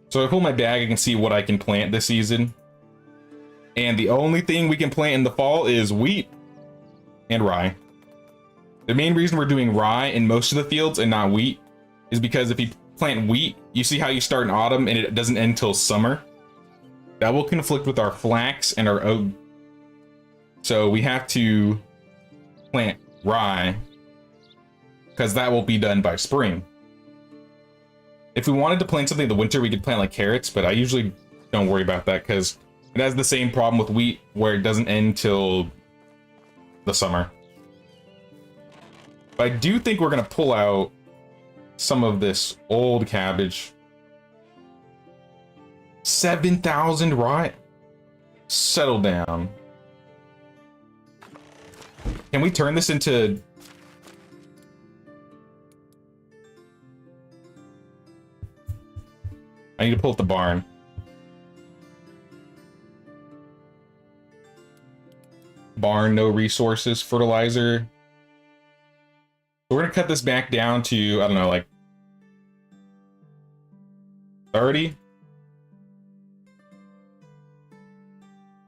So if I pull my bag, I can see what I can plant this season. And the only thing we can plant in the fall is wheat and rye. The main reason we're doing rye in most of the fields and not wheat is because if you plant wheat, you see how you start in autumn and it doesn't end till summer? That will conflict with our flax and our oat. So we have to plant rye because that will be done by spring. If we wanted to plant something in the winter, we could plant like carrots, but I usually don't worry about that because it has the same problem with wheat where it doesn't end till the summer. But I do think we're gonna pull out some of this old cabbage. 7,000 rye? Settle down. Can we turn this into... I need to pull up the barn. Barn, no resources, fertilizer. We're gonna cut this back down to, I don't know, like 30.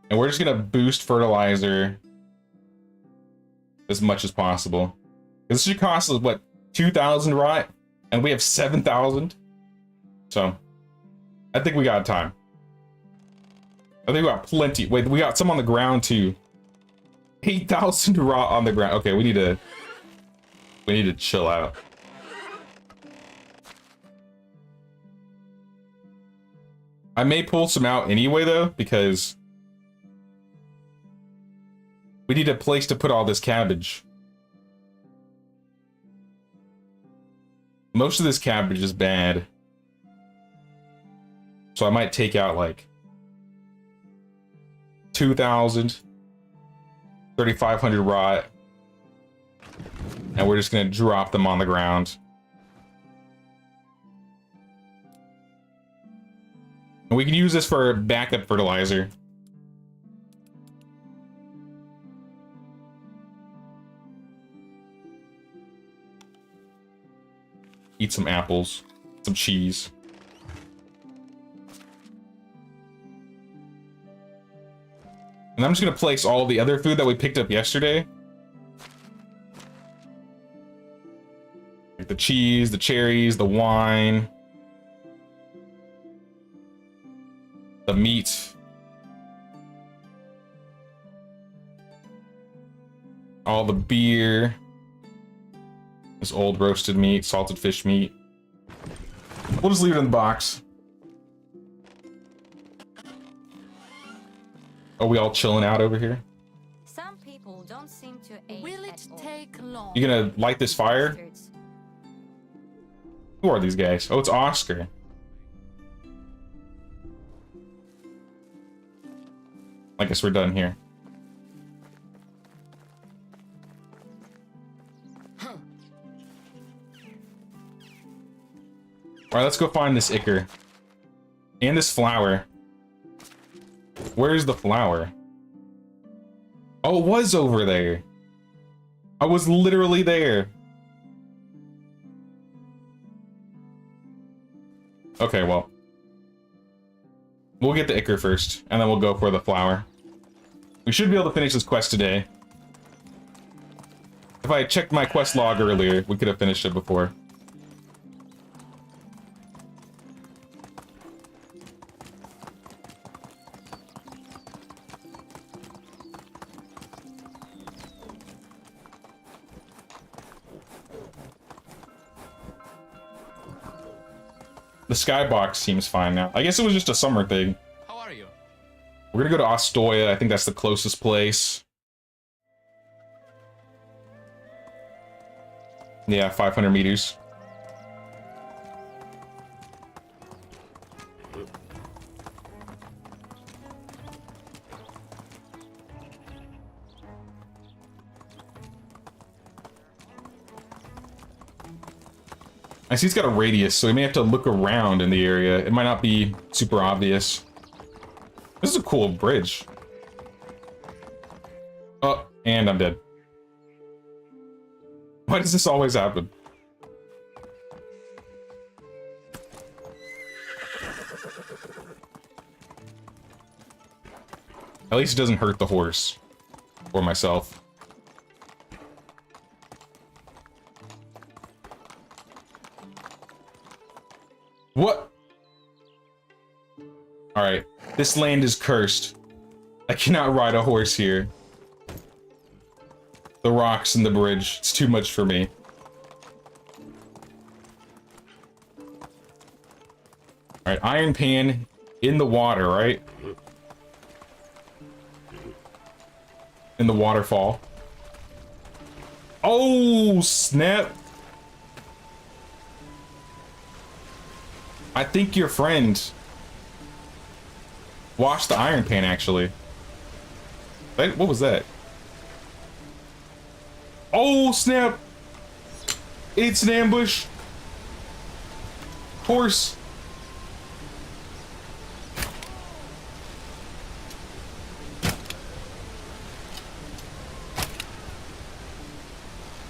And we're just gonna boost fertilizer as much as possible. This should cost us, what, 2,000 rye? And we have 7,000? So, I think we got time. I think we got plenty. Wait, we got some on the ground too. 8,000 raw on the ground. Okay, we need to chill out. I may pull some out anyway though, because we need a place to put all this cabbage. Most of this cabbage is bad. So I might take out like 2,000, 3,500 raw, and we're just gonna drop them on the ground. And we can use this for backup fertilizer. Eat some apples, some cheese. And I'm just gonna place all the other food that we picked up yesterday. Like the cheese, the cherries, the wine, the meat. All the beer. This old roasted meat, salted fish meat. We'll just leave it in the box. Are we all chilling out over here? Some people don't seem to age Will it at all. take long? You gonna light this fire? Bastards. Who are these guys? Oh, it's Oscar. I guess we're done here. Alright, let's go find this ichor. And this flower. Where's the flower? Oh, it was over there. I was literally there. Okay, well. We'll get the ichor first, and then we'll go for the flower. We should be able to finish this quest today. If I had checked my quest log earlier, we could have finished it before. The skybox seems fine now. I guess it was just a summer thing. How are you? We're gonna go to Ostoya. I think that's the closest place. Yeah, 500 meters. I see it's got a radius, so we may have to look around in the area. It might not be super obvious. This is a cool bridge. Oh, and I'm dead. Why does this always happen? At least it doesn't hurt the horse. Or myself. What? Alright. This land is cursed. I cannot ride a horse here. The rocks and the bridge. It's too much for me. Alright, iron pan in the water, right? In the waterfall. Oh, snap. I think your friend washed the iron pan, actually. Wait, what was that? Oh, snap. It's an ambush. Horse.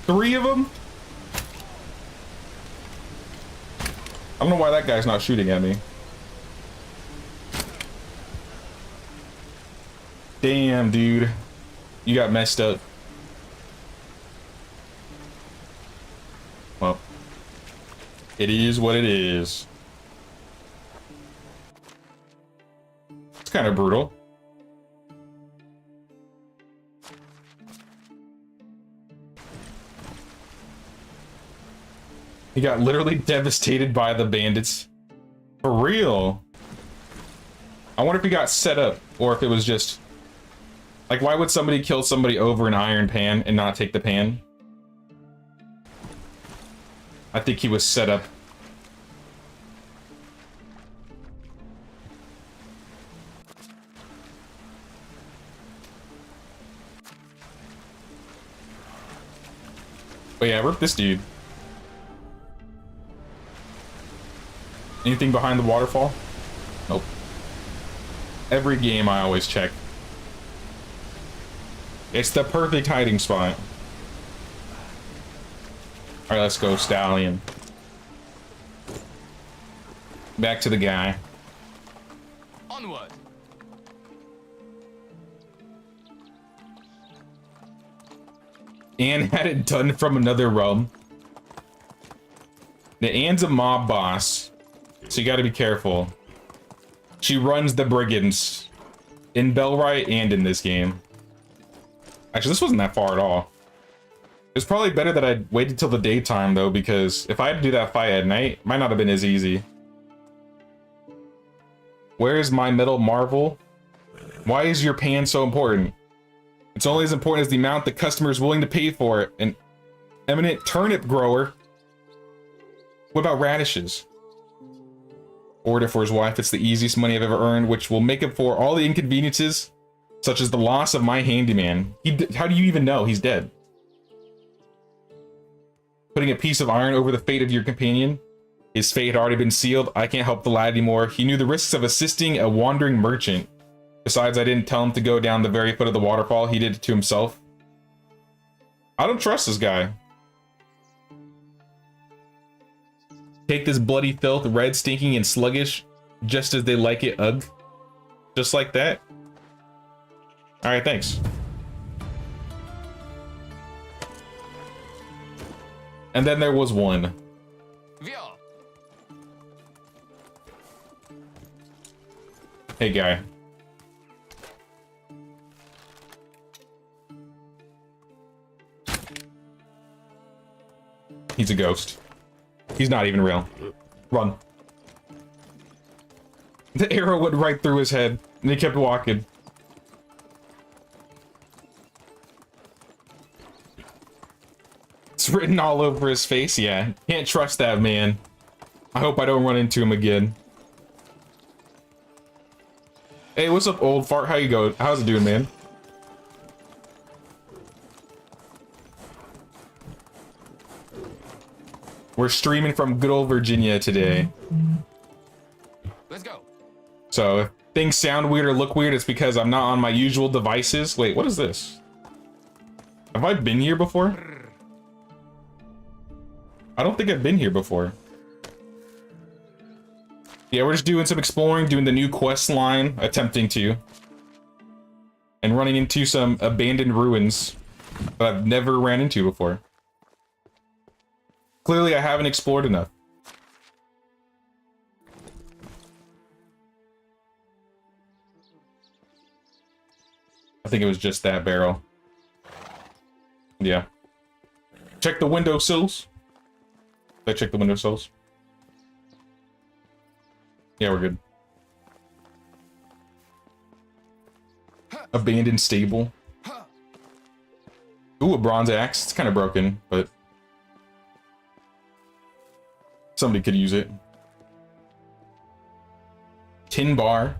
Three of them? I don't know why that guy's not shooting at me. Damn, dude. You got messed up. Well, it is what it is. It's kind of brutal. He got literally devastated by the bandits. For real. I wonder if he got set up, or if it was just... Like, why would somebody kill somebody over an iron pan and not take the pan? I think he was set up. But yeah, rip this dude. Anything behind the waterfall? Nope. Every game I always check. It's the perfect hiding spot. Alright, let's go, Stallion. Back to the guy. Onward. Anne had it done from another realm. The Anne's a mob boss, so you gotta be careful. She runs the brigands in Bellwright and in this game. Actually, this wasn't that far at all. It's probably better that I waited till the daytime, though, because if I had to do that fight at night, it might not have been as easy. Where's my metal marvel? Why is your pan so important? It's only as important as the amount the customer is willing to pay for it. An eminent turnip grower. What about radishes? Order for his wife. It's the easiest money I've ever earned, which will make up for all the inconveniences, such as the loss of my handyman. How do you even know he's dead? Putting a piece of iron over the fate of your companion. His fate had already been sealed. I can't help the lad anymore. He knew the risks of assisting a wandering merchant. Besides, I didn't tell him to go down the very foot of the waterfall. He did it to himself. I don't trust this guy. Take this bloody filth, red, stinking, and sluggish, just as they like it, ugh. Just like that. Alright, thanks. And then there was one. Wir. Hey, guy. He's a ghost. He's not even real. Run. The arrow went right through his head, and he kept walking. It's written all over his face, yeah. Can't trust that man. I hope I don't run into him again. Hey, what's up, old fart? How you go? How's it doing, man? We're streaming from good old Virginia today. Let's go. So if things sound weird or look weird, it's because I'm not on my usual devices. Wait, what is this? Have I been here before? I don't think I've been here before. Yeah, we're just doing some exploring, doing the new quest line, attempting to. And running into some abandoned ruins that I've never ran into before. Clearly, I haven't explored enough. I think it was just that barrel. Yeah. Check the windowsills. Did I check the windowsills? Yeah, we're good. Abandoned stable. Ooh, a bronze axe. It's kind of broken, but somebody could use it. Tin bar.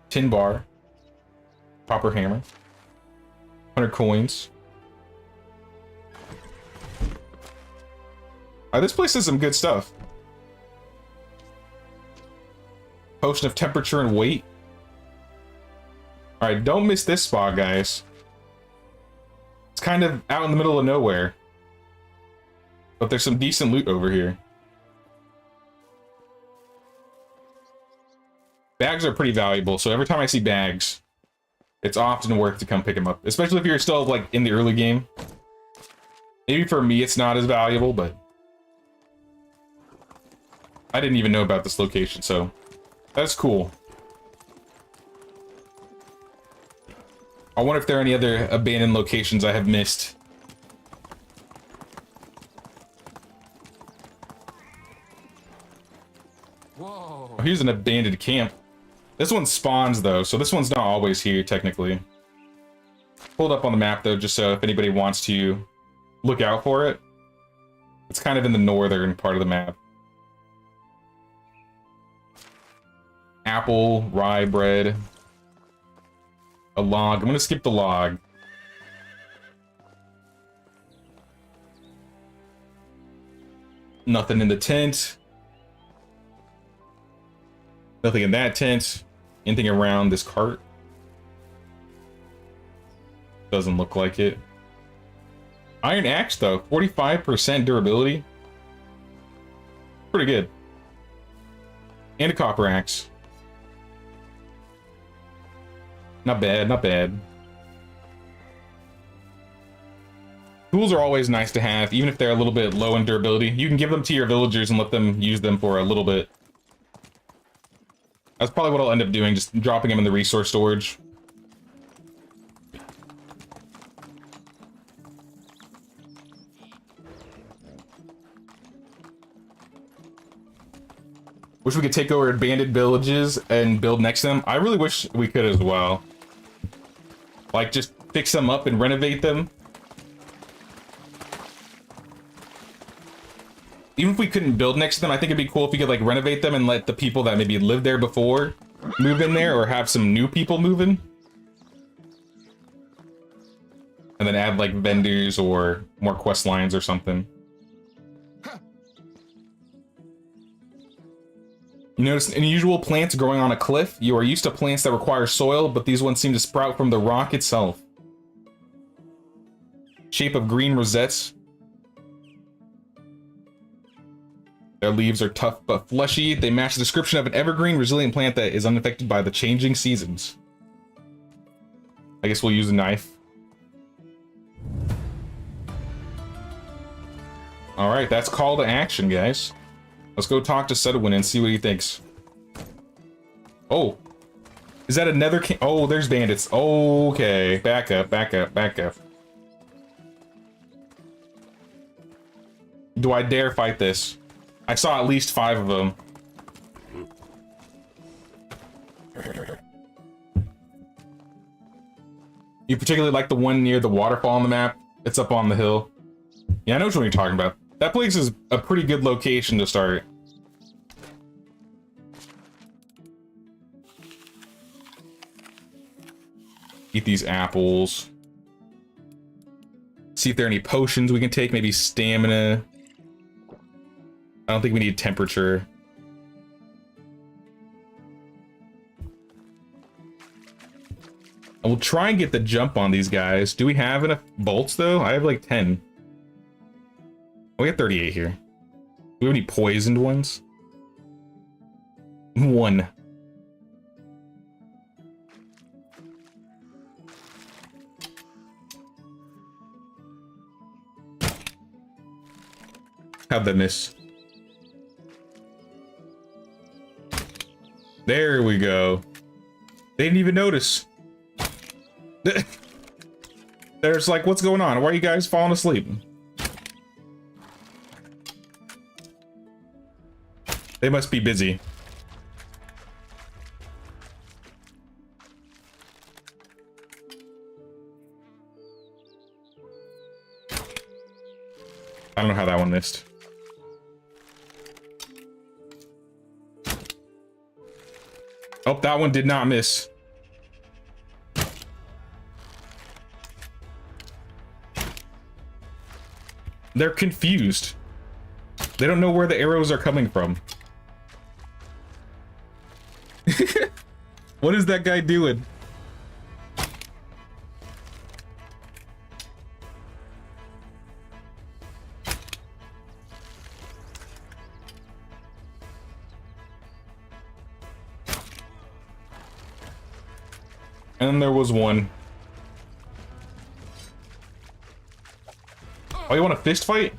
Tin bar. Copper hammer. 100 coins. This place has some good stuff. Potion of temperature and weight. Alright, don't miss this spot, guys. It's kind of out in the middle of nowhere. But there's some decent loot over here. Bags are pretty valuable, so every time I see bags, it's often worth to come pick them up. Especially if you're still, like, in the early game. Maybe for me it's not as valuable, but I didn't even know about this location, so that's cool. I wonder if there are any other abandoned locations I have missed. Whoa. Oh, here's an abandoned camp. This one spawns, though, so this one's not always here, technically. Pulled up on the map, though, just so if anybody wants to look out for it. It's kind of in the northern part of the map. Apple, rye bread. A log. I'm gonna skip the log. Nothing in the tent. Nothing in that tent. Anything around this cart? Doesn't look like it. Iron axe, though. 45% durability. Pretty good. And a copper axe. Not bad, not bad. Tools are always nice to have, even if they're a little bit low in durability. You can give them to your villagers and let them use them for a little bit. That's probably what I'll end up doing, just dropping them in the resource storage. Wish we could take over abandoned villages and build next to them. I really wish we could as well. Like, just fix them up and renovate them. Even if we couldn't build next to them, I think it'd be cool if we could, like, renovate them and let the people that maybe lived there before move in there, or have some new people move in. And then add, like, vendors or more quest lines or something. You notice unusual plants growing on a cliff. You are used to plants that require soil, but these ones seem to sprout from the rock itself. Shape of green rosettes. Their leaves are tough but fleshy. They match the description of an evergreen, resilient plant that is unaffected by the changing seasons. I guess we'll use a knife. Alright, that's call to action, guys. Let's go talk to Sedwin and see what he thinks. Oh. Is that another oh, there's bandits. Okay. Back up, back up, back up. Do I dare fight this? I saw at least 5 of them. You particularly like the one near the waterfall on the map? It's up on the hill. Yeah, I know which one you're talking about. That place is a pretty good location to start. Eat these apples. See if there are any potions we can take, maybe stamina. don't think we need temperature. I will try and get the jump on these guys. Do we have enough bolts though? I have like 10. We have 38 here. Do we have any poisoned ones? 1. How'd that miss? There we go. They didn't even notice. There's like, what's going on? Why are you guys falling asleep? They must be busy. I don't know how that one missed. Oh, that one did not miss. They're confused. They don't know where the arrows are coming from. What is that guy doing? And there was one. Oh, you want a fist fight?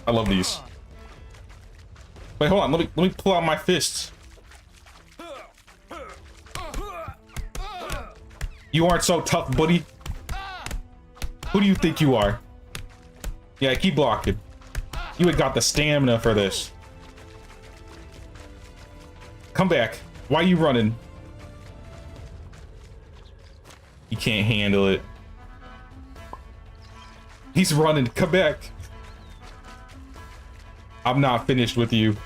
I love these. Wait, hold on. Let me pull out my fists. You aren't so tough, buddy. Who do you think you are? Yeah, keep blocking. You had got the stamina for this. Come back. Why are you running? You can't handle it. He's running. Come back. I'm not finished with you.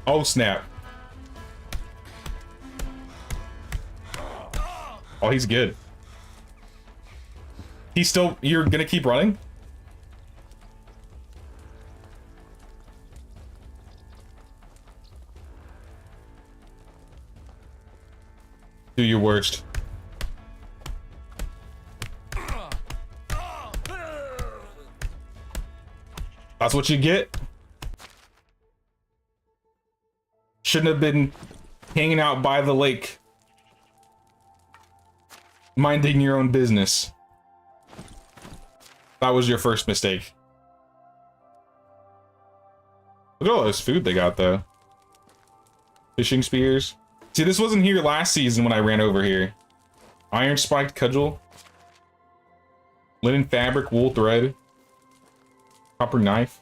Oh, snap. Oh, he's good. He's still... You're gonna keep running? Do your worst. That's what you get? Shouldn't have been hanging out by the lake. Minding your own business. That was your first mistake. Look at all this food they got though. Fishing spears. See, this wasn't here last season when I ran over here. Iron spiked cudgel. Linen fabric, wool thread. Copper knife.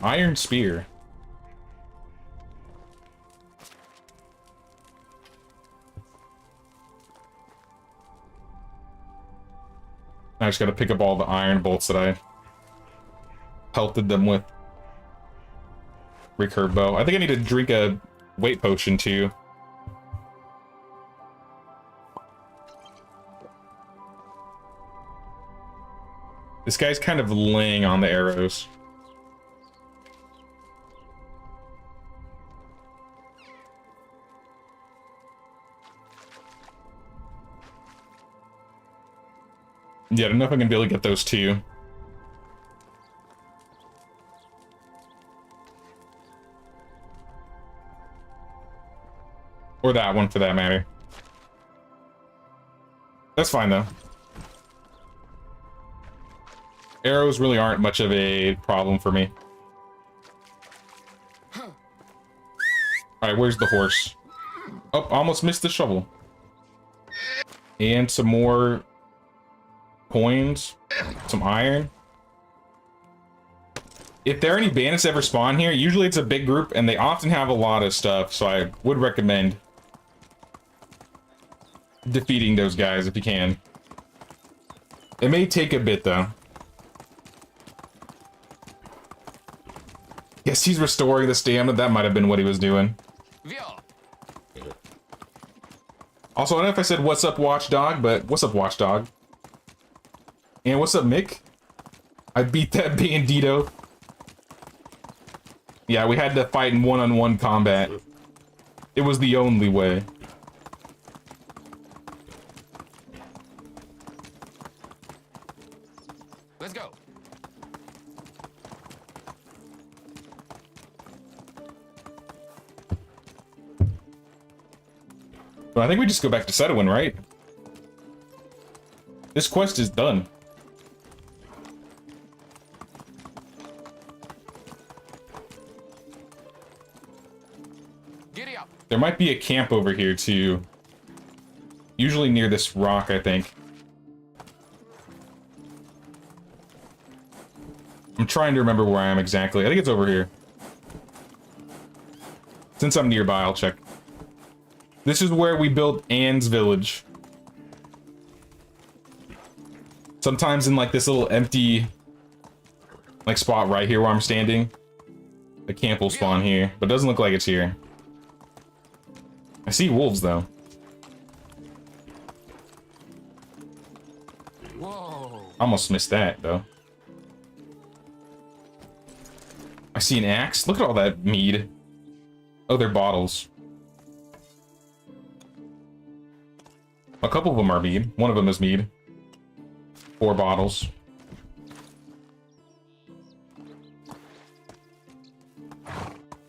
Iron spear. I just gotta pick up all the iron bolts that I pelted them with. Recurve bow. I think I need to drink a weight potion too. This guy's kind of laying on the arrows. Yeah, I don't know if I'm gonna be able to get those two. Or that one for that matter. That's fine though. Arrows really aren't much of a problem for me. Alright, where's the horse? Oh, almost missed the shovel. And some more coins. Some iron. If there are any bandits ever spawn here, usually it's a big group and they often have a lot of stuff, so I would recommend defeating those guys if you can. It may take a bit though. Yes, he's restoring the stamina. That might have been what he was doing. Also, I don't know if I said what's up, Watchdog, but what's up, Watchdog? And what's up, Mick? I beat that bandito. Yeah, we had to fight in one-on-one combat. It was the only way. Let's go. But I think we just go back to Setowin, right? This quest is done. Giddy up. There might be a camp over here too. Usually near this rock, I think. I'm trying to remember where I am exactly. I think it's over here. Since I'm nearby, I'll check. This is where we built Anne's village. Sometimes in like this little empty like spot right here where I'm standing, the camp will spawn here, but it doesn't look like it's here. I see wolves though. Whoa. Almost missed that though. I see an axe. Look at all that mead. Oh, they're bottles. A couple of them are mead. One of them is mead. 4 bottles.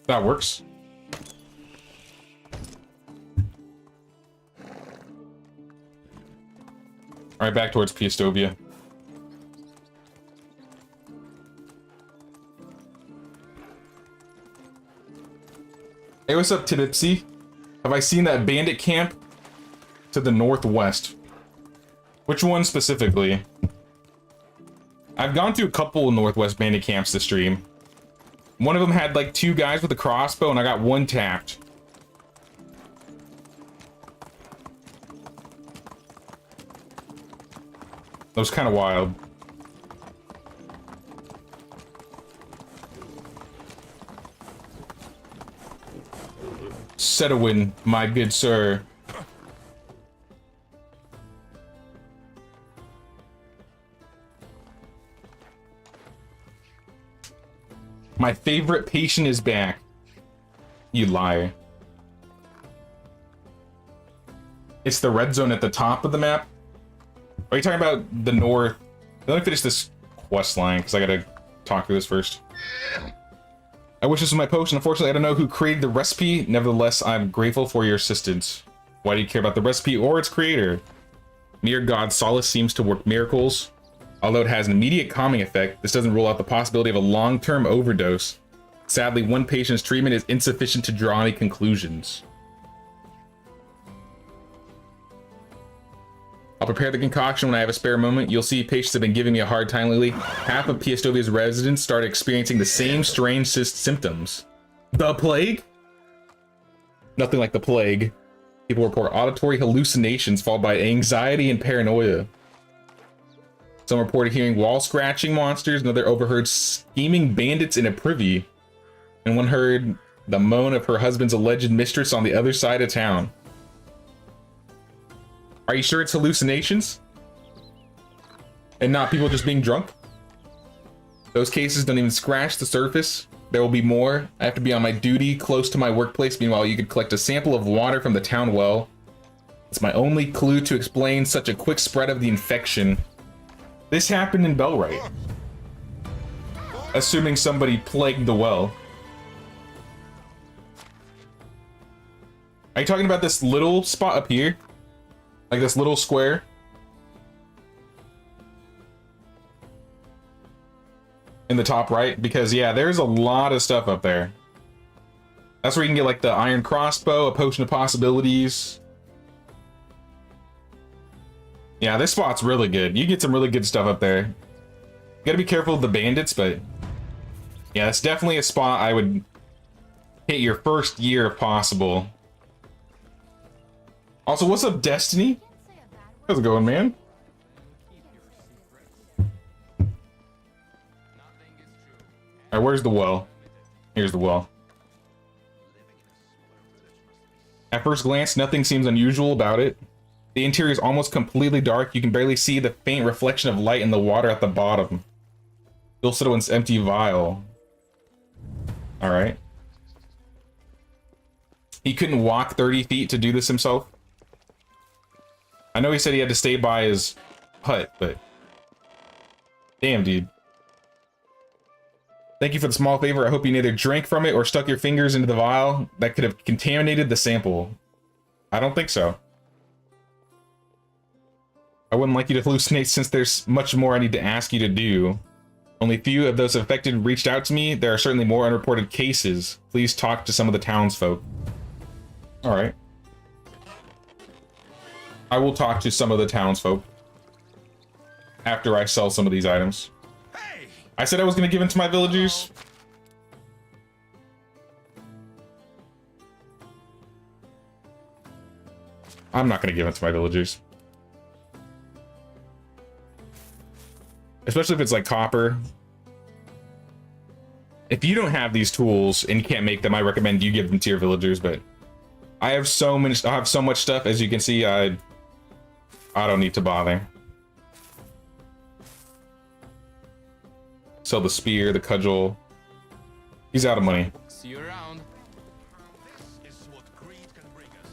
That works. Alright, back towards Piastovia. Hey, what's up, Tidipsy? Have I seen that bandit camp to the northwest? Which one specifically? I've gone to a couple of northwest bandit camps this stream. One of them had like 2 guys with a crossbow, and I got 1 tapped. That was kind of wild. Setowin, my good sir. My favorite patient is back. You liar. It's the red zone at the top of the map. Are you talking about the north? Let me finish this quest line, because I gotta talk through this first. I wish this was my potion. Unfortunately, I don't know who created the recipe. Nevertheless, I'm grateful for your assistance. Why do you care about the recipe or its creator? Mere God Solace seems to work miracles. Although it has an immediate calming effect, this doesn't rule out the possibility of a long-term overdose. Sadly, one patient's treatment is insufficient to draw any conclusions. I'll prepare the concoction when I have a spare moment. You'll see patients have been giving me a hard time lately. Half of Piastovia's residents started experiencing the same strange symptoms. The plague? Nothing like the plague. People report auditory hallucinations followed by anxiety and paranoia. Some reported hearing wall-scratching monsters, another overheard scheming bandits in a privy, and one heard the moan of her husband's alleged mistress on the other side of town. Are you sure it's hallucinations? And not people just being drunk? Those cases don't even scratch the surface. There will be more. I have to be on my duty close to my workplace. Meanwhile, you could collect a sample of water from the town well. It's my only clue to explain such a quick spread of the infection. This happened in Bellwright. Assuming somebody plagued the well. Are you talking about this little spot up here? Like this little square? In the top right? Because yeah, there's a lot of stuff up there. That's where you can get like the iron crossbow, a potion of possibilities. Yeah, this spot's really good. You get some really good stuff up there. You gotta be careful of the bandits, but yeah, it's definitely a spot I would hit your first year if possible. Also, what's up, Destiny? How's it going, man? Alright, where's the well? Here's the well. At first glance, nothing seems unusual about it. The interior is almost completely dark. You can barely see the faint reflection of light in the water at the bottom. You'll settle in an empty vial. Alright. He couldn't walk 30 feet to do this himself. I know he said he had to stay by his hut, but... Damn, dude. Thank you for the small favor. I hope you neither drank from it or stuck your fingers into the vial that could have contaminated the sample. I don't think so. I wouldn't like you to hallucinate since there's much more I need to ask you to do. Only few of those affected reached out to me. There are certainly more unreported cases. Please talk to some of the townsfolk. Alright. I will talk to some of the townsfolk after I sell some of these items. Hey! I said I was going to give them to my villagers. I'm not going to give it to my villagers. Especially if it's like copper. If you don't have these tools and you can't make them, I recommend you give them to your villagers, but I have so much stuff, as you can see. I don't need to bother. Sell the spear, the cudgel. He's out of money. See you around. This is what greed can bring us.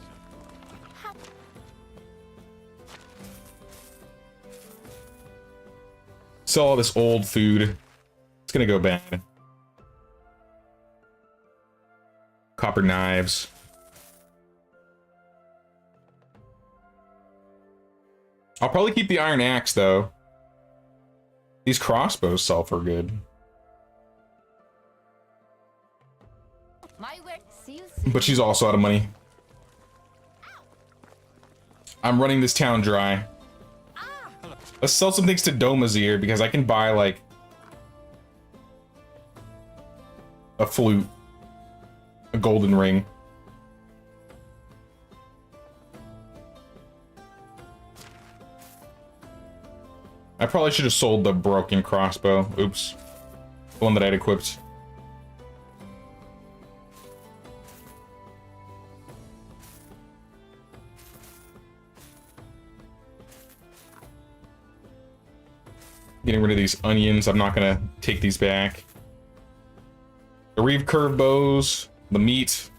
Sell all this old food. It's gonna go bad. Copper knives. I'll probably keep the iron axe though. These crossbows sell for good. My word. See you soon. But she's also out of money. I'm running this town dry. Let's sell some things to Domazir because I can buy like a flute, a golden ring. I probably should have sold the broken crossbow. Oops. The one that I'd equipped. Getting rid of these onions. I'm not gonna take these back. The reeve curve bows, the meat.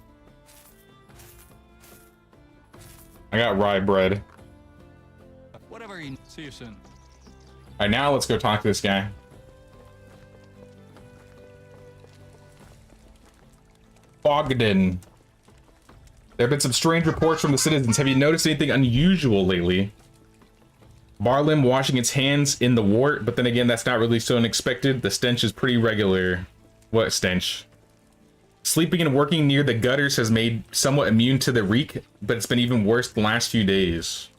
I got rye bread. Whatever you see you soon. Alright, now let's go talk to this guy. Bogdan. There have been some strange reports from the citizens. Have you noticed anything unusual lately? Barlim washing its hands in the wart, but then again, that's not really so unexpected. The stench is pretty regular. What stench? Sleeping and working near the gutters has made somewhat immune to the reek, but it's been even worse the last few days.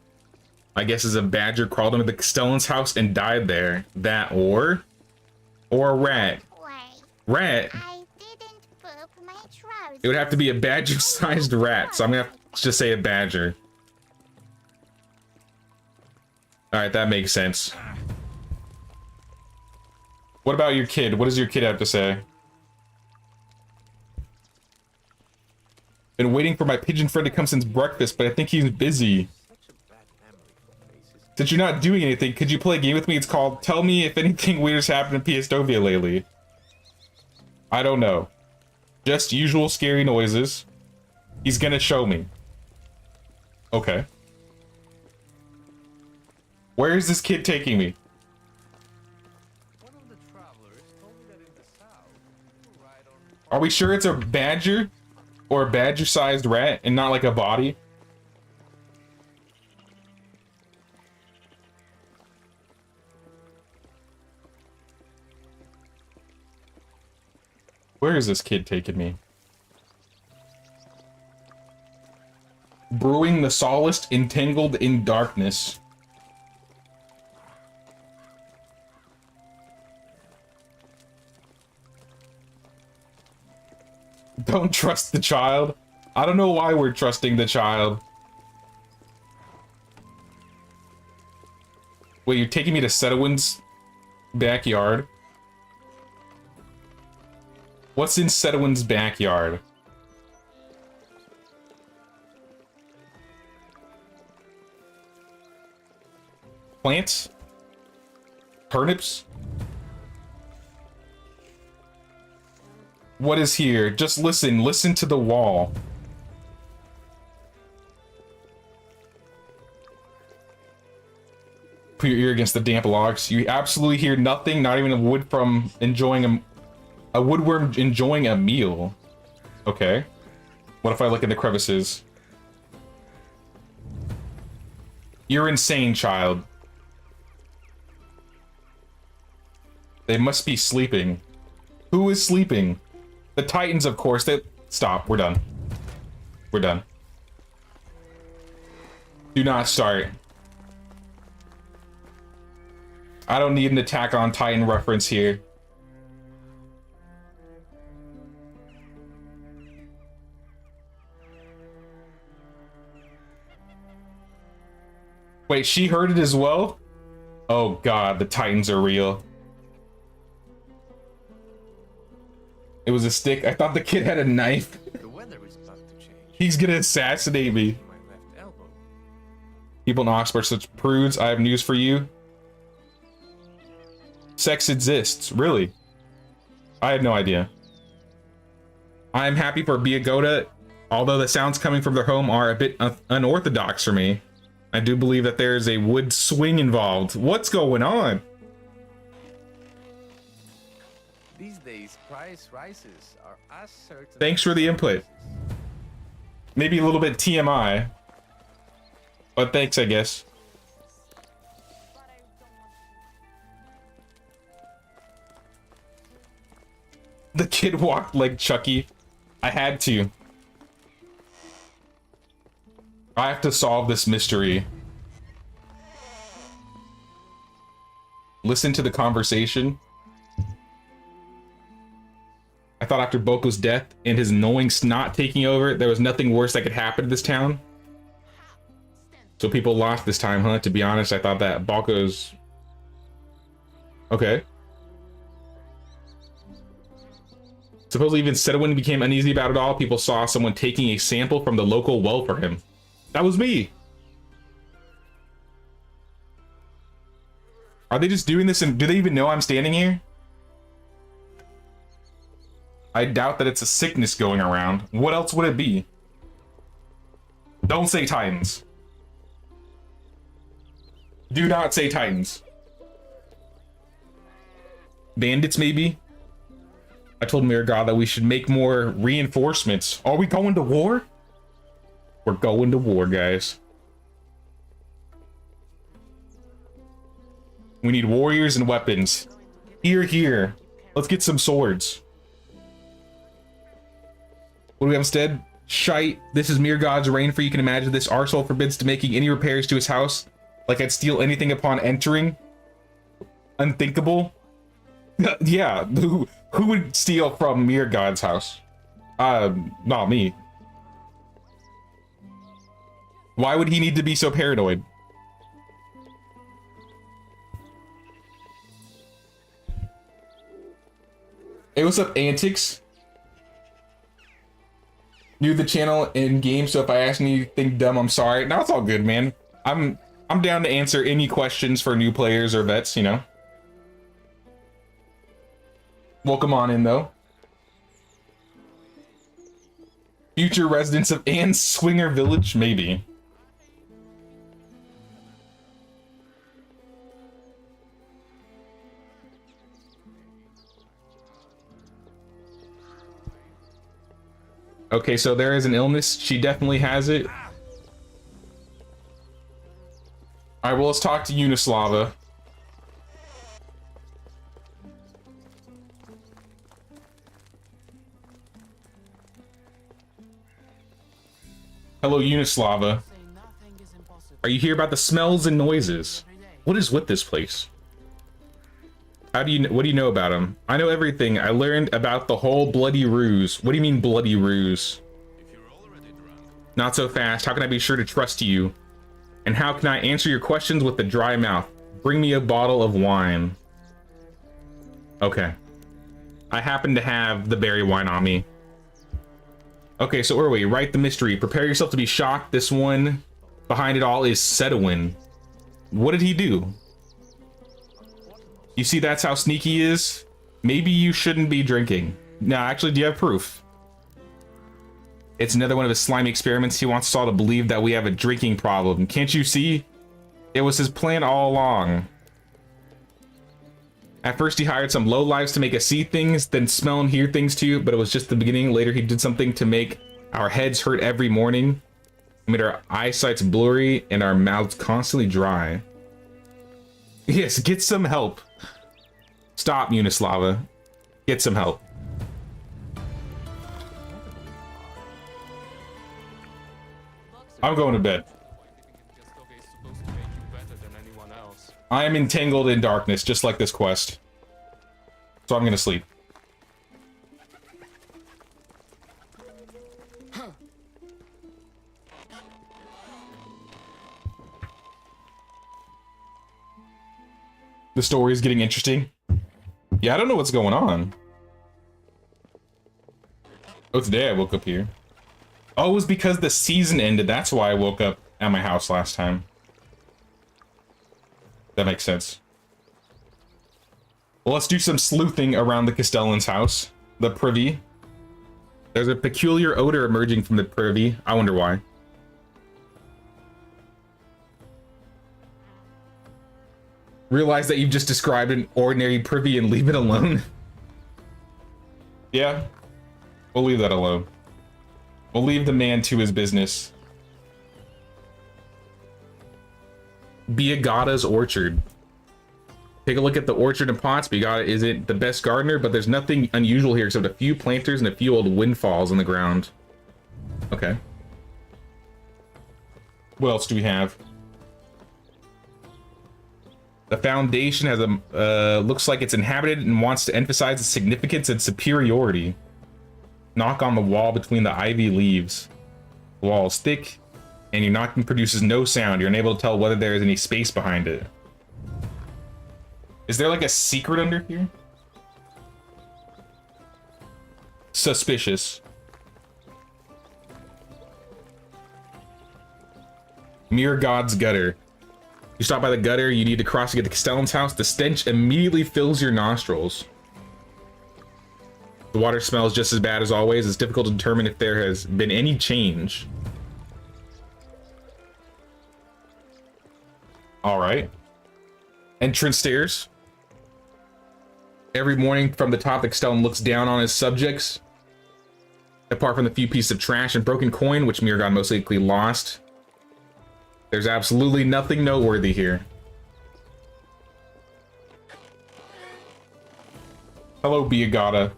I guess as a badger crawled into the Castellan's house and died there. That or a rat. Rat? I didn't poop my trousers. It would have to be a badger-sized rat, so I'm gonna have to just say a badger. Alright, that makes sense. What about your kid? What does your kid have to say? Been waiting for my pigeon friend to come since breakfast, but I think he's busy. Since you're not doing anything, could you play a game with me? It's called Tell Me If Anything Weird's Happened in Piestovia lately. I don't know. Just usual scary noises. He's gonna show me. Okay. Where is this kid taking me? One of the travelers told me that in the south, right on Are we sure it's a badger? Or a badger-sized rat and not like a body? Where is this kid taking me? Brewing the solace entangled in darkness. Don't trust the child. I don't know why we're trusting the child. Wait, you're taking me to Setowin's backyard? What's in Setowin's backyard? Plants? Turnips? What is here? Just listen. Listen to the wall. Put your ear against the damp logs. You absolutely hear nothing, not even a wood from enjoying a woodworm enjoying a meal. Okay. What if I look in the crevices? You're insane, child. They must be sleeping. Who is sleeping? The Titans, of course. They stop. We're done. We're done. Do not start. I don't need an Attack on Titan reference here. Wait, she heard it as well? Oh god, the Titans are real. It was a stick. I thought the kid had a knife. The weather is about to change. He's gonna assassinate me. My left elbow. People in Oxbow are such prudes. I have news for you. Sex exists, really. I had no idea. I am happy for Biagoda, although the sounds coming from their home are a bit unorthodox for me. I do believe that there is a wood swing involved. What's going on? These days, price rises are as certain. Thanks for the input. Maybe a little bit TMI. But thanks, I guess. The kid walked like Chucky. I had to. I have to solve this mystery. Listen to the conversation. I thought after Boko's death and his annoying snot taking over, there was nothing worse that could happen to this town. So people lost this time, huh? To be honest, I thought that Boko's... Okay. Supposedly even Sedwin became uneasy about it all. People saw someone taking a sample from the local well for him. That was me. Are they just doing this and do they even know I'm standing here? I doubt that it's a sickness going around. What else would it be? Don't say Titans. Do not say Titans. Bandits, maybe? I told Miragod that we should make more reinforcements. Are we going to war? We're going to war, guys. We need warriors and weapons. Here, here. Let's get some swords. What do we have instead? Shite. This is Miragod's reign, for you can imagine this arsehole forbids to making any repairs to his house. Like I'd steal anything upon entering. Unthinkable. Yeah, who would steal from Miragod's house? Not me. Why would he need to be so paranoid? Hey, what's up, Antics? New to the channel in game, so if I ask anything dumb, I'm sorry. No, it's all good, man. I'm down to answer any questions for new players or vets, you know. Welcome on in, though. Future residents of Anne Swinger Village, maybe. Okay, so there is an illness. She definitely has it. All right, well, let's talk to Unislava. Hello, Unislava. Are you here about the smells and noises? What is with this place? What do you know about him? I know everything. I learned about the whole bloody ruse. What do you mean bloody ruse? Not so fast. How can I be sure to trust you? And how can I answer your questions with a dry mouth? Bring me a bottle of wine. Okay. I happen to have the berry wine on me. Okay, so where are we? Write the mystery. Prepare yourself to be shocked. This one behind it all is Sedwin. What did he do? You see, that's how sneaky he is? Maybe you shouldn't be drinking. No, actually, do you have proof? It's another one of his slimy experiments. He wants us all to believe that we have a drinking problem. Can't you see? It was his plan all along. At first, he hired some lowlifes to make us see things, then smell and hear things too, but it was just the beginning. Later, he did something to make our heads hurt every morning. He made our eyesight's blurry and our mouths constantly dry. Yes, get some help. Stop, Unislava. Get some help. I'm going to bed. I am entangled in darkness, just like this quest. So I'm gonna sleep. The story is getting interesting. Yeah, I don't know what's going on. Oh, today I woke up here. Oh, it was because the season ended. That's why I woke up at my house last time. That makes sense. Well, let's do some sleuthing around the Castellan's house. The privy. There's a peculiar odor emerging from the privy. I wonder why. Realize that you've just described an ordinary privy and leave it alone. Yeah, we'll leave that alone. We'll leave the man to his business. Biagata's orchard. Take a look at the orchard and pots. Biagata isn't the best gardener, but there's nothing unusual here except a few planters and a few old windfalls on the ground. Okay. What else do we have? The foundation has a looks like it's inhabited and wants to emphasize its significance and superiority. Knock on the wall between the ivy leaves. The wall is thick, and your knocking produces no sound. You're unable to tell whether there is any space behind it. Is there like a secret under here? Suspicious. Mere God's gutter. You stop by the gutter, you need to cross to get to Castellan's house. The stench immediately fills your nostrils. The water smells just as bad as always. It's difficult to determine if there has been any change. All right. Entrance stairs. Every morning from the top, the Castellan looks down on his subjects. Apart from the few pieces of trash and broken coin, which Mirgon most likely lost, there's absolutely nothing noteworthy here. Hello, Biagata.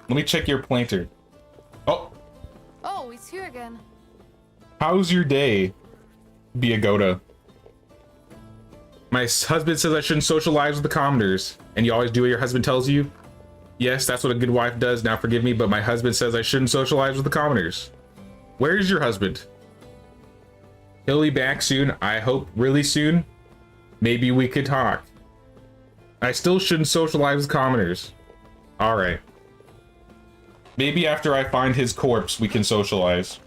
Let me check your planter. Oh, Oh, it's here again. how's your day, Biagota? My husband says I shouldn't socialize with the commoners. And you always do what your husband tells you? Yes, that's what a good wife does. Now forgive me, but my husband says I shouldn't socialize with the commoners. Where's your husband? He'll be back soon. I hope really soon. Maybe we could talk. I still shouldn't socialize with commoners. All right. Maybe after I find his corpse, we can socialize.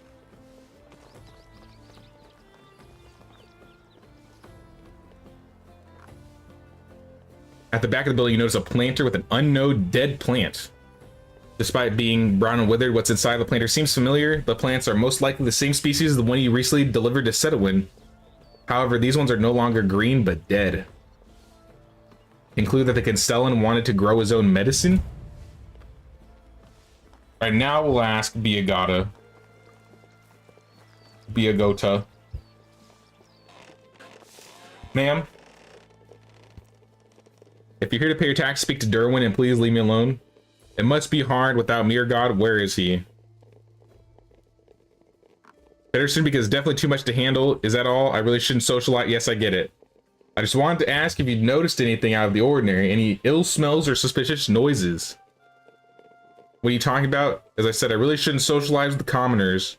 At the back of the building, you notice a planter with an unknown dead plant. Despite being brown and withered, what's inside the planter seems familiar. The plants are most likely the same species as the one you recently delivered to Setowin. However, these ones are no longer green, but dead. Conclude that the Castellan wanted to grow his own medicine? Alright, now we'll ask Biagata. Biagota. Ma'am? If you're here to pay your tax, speak to Derwin and please leave me alone. It must be hard without Mere God. Where is he? Better soon because definitely too much to handle. Is that all? I really shouldn't socialize. Yes, I get it. I just wanted to ask if you noticed anything out of the ordinary. Any ill smells or suspicious noises? What are you talking about? As I said, I really shouldn't socialize with the commoners.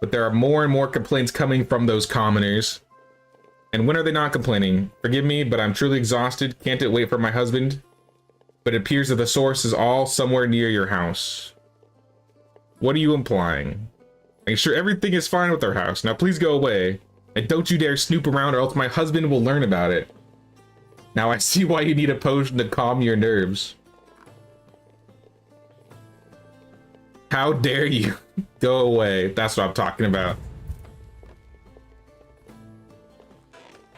But there are more and more complaints coming from those commoners. And when are they not complaining? Forgive me, but I'm truly exhausted. Can't wait for my husband. But it appears that the source is all somewhere near your house. What are you implying? Make sure everything is fine with our house. Now please go away. And don't you dare snoop around or else my husband will learn about it. Now I see why you need a potion to calm your nerves. How dare you? Go away. That's what I'm talking about.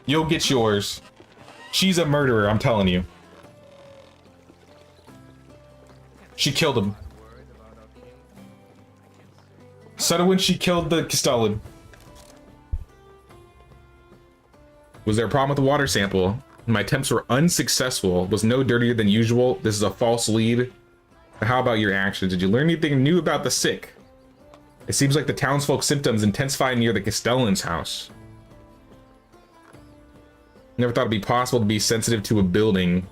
You'll get yours. She's a murderer, I'm telling you. She killed him. So when she killed the Castellan. Was there a problem with the water sample? My attempts were unsuccessful. Was no dirtier than usual. This is a false lead. How about your actions? Did you learn anything new about the sick? It seems like the townsfolk's symptoms intensified near the Castellan's house. Never thought it'd be possible to be sensitive to a building.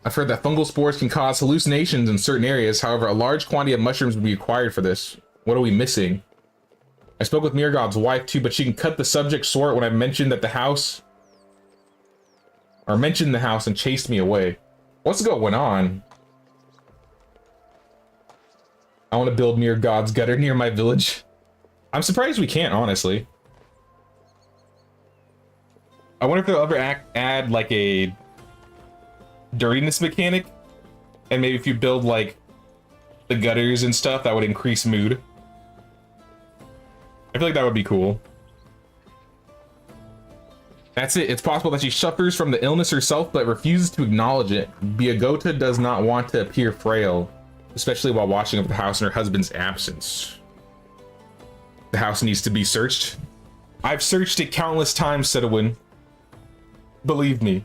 I've heard that fungal spores can cause hallucinations in certain areas. However, a large quantity of mushrooms would be required for this. What are we missing? I spoke with Mirgod's wife too, but she can cut the subject short when I mentioned that the house... or mentioned the house and chased me away. What's going on? I want to build Mirgod's gutter near my village. I'm surprised we can't, honestly. I wonder if they'll ever add like a dirtiness mechanic, and maybe if you build like the gutters and stuff, that would increase mood. I feel like that would be cool. That's it. It's possible that she suffers from the illness herself, but refuses to acknowledge it. Biagota does not want to appear frail, especially while watching over the house in her husband's absence. The house needs to be searched. I've searched it countless times, Sedwin. Believe me.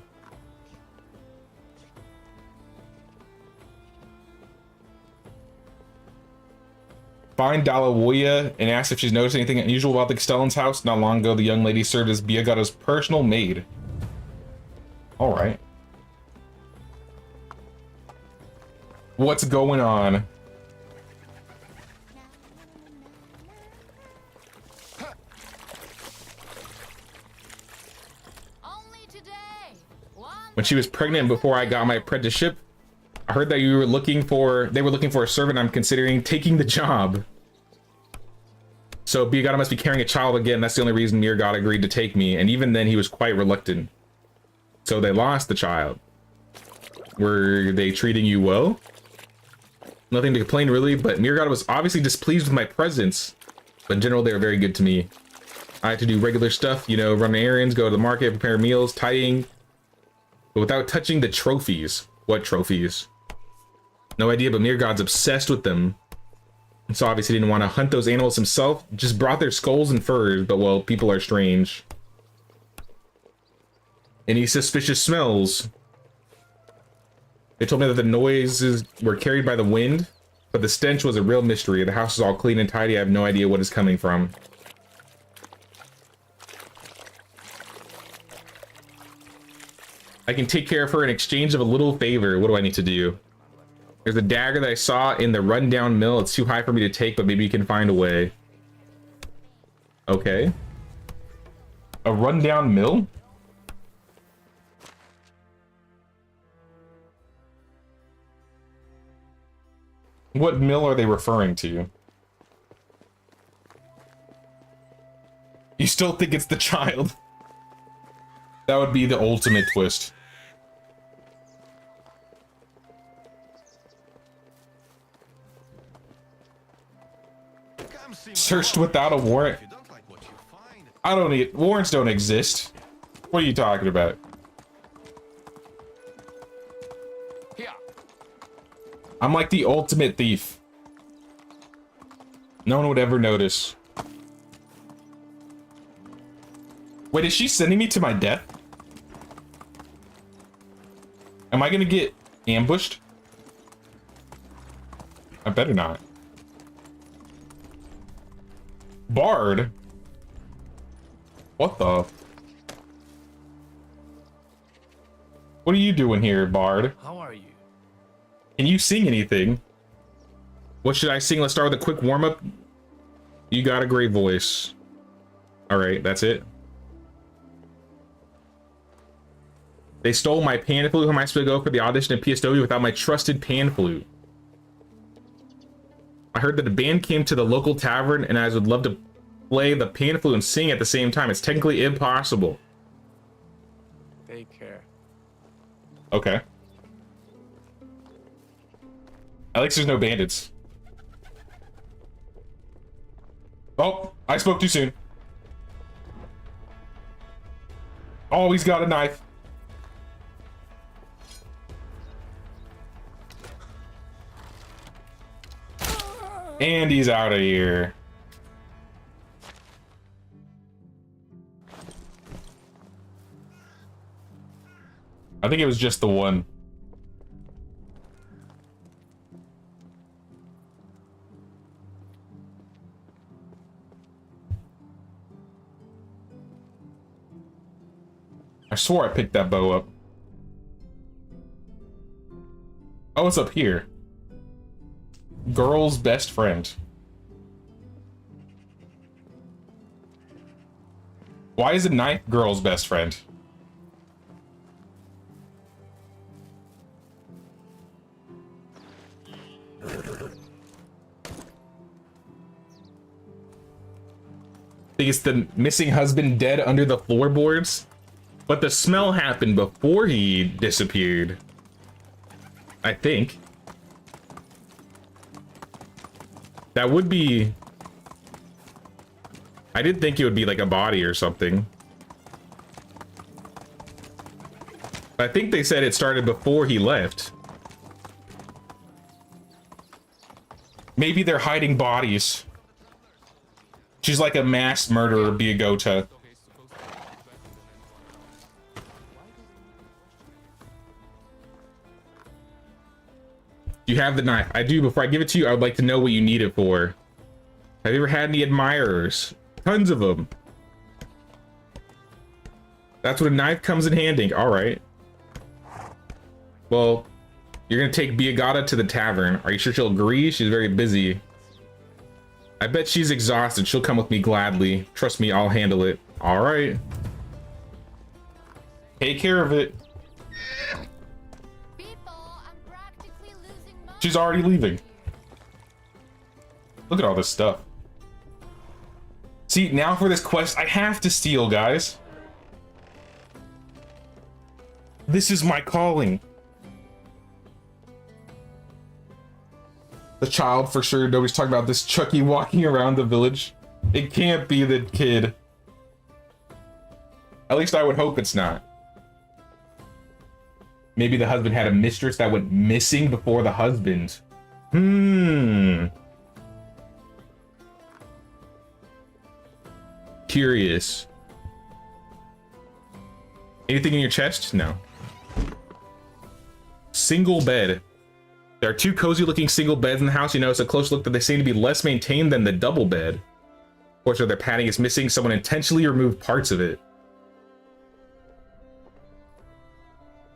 Find Dalawoya and ask if she's noticed anything unusual about the Castellan's house. Not long ago, the young lady served as Biagota's personal maid. All right. What's going on? Only today. When she was pregnant before I got my apprenticeship, I heard that they were looking for a servant. I'm considering taking the job. So Biagota must be carrying a child again. That's the only reason Mirgod agreed to take me, and even then he was quite reluctant. So they lost the child. Were they treating you well? Nothing to complain really, but Mirgod was obviously displeased with my presence. But in general, they were very good to me. I had to do regular stuff, you know, run errands, go to the market, prepare meals, tidying, but without touching the trophies. What trophies? No idea, but Mirgod's obsessed with them. And so obviously didn't want to hunt those animals himself. Just brought their skulls and furs, but well, people are strange. Any suspicious smells? They told me that the noises were carried by the wind, but the stench was a real mystery. The house is all clean and tidy. I have no idea what it's coming from. I can take care of her in exchange of a little favor. What do I need to do? There's a dagger that I saw in the rundown mill. It's too high for me to take, but maybe you can find a way. Okay. A rundown mill? What mill are they referring to? You still think it's the child? That would be the ultimate twist. Searched without a warrant. I don't need warrants. Don't exist. What are you talking about? Here. I'm like the ultimate thief. No one would ever notice. Wait, is she sending me to my death? Am I gonna get ambushed? I better not. Bard? What the? What are you doing here, Bard? How are you? Can you sing anything? What should I sing? Let's start with a quick warm-up. You got a great voice. Alright, that's it. They stole my pan flute. How am I supposed to go for the audition at PSW without my trusted pan flute? I heard that a band came to the local tavern and I would love to play the pan flute and sing at the same time. It's technically impossible. Take care. Okay. At least there's no bandits. Oh, I spoke too soon. Oh, he's got a knife. And he's out of here. I think it was just the one. I swore I picked that bow up. Oh, it's up here. Girl's best friend. Why is a knife girl's best friend? I think it's the missing husband dead under the floorboards. But the smell happened before he disappeared. I think. That would be... I did think it would be like a body or something. I think they said it started before he left. Maybe they're hiding bodies. She's like a mass murderer, Biagota. You have the knife. I do. Before I give it to you, I would like to know what you need it for. Have you ever had any admirers? Tons of them. That's what a knife comes in handy. All right. Well, you're gonna take Biagata to the tavern. Are you sure she'll agree? She's very busy. I bet she's exhausted. She'll come with me gladly. Trust me, I'll handle it. All right. Take care of it. She's already leaving. Look at all this stuff. See, now for this quest, I have to steal, guys. This is my calling. The child, for sure. Nobody's talking about this Chucky walking around the village. It can't be the kid. At least I would hope it's not. Maybe the husband had a mistress that went missing before the husband. Curious. Anything in your chest? No. Single bed. There are two cozy looking single beds in the house. You notice a close look that they seem to be less maintained than the double bed. Fortunately, their padding is missing. Someone intentionally removed parts of it.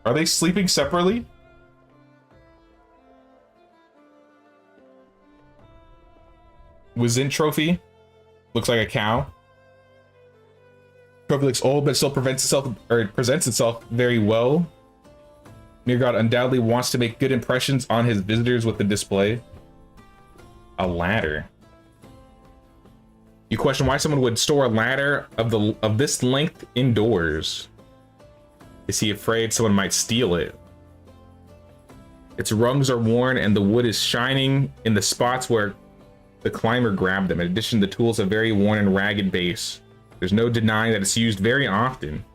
Are they sleeping separately? Wizin trophy. Looks like a cow. Trophy looks old, but still presents itself very well. Mirgod undoubtedly wants to make good impressions on his visitors with the display. A ladder. You question why someone would store a ladder of this length indoors. Is he afraid someone might steal it? Its rungs are worn and the wood is shining in the spots where the climber grabbed them. In addition, the tools have very worn and ragged base. There's no denying that it's used very often.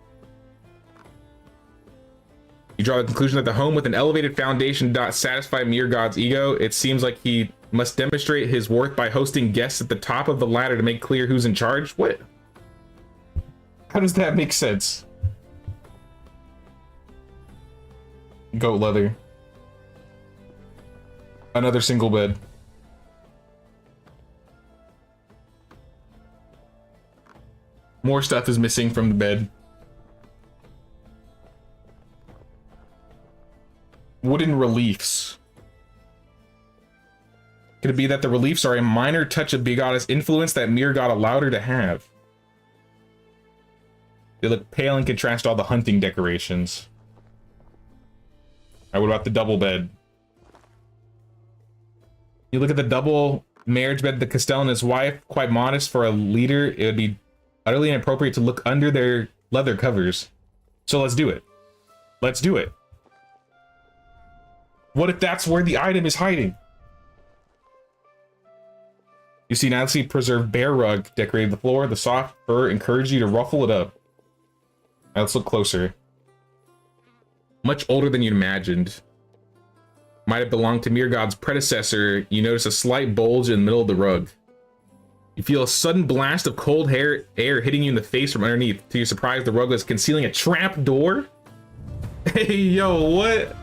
You draw the conclusion that the home with an elevated foundation does not satisfy Mirgod's ego. It seems like he must demonstrate his worth by hosting guests at the top of the ladder to make clear who's in charge. What? How does that make sense? Goat leather. Another single bed. More stuff is missing from the bed. Wooden reliefs. Could it be that the reliefs are a minor touch of Biagata's influence that Mirgod allowed her to have? They look pale in contrast to all the hunting decorations. Alright, what about the double bed? You look at the double marriage bed, the Castellan and his wife, quite modest for a leader. It would be utterly inappropriate to look under their leather covers. So let's do it. Let's do it. What if that's where the item is hiding? You see nicely preserved bear rug decorated the floor. The soft fur encouraged you to ruffle it up. Now let's look closer. Much older than you'd imagined. Might have belonged to Mirgod's predecessor. You notice a slight bulge in the middle of the rug. You feel a sudden blast of cold air hitting you in the face from underneath. To your surprise, the rug was concealing a trap door. Hey, yo, what?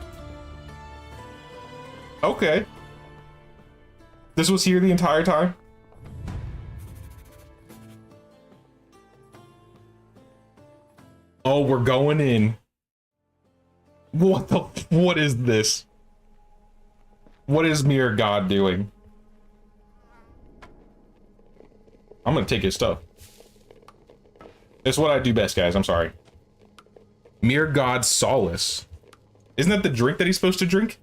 Okay. This was here the entire time? Oh, we're going in. What is this? What is Mirror God doing? I'm gonna take his stuff. It's what I do best, guys. I'm sorry. Mirror God Solace. Isn't that the drink that he's supposed to drink?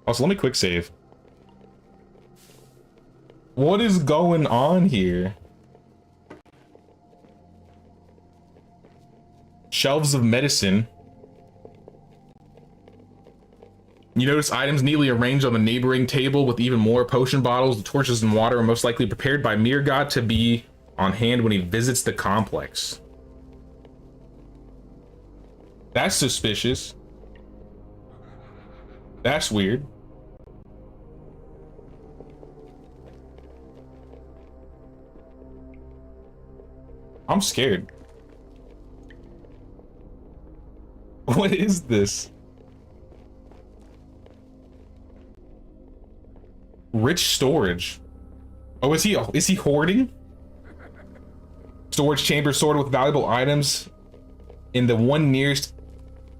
Also, let me quick save. What is going on here? Shelves of medicine. You notice items neatly arranged on the neighboring table with even more potion bottles. The torches and water are most likely prepared by Mirgod to be on hand when he visits the complex. That's suspicious. That's weird. I'm scared. What is this? Rich storage. Oh, is he hoarding? Storage chamber sorted with valuable items in the one nearest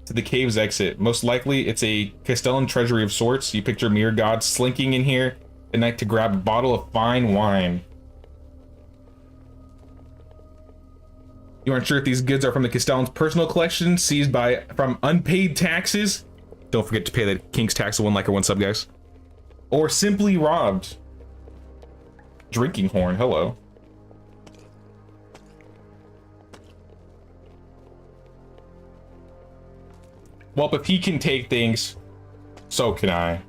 to the cave's exit. Most likely it's a Castellan treasury of sorts. You picture Mirgod slinking in here at night to grab a bottle of fine wine. You aren't sure if these goods are from the Castellan's personal collection, seized from unpaid taxes. Don't forget to pay the King's tax of 1 like or 1 sub, guys. Or simply robbed. Drinking horn, hello. Well, if he can take things, so can I.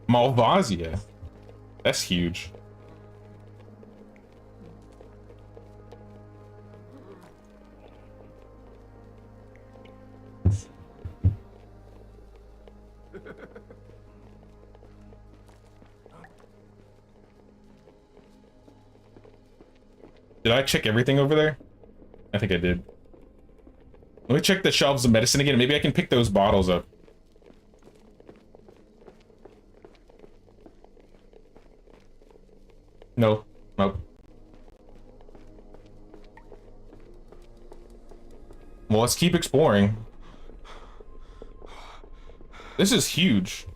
Malvasia. That's huge. Did I check everything over there? I think I did. Let me check the shelves of medicine again. Maybe I can pick those bottles up. No. Nope. Well, let's keep exploring. This is huge.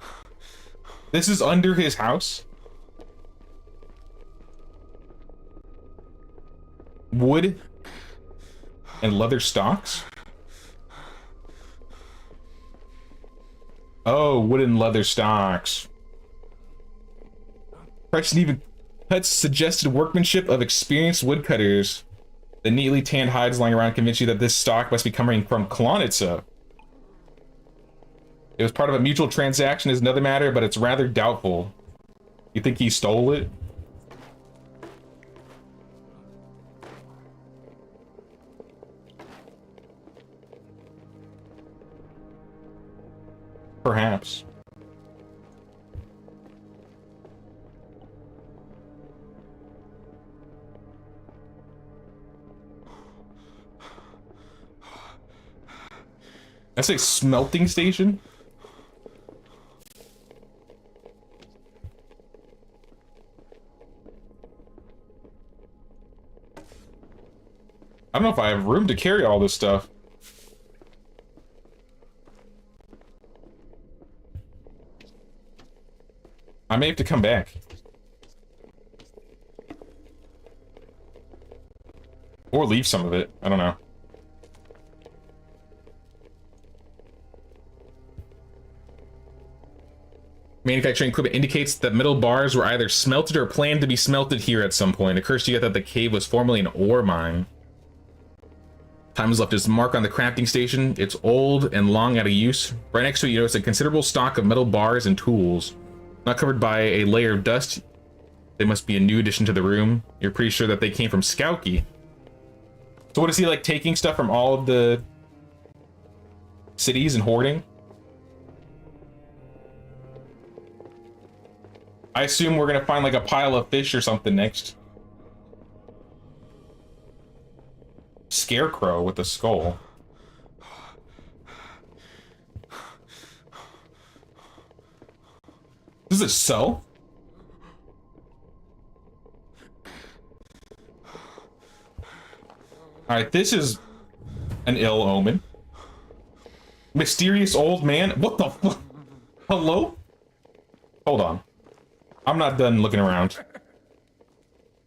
This is under his house. Wood and leather stocks. Oh, wooden leather stocks. Preston even cuts suggested workmanship of experienced woodcutters. The neatly tanned hides lying around convince you that this stock must be coming from Klonitsa. It was part of a mutual transaction is another matter, but it's rather doubtful. You think he stole it? Perhaps. That's a smelting station? I don't know if I have room to carry all this stuff. I may have to come back. Or leave some of it. I don't know. Manufacturing equipment indicates that metal bars were either smelted or planned to be smelted here at some point. It occurs to you that the cave was formerly an ore mine. Time has left its mark on the crafting station. It's old and long out of use. Right next to it, you notice a considerable stock of metal bars and tools. Not covered by a layer of dust. They must be a new addition to the room. You're pretty sure that they came from Skauki. So what is he like, taking stuff from all of the cities and hoarding? I assume we're gonna find like a pile of fish or something next. Scarecrow with a skull. Is it so? Alright, this is an ill omen. Mysterious old man. What the fuck? Hello? Hold on. I'm not done looking around.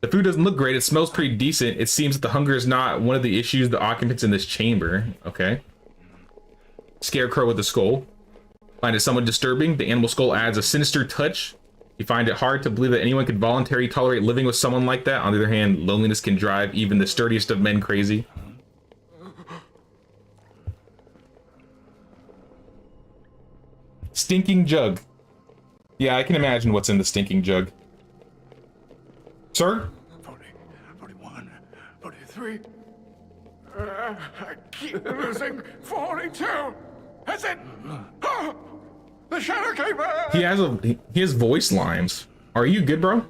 The food doesn't look great. It smells pretty decent. It seems that the hunger is not one of the issues the occupants in this chamber. Okay. Scarecrow with a skull. Find it somewhat disturbing. The animal skull adds a sinister touch. You find it hard to believe that anyone could voluntarily tolerate living with someone like that. On the other hand, loneliness can drive even the sturdiest of men crazy. Stinking jug. Yeah, I can imagine what's in the stinking jug. Sir? 40, 41, 43. I keep losing 42. That's it. Oh, the shadow keeper. He has voice lines. Are you good, bro?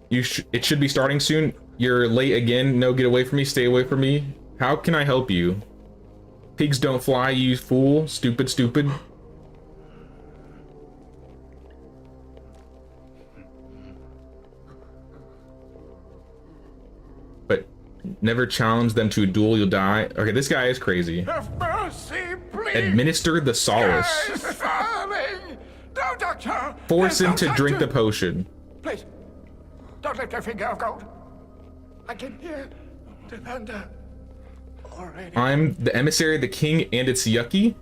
It should be starting soon. You're late again. No, get away from me. Stay away from me. How can I help you? Pigs don't fly, you fool. Stupid, stupid. But never challenge them to a duel, you'll die. Okay, this guy is crazy. Have mercy, please. Administer the solace. Yes, darling. No, doctor. Force him No, to drink the doctor. potion. Please, don't lift your finger of gold. I can hear the thunder already. I'm the emissary of the king, and it's yucky.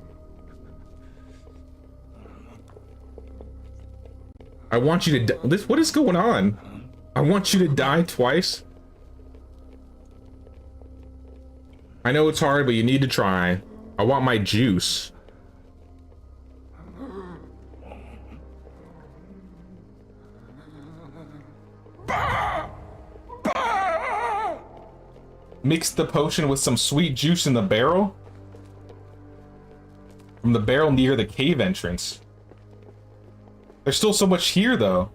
I want you to die. What is going on? I want you to die twice. I know it's hard, but you need to try. I want my juice. Mix the potion with some sweet juice in the barrel. From the barrel near the cave entrance. There's still so much here, though.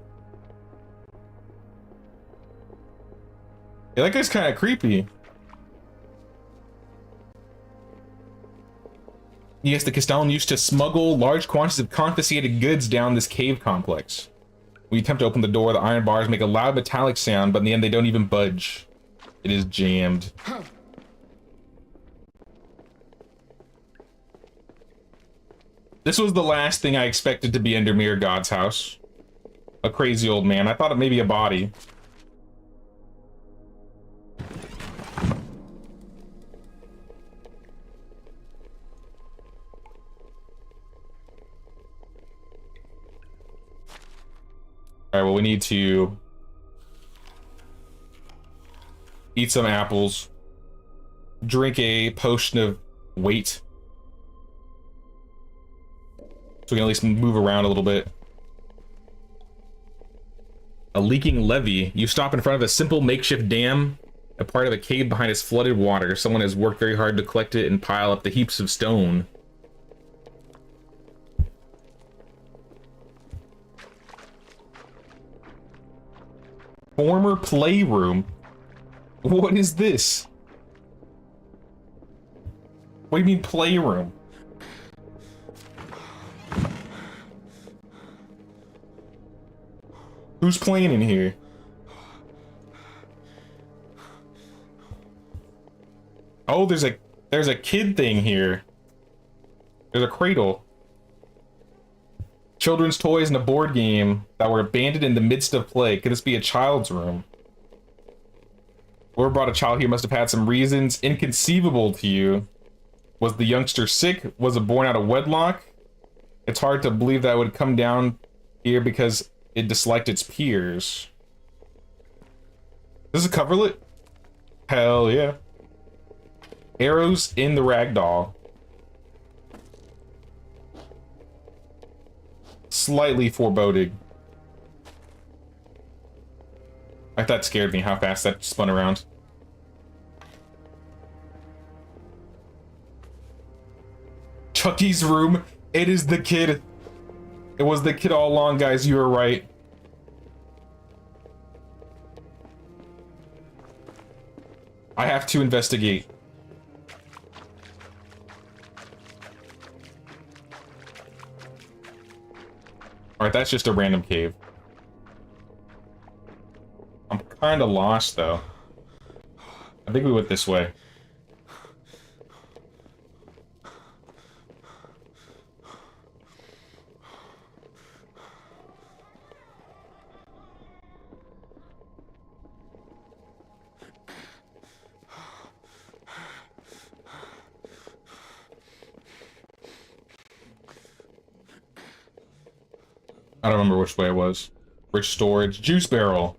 Yeah, that guy's kind of creepy. Yes, the Castellan used to smuggle large quantities of confiscated goods down this cave complex. When you attempt to open the door, the iron bars make a loud metallic sound, but in the end they don't even budge. It is jammed. This was the last thing I expected to be Endermere God's house. A crazy old man. I thought it may be a body. Alright, well, we need to eat some apples, drink a potion of weight, so we can at least move around a little bit. A leaking levee. You stop in front of a simple makeshift dam, a part of a cave behind its flooded water. Someone has worked very hard to collect it and pile up the heaps of stone. Former playroom. What is this? What do you mean playroom? Who's playing in here? Oh, there's a kid thing here. There's a cradle. Children's toys and a board game that were abandoned in the midst of play. Could this be a child's room? Whoever brought a child here must have had some reasons inconceivable to you Was the youngster sick? Was it born out of wedlock? It's hard to believe that it would come down here because it disliked its peers. This is a coverlet? Hell yeah. Arrows in the ragdoll. Slightly foreboding. Like that scared me, how fast that spun around. Chucky's room. It is the kid. It was the kid all along, guys. You were right. I have to investigate. Alright, that's just a random cave. I'm kind of lost, though. I think we went this way. I don't remember which way it was. Rich storage. Juice barrel.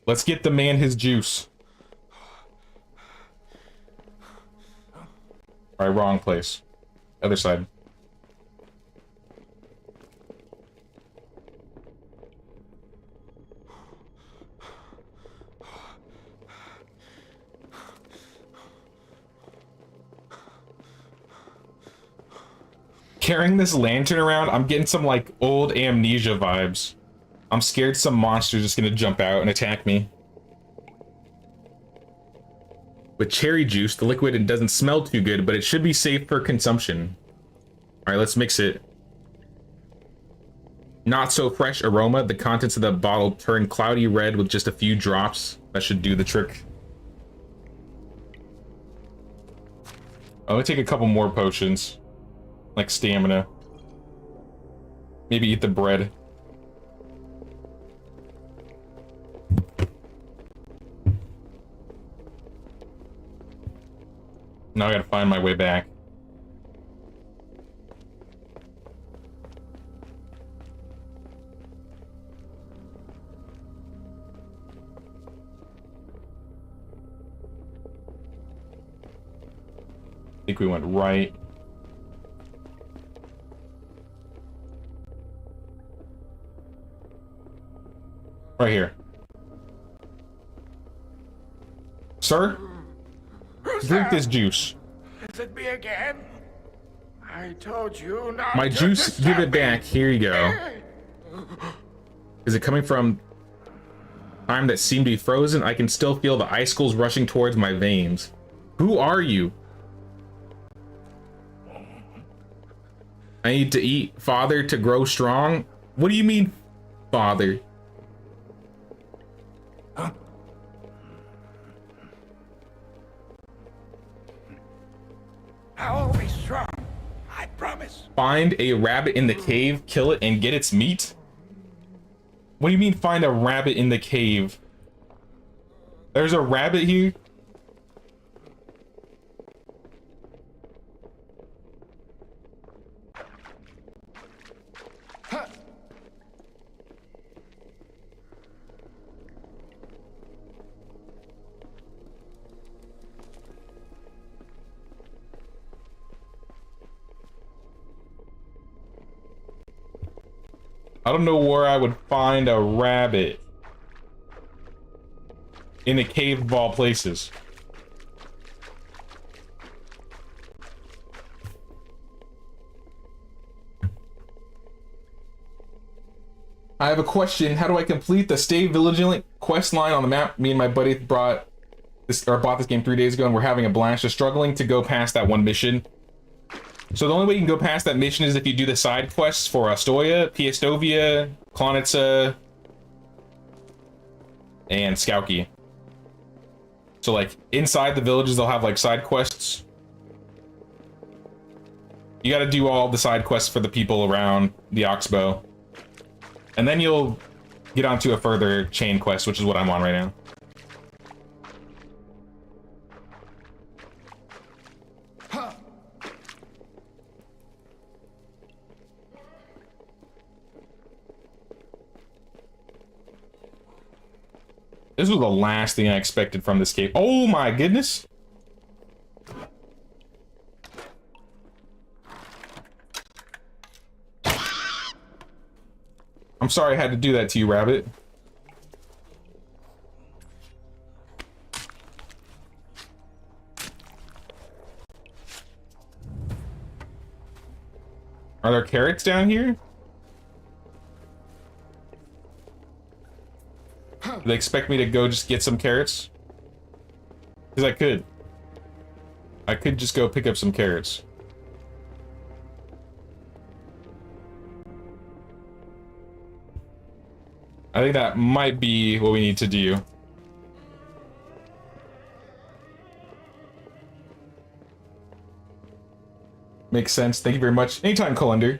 Let's get the man his juice. Alright, wrong place. Other side. Carrying this lantern around, I'm getting some like old Amnesia vibes. I'm scared some monster's just gonna jump out and attack me. With cherry juice, the liquid, it doesn't smell too good, but it should be safe for consumption. All right, let's mix it. Not so fresh aroma. The contents of the bottle turn cloudy red with just a few drops. That should do the trick. I'm gonna take a couple more potions. Like stamina. Maybe eat the bread. Now I gotta find my way back. I think we went right. Right here. Sir? Who's Drink there? this juice. Is it me again? I told you not My to juice, disturb give it me. back. Here you go. Is it coming from time that seemed to be frozen? I can still feel the icicles rushing towards my veins. Who are you? I need to eat, father, to grow strong? What do you mean, father? I'll be strong. I promise. Find a rabbit in the cave, kill it, and get its meat? What do you mean find a rabbit in the cave? There's a rabbit here? I don't know where I would find a rabbit. In a cave of all places. I have a question. How do I complete the Stay Vigilant quest line on the map? Me and my buddy bought this game 3 days ago and we're having a blast. Just struggling to go past that one mission. So the only way you can go past that mission is if you do the side quests for Astoria, Piestovia, Klonitsa, and Skauki. So like inside the villages, they'll have like side quests. You got to do all the side quests for the people around the Oxbow, and then you'll get onto a further chain quest, which is what I'm on right now. This was the last thing I expected from this cave. Oh my goodness. I'm sorry I had to do that to you, Rabbit. Are there carrots down here? Do they expect me to go just get some carrots? Because I could. I could just go pick up some carrots. I think that might be what we need to do. Makes sense. Thank you very much. Anytime, Colander.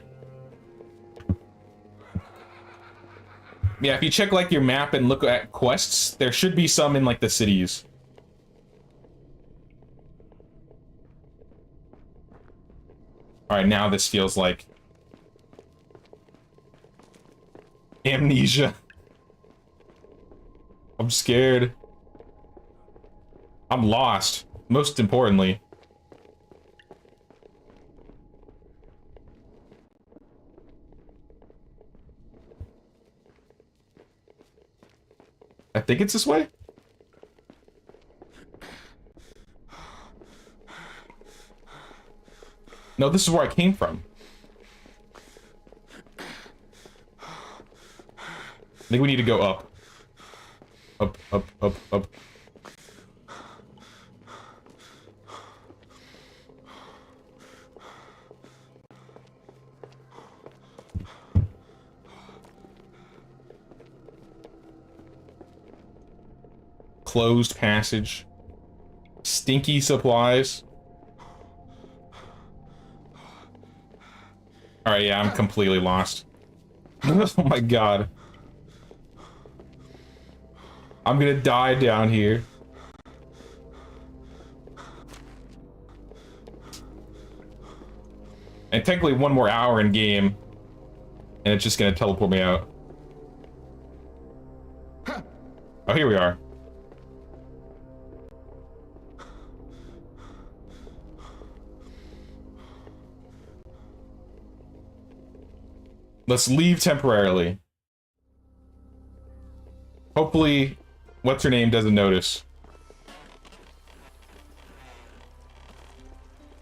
Yeah, if you check like your map and look at quests, there should be some in like the cities. Alright, now this feels like amnesia. I'm scared. I'm lost, most importantly. I think it's this way. No, this is where I came from. I think we need to go up. Up, up, up, up. Closed passage. Stinky supplies. Alright, yeah, I'm completely lost. Oh my god. I'm gonna die down here. And technically one more hour in game, and it's just gonna teleport me out. Oh, here we are. Let's leave temporarily. Hopefully, what's her name doesn't notice.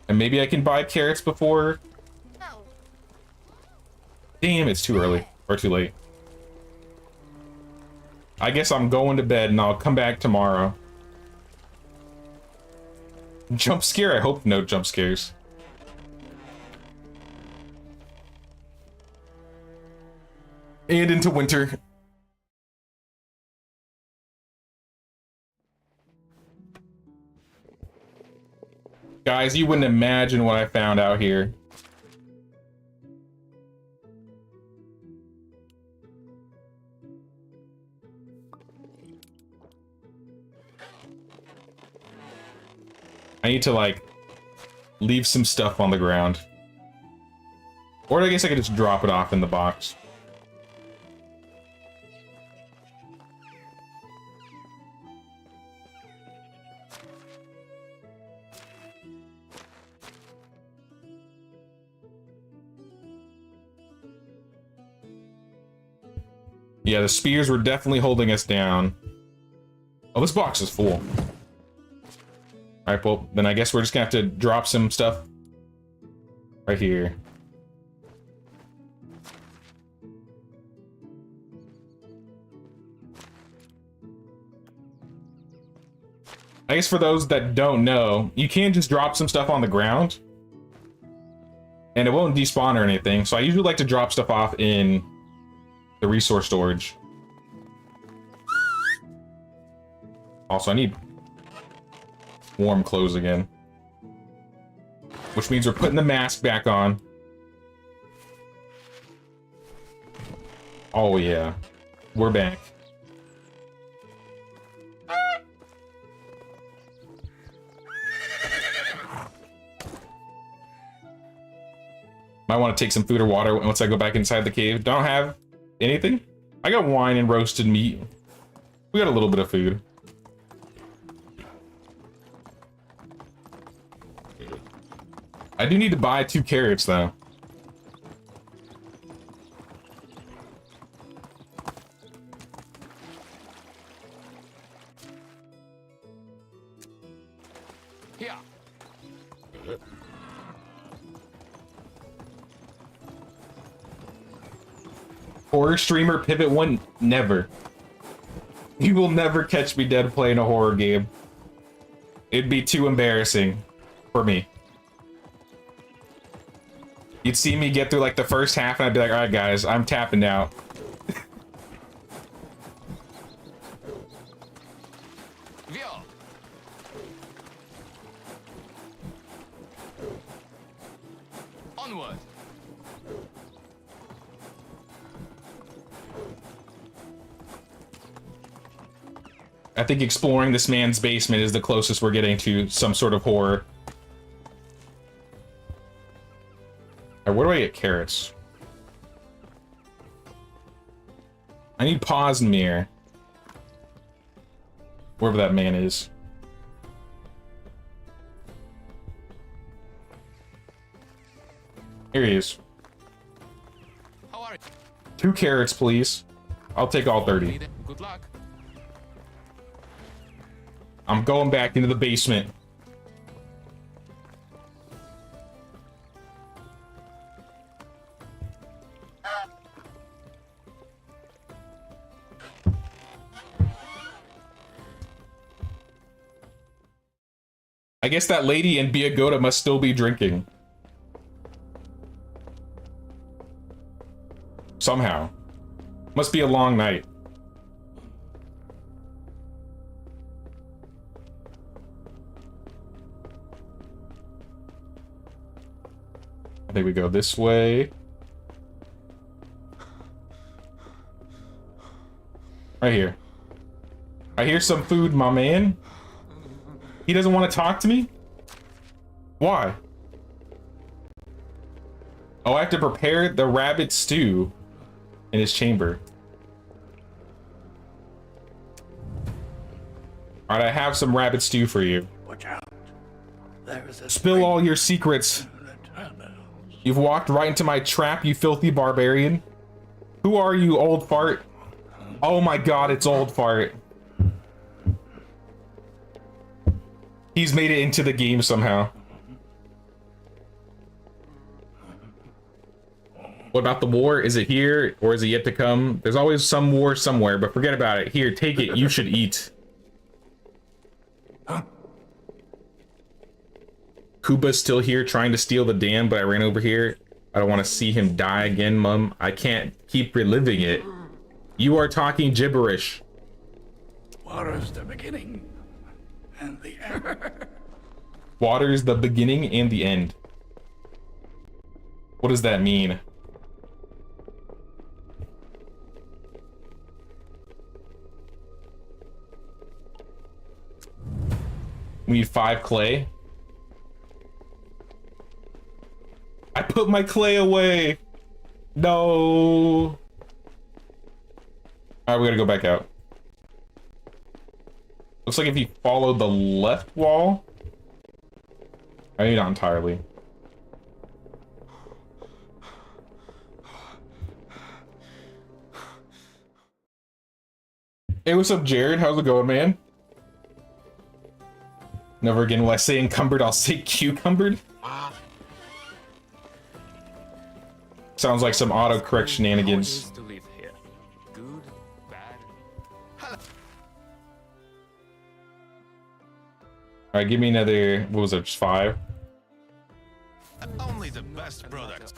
And maybe I can buy carrots before... Damn, it's too early. Or too late. I guess I'm going to bed and I'll come back tomorrow. Jump scare? I hope no jump scares. And into winter. Guys, you wouldn't imagine what I found out here. I need to, like, leave some stuff on the ground. Or I guess I could just drop it off in the box. Yeah, the spears were definitely holding us down. Oh, this box is full. Alright, well, then I guess we're just gonna have to drop some stuff right here. I guess for those that don't know, you can just drop some stuff on the ground and it won't despawn or anything. So I usually like to drop stuff off in the resource storage. Also, I need warm clothes again. Which means we're putting the mask back on. Oh yeah. We're back. Might want to take some food or water once I go back inside the cave. Don't have anything? I got wine and roasted meat. We got a little bit of food. I do need to buy 2 carrots, though. Here. Horror streamer pivot 1? Never. You will never catch me dead playing a horror game. It'd be too embarrassing for me. You'd see me get through like the first half and I'd be like, alright guys, I'm tapping out. Vio. Onward. I think exploring this man's basement is the closest we're getting to some sort of horror. Alright, where do I get carrots? I need paws and mirror. Wherever that man is. Here he is. How are you? 2 carrots, please. I'll take all 30. Need it? Good luck. I'm going back into the basement. I guess that lady in Biagoda must still be drinking. Somehow. Must be a long night. I think we go this way. Right here. I hear some food, my man. He doesn't want to talk to me? Why? Oh, I have to prepare the rabbit stew in his chamber. Alright, I have some rabbit stew for you. Watch out. There is a Spill all your secrets. You've walked right into my trap, you filthy barbarian. Who are you, old fart? Oh my god, it's old fart. He's made it into the game somehow. What about the war? Is it here or is it yet to come? There's always some war somewhere, but forget about it. Here, take it. You should eat. Kuba's still here trying to steal the dam, but I ran over here. I don't want to see him die again, Mum. I can't keep reliving it. You are talking gibberish. Water's the beginning and the end. Water's the beginning and the end. What does that mean? We need 5 clay. I put my clay away. No. Alright, we gotta go back out. Looks like if you follow the left wall. I mean, not entirely. Hey, what's up, Jared? How's it going, man? Never again will I say encumbered, I'll say cucumbered. Sounds like some autocorrect shenanigans. To live here. Good, bad. Alright, give me another, what was it, just 5? Only the best products.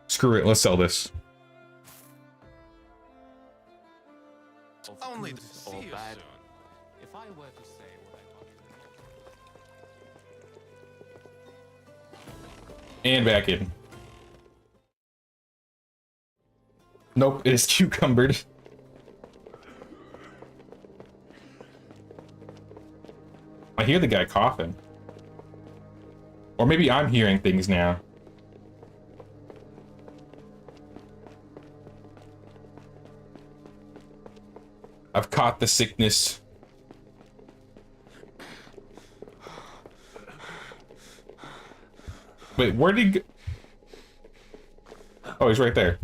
Screw it, let's sell this. Only Good the or see you bad. soon. If I were to say what I thought. And back in. Nope, it is cucumbered. I hear the guy coughing. Or maybe I'm hearing things now. I've caught the sickness. Wait, where'd he go? Oh, he's right there.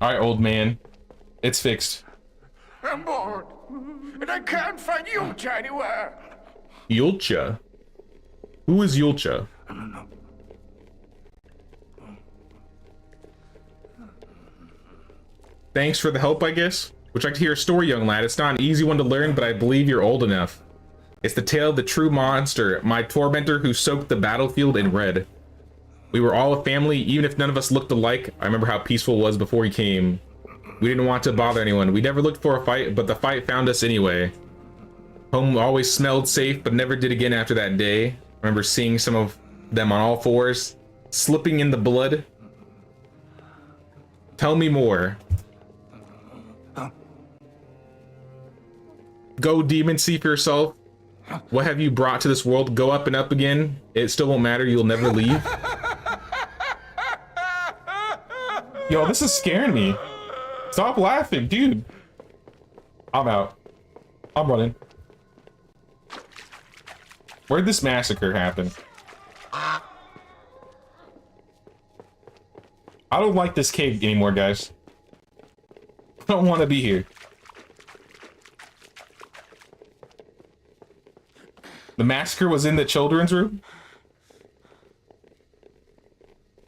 Alright, old man. It's fixed. I'm bored, and I can't find Yulcha anywhere. Yulcha? Who is Yulcha? Thanks for the help, I guess. Would you like to hear a story, young lad? It's not an easy one to learn, but I believe you're old enough. It's the tale of the true monster, my tormentor who soaked the battlefield in red. We were all a family, even if none of us looked alike. I remember how peaceful it was before he came. We didn't want to bother anyone. We never looked for a fight, but the fight found us anyway. Home always smelled safe, but never did again after that day. I remember seeing some of them on all fours, slipping in the blood. Tell me more. Go, demon, see for yourself. What have you brought to this world? Go up and up again. It still won't matter. You'll never leave. Yo, this is scaring me. Stop laughing, dude. I'm out. I'm running. Where'd this massacre happen? I don't like this cave anymore, guys. I don't want to be here. The massacre was in the children's room?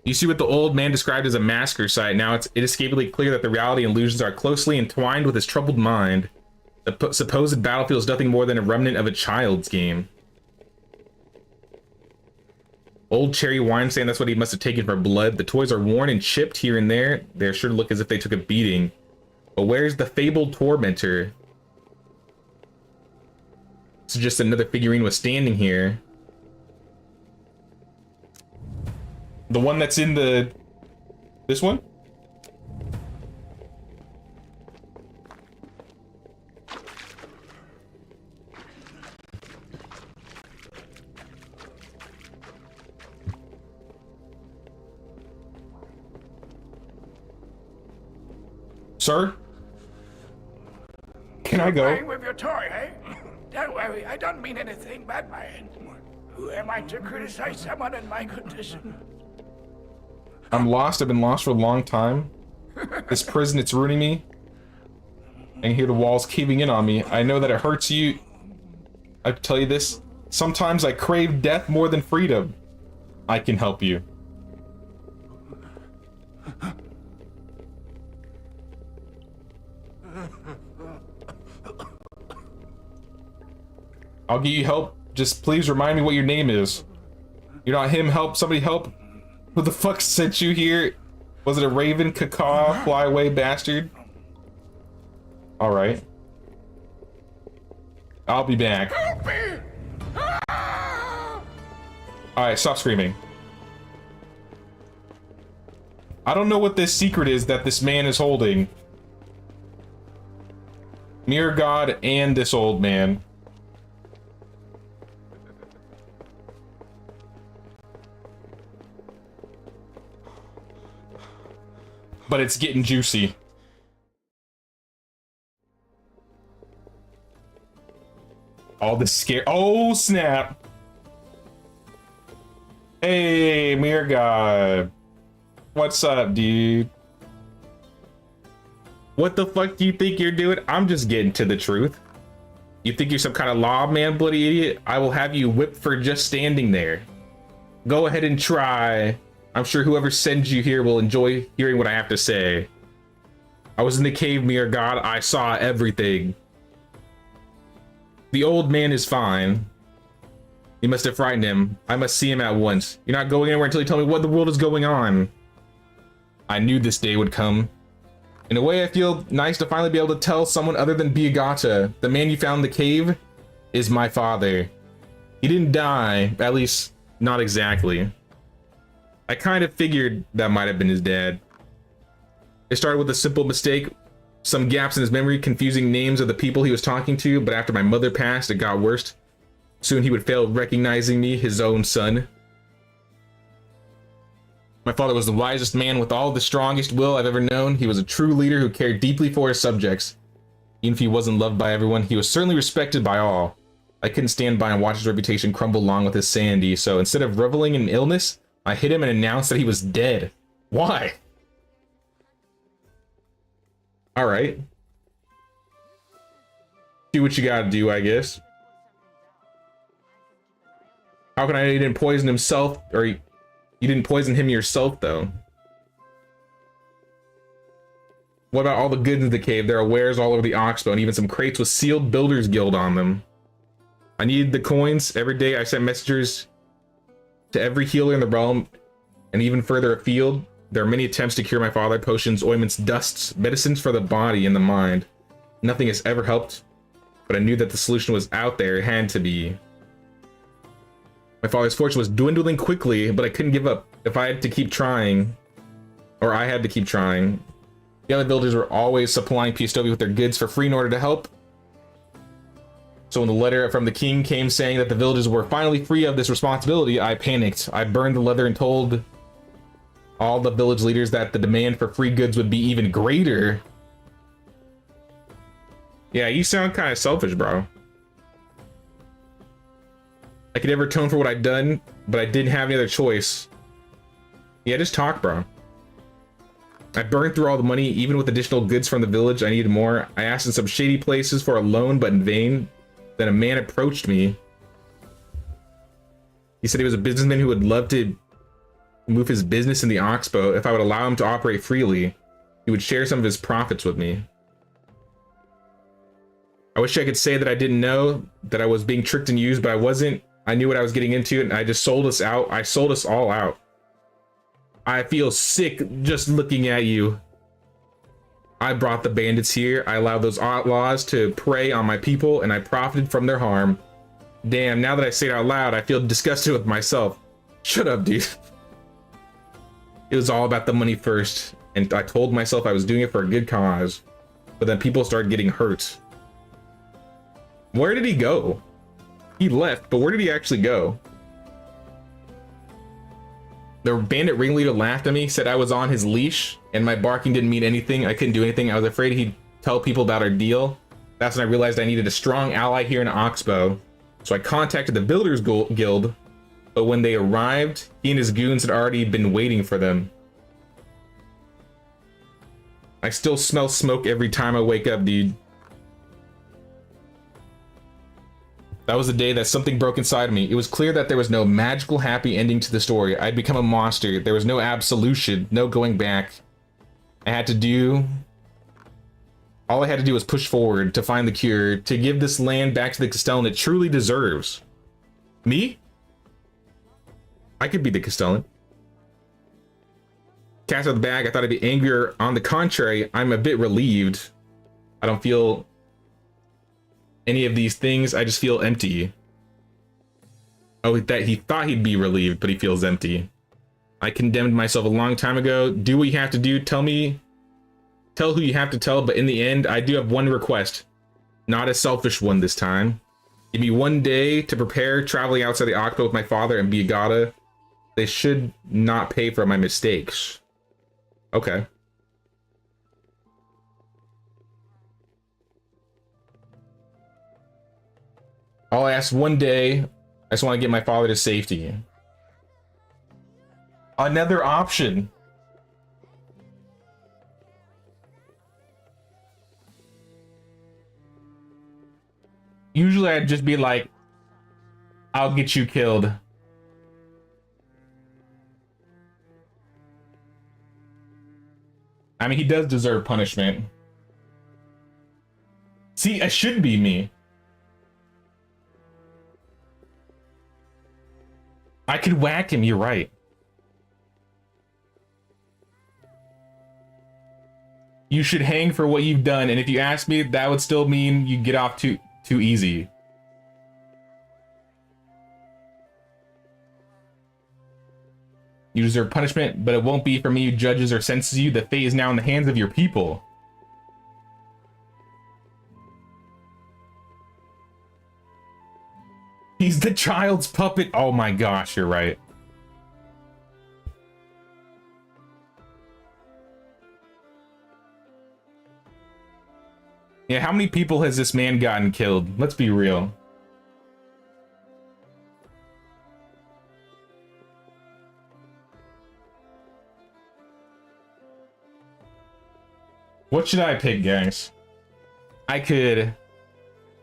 You see what the old man described as a massacre site. Now it's inescapably clear that the reality and illusions are closely entwined with his troubled mind. The supposed battlefield is nothing more than a remnant of a child's game. Old cherry wine stand, that's what he must have taken for blood. The toys are worn and chipped here and there. They're sure to look as if they took a beating. But where's the fabled tormentor? It's just another figurine was standing here. The one that's in the... This one? Sir? Can I go? Playing with your toy, eh? Don't worry, I don't mean anything bad by it. Who am I to criticize someone in my condition? I'm lost. I've been lost for a long time. This prison, it's ruining me. I can hear the walls caving in on me. I know that it hurts you. I tell you this. Sometimes I crave death more than freedom. I can help you. I'll give you help. Just please remind me what your name is. You're not him. Help. Somebody help. Who the fuck sent you here? Was it a raven, cacaw, fly away bastard? Alright. I'll be back. Help me! Alright, stop screaming. I don't know what this secret is that this man is holding. Mirror God and this old man. But it's getting juicy. All this scare. Oh, snap. Hey, Mirror God. What's up, dude? What the fuck do you think you're doing? I'm just getting to the truth. You think you're some kind of lawman, bloody idiot? I will have you whipped for just standing there. Go ahead and try. I'm sure whoever sends you here will enjoy hearing what I have to say. I was in the cave, Mirror God. I saw everything. The old man is fine. You must have frightened him. I must see him at once. You're not going anywhere until you tell me what the world is going on. I knew this day would come. In a way, I feel nice to finally be able to tell someone other than Biagata. The man you found in the cave is my father. He didn't die, at least not exactly. I kind of figured that might have been his dad. It started with a simple mistake, some gaps in his memory, confusing names of the people he was talking to, but after my mother passed, it got worse. Soon he would fail recognizing me, his own son. My father was the wisest man with all the strongest will I've ever known. He was a true leader who cared deeply for his subjects. Even if he wasn't loved by everyone, he was certainly respected by all. I couldn't stand by and watch his reputation crumble along with his sanity, so instead of reveling in illness, I hit him and announced that he was dead. Why? Alright. Do what you gotta do, I guess. How can I know he didn't poison himself, or you didn't poison him yourself, though? What about all the goods in the cave? There are wares all over the Oxbow, and even some crates with sealed Builders Guild on them. I needed the coins. Every day I sent messengers to every healer in the realm, and even further afield. There are many attempts to cure my father. Potions, ointments, dusts, medicines for the body and the mind. Nothing has ever helped, but I knew that the solution was out there. It had to be. My father's fortune was dwindling quickly, but I couldn't give up. If I had to keep trying, or I had to keep trying. The other villagers were always supplying Piastovi with their goods for free in order to help. So when the letter from the king came saying that the villagers were finally free of this responsibility, I panicked. I burned the letter and told all the village leaders that the demand for free goods would be even greater. Yeah, you sound kind of selfish, bro. I could never atone for what I'd done, but I didn't have any other choice. Yeah, just talk, bro. I burned through all the money, even with additional goods from the village. I needed more. I asked in some shady places for a loan, but in vain. Then a man approached me. He said he was a businessman who would love to move his business in the Oxbow. If I would allow him to operate freely, he would share some of his profits with me. I wish I could say that I didn't know that I was being tricked and used, but I wasn't. I knew what I was getting into, and I just sold us out. I sold us all out. I feel sick just looking at you. I brought the bandits here. I allowed those outlaws to prey on my people, and I profited from their harm. Damn, now that I say it out loud, I feel disgusted with myself. Shut up, dude. It was all about the money first, and I told myself I was doing it for a good cause. But then people started getting hurt. Where did he go? He left, but where did he actually go? The bandit ringleader laughed at me, said I was on his leash, and my barking didn't mean anything. I couldn't do anything. I was afraid he'd tell people about our deal. That's when I realized I needed a strong ally here in Oxbow. So I contacted the Builders Guild, but when they arrived, he and his goons had already been waiting for them. I still smell smoke every time I wake up, dude. That was the day that something broke inside of me. It was clear that there was no magical happy ending to the story. I'd become a monster. There was no absolution, no going back. All I had to do was push forward to find the cure, to give this land back to the Castellan it truly deserves. Me? I could be the Castellan. Cast out the bag, I thought I'd be angrier. On the contrary, I'm a bit relieved. I don't feel any of these things. I just feel empty. Oh, that he thought he'd be relieved, but he feels empty. I condemned myself a long time ago. Do what you have to do. Tell who you have to tell, but in the end, I do have one request. Not a selfish one this time. Give me one day to prepare, traveling outside the Oxbow with my father and Biagata. They should not pay for my mistakes. Okay. I'll ask one day. I just want to get my father to safety. Another option. Usually I'd just be like, I'll get you killed. I mean, he does deserve punishment. See, it should be me. I could whack him, you're right. You should hang for what you've done, and if you ask me, that would still mean you get off too easy. You deserve punishment, but it won't be from me who judges or sentences you. The fate is now in the hands of your people. He's the child's puppet. Oh my gosh, you're right. Yeah, how many people has this man gotten killed? Let's be real. What should I pick, guys? I could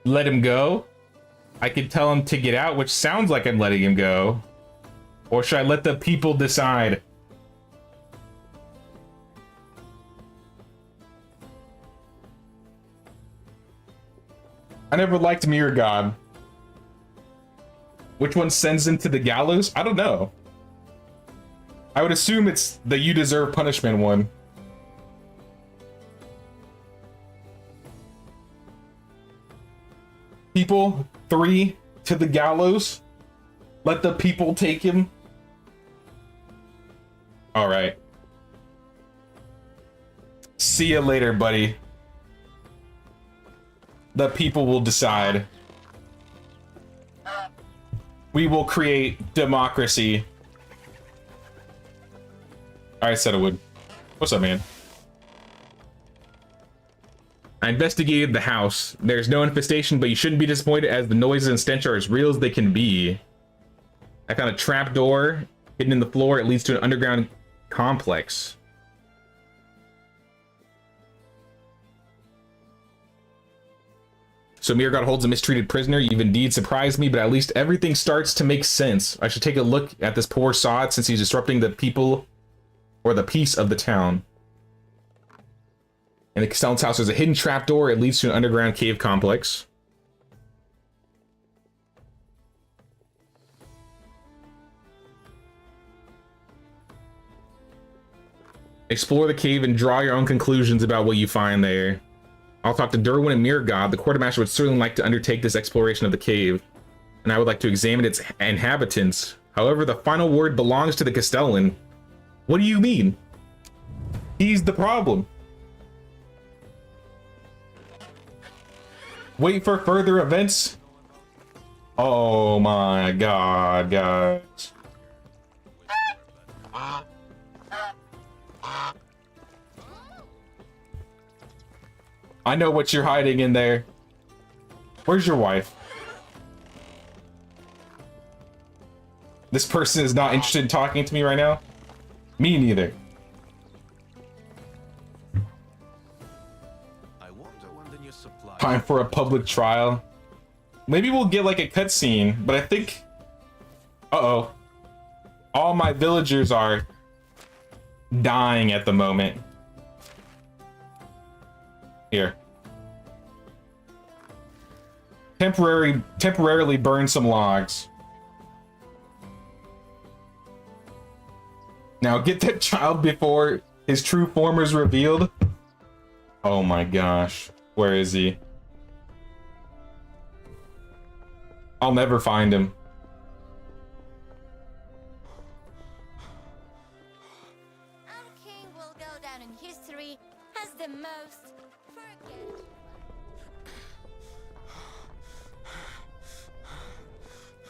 let him go. I could tell him to get out, which sounds like I'm letting him go. Or should I let the people decide? I never liked Mirror God. Which one sends him to the gallows? I don't know. I would assume it's the you deserve punishment one. People, 3 to the gallows. Let the people take him. All right. See you later, buddy. The people will decide. We will create democracy. All right, Settlewood. What's up, man? I investigated the house. There's no infestation, but you shouldn't be disappointed as the noises and stench are as real as they can be. I found a trap door hidden in the floor. It leads to an underground complex. So Mirgod holds a mistreated prisoner. You've indeed surprised me, but at least everything starts to make sense. I should take a look at this poor sod since he's disrupting the people or the peace of the town. In the Castellan's house, there's a hidden trapdoor. It leads to an underground cave complex. Explore the cave and draw your own conclusions about what you find there. I'll talk to Derwin and Mirgod. The quartermaster would certainly like to undertake this exploration of the cave, and I would like to examine its inhabitants. However, the final word belongs to the Castellan. What do you mean? He's the problem. Wait for further events. Oh my god, guys. I know what you're hiding in there. Where's your wife? This person is not interested in talking to me right now. Me neither. Time for a public trial. Maybe we'll get like a cutscene, but I think... Uh-oh. All my villagers are dying at the moment. Here. Temporarily burn some logs. Now get that child before his true form is revealed. Oh my gosh. Where is he? I'll never find him. Our king will go down in history as the most forgettable.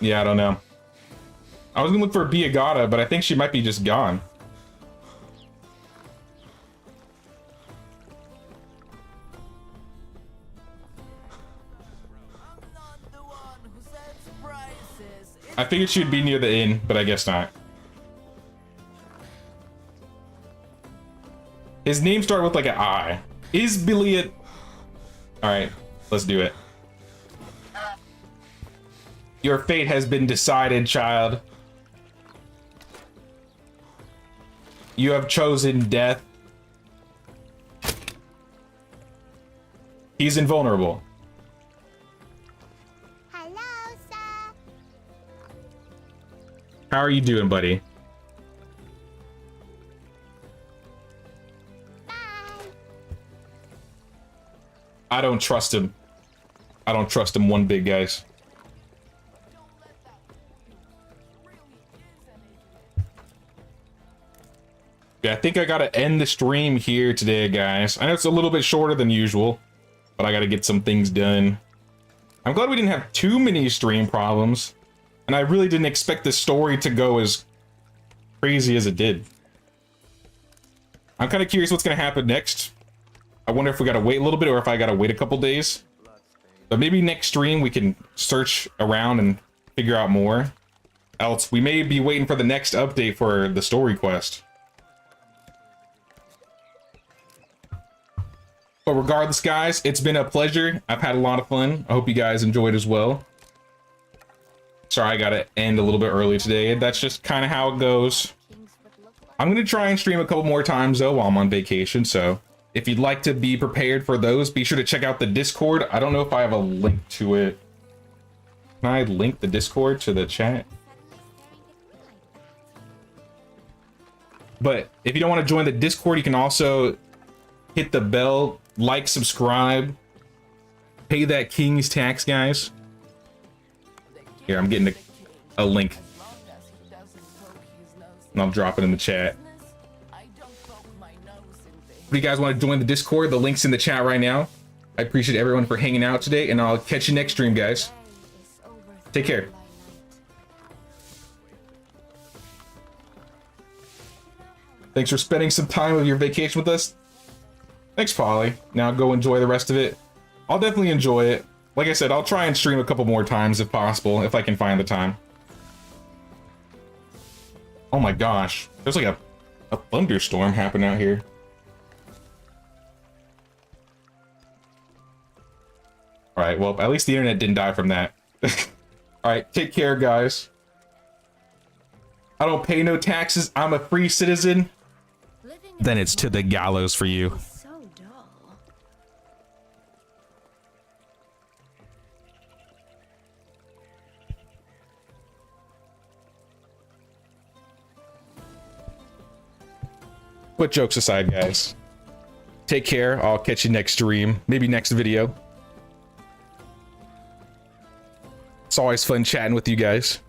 Yeah, I don't know. I was gonna look for Biagata, but I think she might be just gone. I figured she would be near the inn, but I guess not. His name started with like an I. Is Billy it? Alright, let's do it. Your fate has been decided, child. You have chosen death. He's invulnerable. Hello, sir. How are you doing, buddy? Bye. I don't trust him. I don't trust him one bit, guys. Yeah, I think I gotta end the stream here today, guys. I know it's a little bit shorter than usual, but I gotta get some things done. I'm glad we didn't have too many stream problems, and I really didn't expect the story to go as crazy as it did. I'm kind of curious what's gonna happen next. I wonder if we gotta wait a little bit or if I gotta wait a couple days. But maybe next stream we can search around and figure out more. Else we may be waiting for the next update for the story quest. But regardless, guys, it's been a pleasure. I've had a lot of fun. I hope you guys enjoyed as well. Sorry, I gotta end a little bit early today. That's just kind of how it goes. I'm gonna try and stream a couple more times though while I'm on vacation, so if you'd like to be prepared for those, be sure to check out the Discord. I don't know if I have a link to it. Can I link the Discord to the chat? But if you don't want to join the Discord, you can also hit the bell, like, subscribe, pay that king's tax, guys. Here, I'm getting a link. And I'll drop it in the chat. If you guys want to join the Discord, the link's in the chat right now. I appreciate everyone for hanging out today, and I'll catch you next stream, guys. Take care. Thanks for spending some time of your vacation with us. Thanks, Polly. Now go enjoy the rest of it. I'll definitely enjoy it. Like I said, I'll try and stream a couple more times if possible, if I can find the time. Oh my gosh. There's like a thunderstorm happening out here. Alright, well, at least the internet didn't die from that. Alright, take care, guys. I don't pay no taxes. I'm a free citizen. Then it's to the gallows for you. So dull. But jokes aside, guys. Take care. I'll catch you next stream. Maybe next video. It's always fun chatting with you guys.